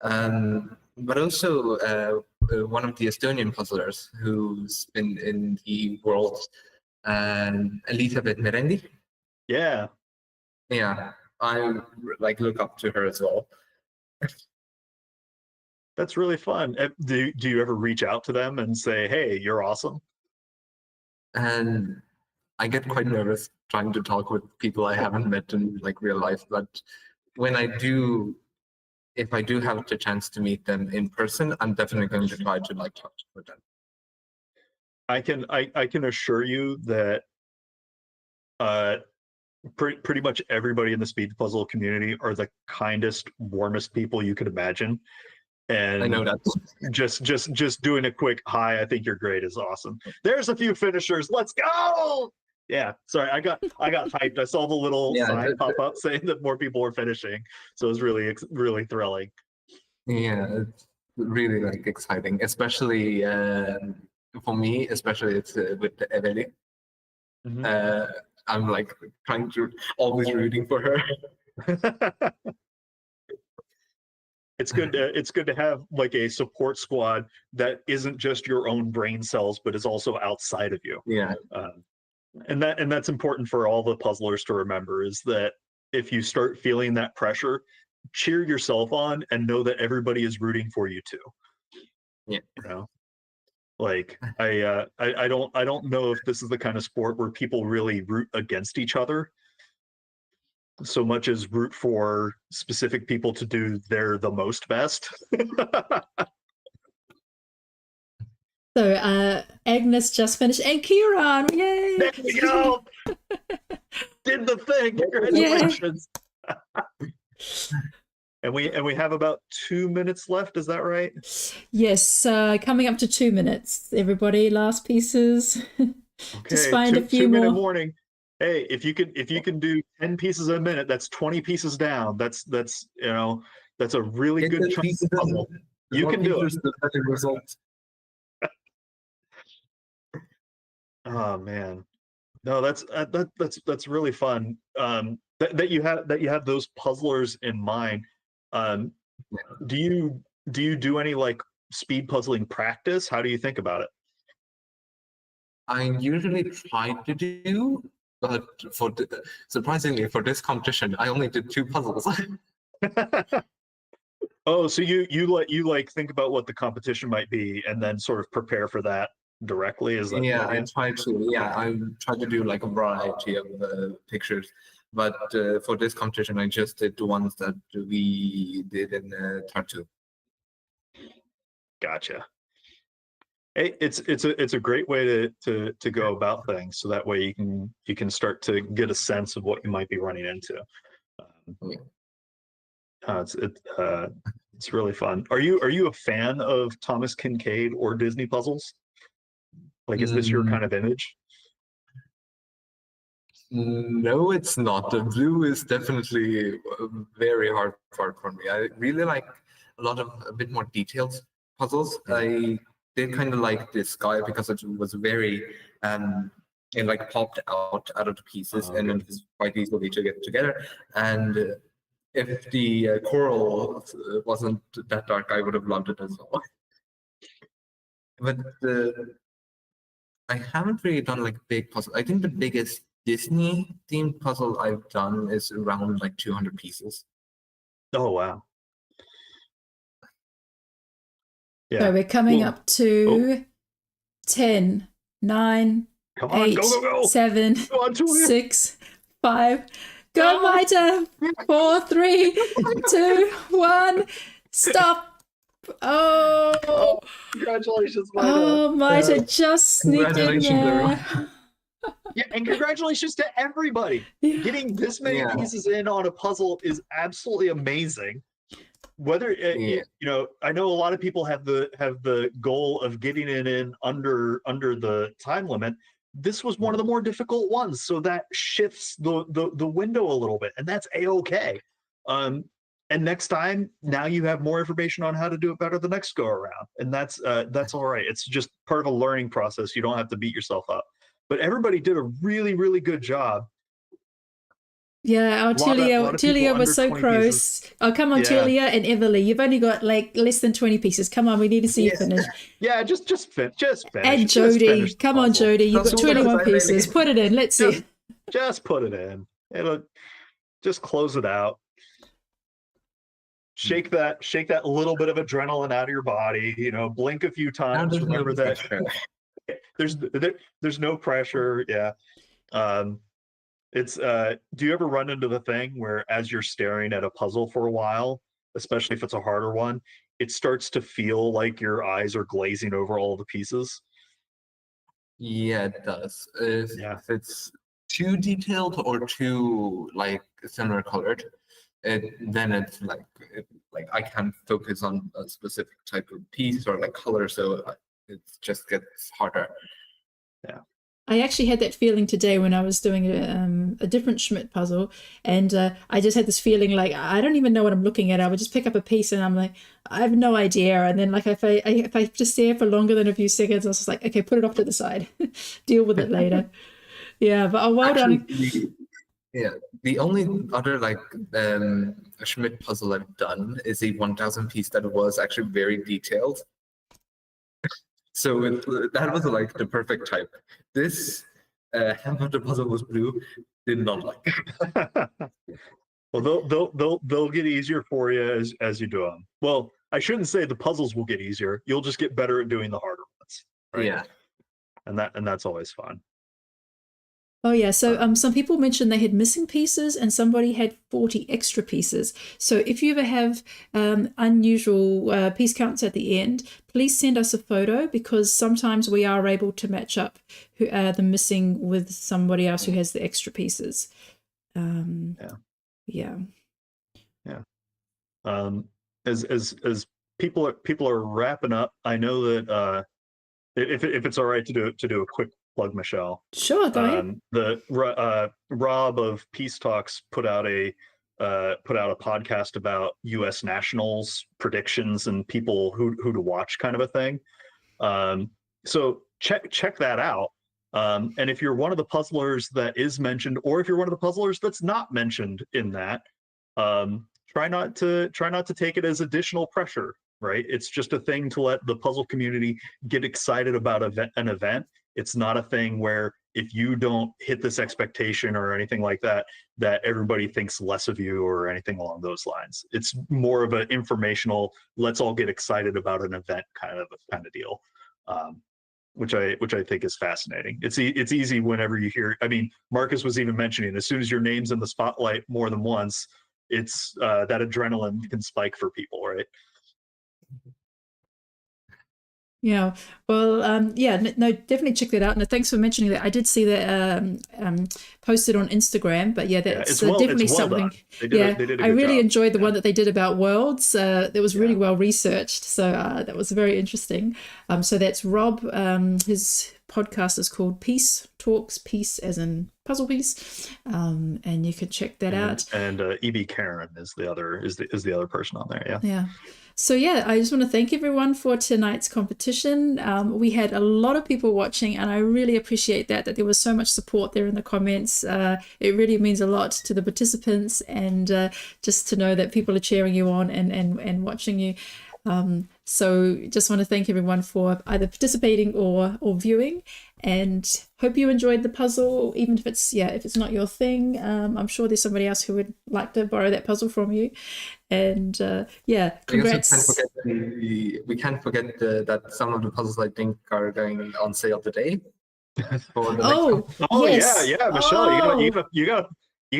But also one of the Estonian puzzlers who's been in the world, Elizabeth Merendi. Yeah, I like look up to her as well. That's really fun. Do you ever reach out to them and say, "Hey, you're awesome"? And I get quite nervous trying to talk with people I haven't met in like real life, but when I do, if I do have the chance to meet them in person, I'm definitely going to try to like talk with them. I can assure you that pretty much everybody in the speed puzzle community are the kindest, warmest people you could imagine. And I know that. just doing a quick hi, I think you're great is awesome. There's a few finishers. Let's go. Yeah, sorry, I got hyped. I saw the little sign pop up saying that more people were finishing, so it was really thrilling. Yeah, it's really like exciting, especially for me. Especially it's with Arielle. Mm-hmm. I'm like trying to always rooting for her. it's good to have like a support squad that isn't just your own brain cells, but is also outside of you. Yeah. And that's important for all the puzzlers to remember, is that if you start feeling that pressure, cheer yourself on and know that everybody is rooting for you too. Yeah. You know, like I don't know if this is the kind of sport where people really root against each other so much as root for specific people to do the most best. So Agnes just finished, and Kieran, yay! There we go. Did the thing. Congratulations. And we have about 2 minutes left. Is that right? Yes, coming up to 2 minutes. Everybody, last pieces. Okay. Just find a few 2 minute more. warning. Hey, if you can do 10 pieces a minute, that's 20 pieces down. That's a really good chunk of puzzle. You can do it. The better result. Oh man, no, that's really fun. That you have those puzzlers in mind. Do you do any like speed puzzling practice? How do you think about it? I usually try to do, but surprisingly for this competition, I only did 2 puzzles. Oh, so you like think about what the competition might be and then sort of prepare for that directly? Is that Yeah, I try to do like a variety of pictures, but for this competition, I just did the ones that we did in Tartu. Gotcha. Hey, it's a great way to go about things, so that way you can start to get a sense of what you might be running into. It's really fun. Are you a fan of Thomas Kinkade or Disney puzzles? Like, is this your kind of image? No, it's not. The blue is definitely a very hard part for me. I really like a bit more detailed puzzles. I did kind of like this guy because it was very it like popped out of the pieces, and it was quite easily to get together. And if the coral wasn't that dark, I would have loved it as well. But I haven't really done like big puzzles. I think the biggest Disney themed puzzle I've done is around like 200 pieces. Oh wow. Yeah. So we're coming up to 10, 9, Come on, 8, go. 7, Come on, Julia. 6, 5. Go, Maita! 4, 3, 2, 1. Stop! Oh! Congratulations, Maita. Oh, Maita just sneaked in there. Yeah, and congratulations to everybody. Yeah. Getting this many pieces in on a puzzle is absolutely amazing. Whether you know, I know a lot of people have the goal of getting it in under the time limit. This was one of the more difficult ones, so that shifts the window a little bit, and that's a-okay. And next time, now you have more information on how to do it better the next go around, and that's all right. It's just part of a learning process. You don't have to beat yourself up. But everybody did a really, really good job. Yeah, our Tulia was so close. Oh, come on, Tulia and Everly. You've only got like less than 20 pieces. Come on, we need to see you finish. Yeah, just finish. And Jody, come on, Jody. You've got 21 pieces. Put it in. Let's see. Just put it in. It'll just close it out. Shake that little bit of adrenaline out of your body. You know, blink a few times. Remember that. There's no pressure. Yeah. It's do you ever run into the thing where as you're staring at a puzzle for a while, especially if it's a harder one, it starts to feel like your eyes are glazing over all the pieces? Yeah, it does. If it's too detailed or too like similar colored, then it's like I can't focus on a specific type of piece or like color, so it just gets harder. Yeah. I actually had that feeling today when I was doing a different Schmidt puzzle, and I just had this feeling like I don't even know what I'm looking at. I would just pick up a piece and I'm like, I have no idea. And then like if I just stare for longer than a few seconds, I was just like, okay, put it off to the side, deal with it later. Yeah, but well done. Yeah, the only other like Schmidt puzzle I've done is a 1,000 piece that was actually very detailed. So that was like the perfect type. This half of the puzzle was blue. Did not like it. Well, they'll get easier for you as you do them. Well, I shouldn't say the puzzles will get easier. You'll just get better at doing the harder ones. Right? Yeah. And that's always fun. Oh yeah, so some people mentioned they had missing pieces and somebody had 40 extra pieces. So if you ever have unusual piece counts at the end, please send us a photo, because sometimes we are able to match up the missing with somebody else who has the extra pieces. Yeah. As people are wrapping up, I know that if it's all right to do a quick plug, Michelle. Sure, go ahead. The Rob of Peace Talks put out a podcast about U.S. nationals predictions and people who to watch, kind of a thing. So check that out. And if you're one of the puzzlers that is mentioned, or if you're one of the puzzlers that's not mentioned in that, try not to take it as additional pressure. Right? It's just a thing to let the puzzle community get excited about an event. It's not a thing where if you don't hit this expectation or anything like that, that everybody thinks less of you or anything along those lines. It's more of an informational, let's all get excited about an event kind of deal, which I think is fascinating. It's easy whenever you hear. I mean, Marcus was even mentioning, as soon as your name's in the spotlight more than once, it's that adrenaline can spike for people, right? Yeah, well, no, definitely check that out. No, thanks for mentioning that. I did see that posted on Instagram, but yeah, that's definitely something. They did I really enjoyed the one that they did about worlds. That was really well researched, so that was very interesting. So that's Rob. His podcast is called Peace Talks, peace as in puzzle piece, and you can check that out. And EB Karen is the other person on there. Yeah. So yeah, I just want to thank everyone for tonight's competition. We had a lot of people watching, and I really appreciate that there was so much support there in the comments. It really means a lot to the participants, and just to know that people are cheering you on and watching you. So just want to thank everyone for either participating or viewing, and hope you enjoyed the puzzle, even if it's not your thing. I'm sure there's somebody else who would like to borrow that puzzle from you. And congrats. We can't forget that some of the puzzles I think are going on sale today. Yes. Yeah, Michelle, you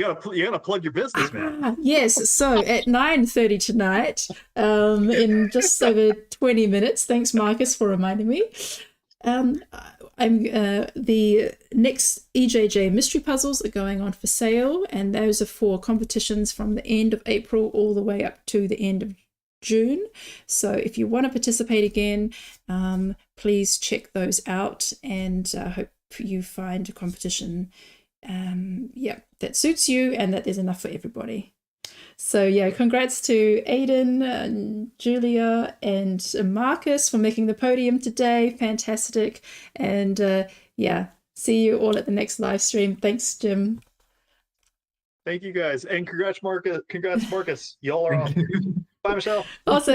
gotta plug your business, man. Yes, so at 9:30 tonight, in just over 20 minutes. Thanks, Marcus, for reminding me. The next EJJ mystery puzzles are going on for sale, and those are for competitions from the end of April all the way up to the end of June. So if you want to participate again, please check those out, and hope you find a competition that suits you and that there's enough for everybody. So yeah, congrats to Aiden, Julia, and Marcus for making the podium today. Fantastic. And see you all at the next live stream. Thanks, Jim. Thank you guys, and congrats, Marcus. Y'all are awesome. Bye, Michelle. Awesome.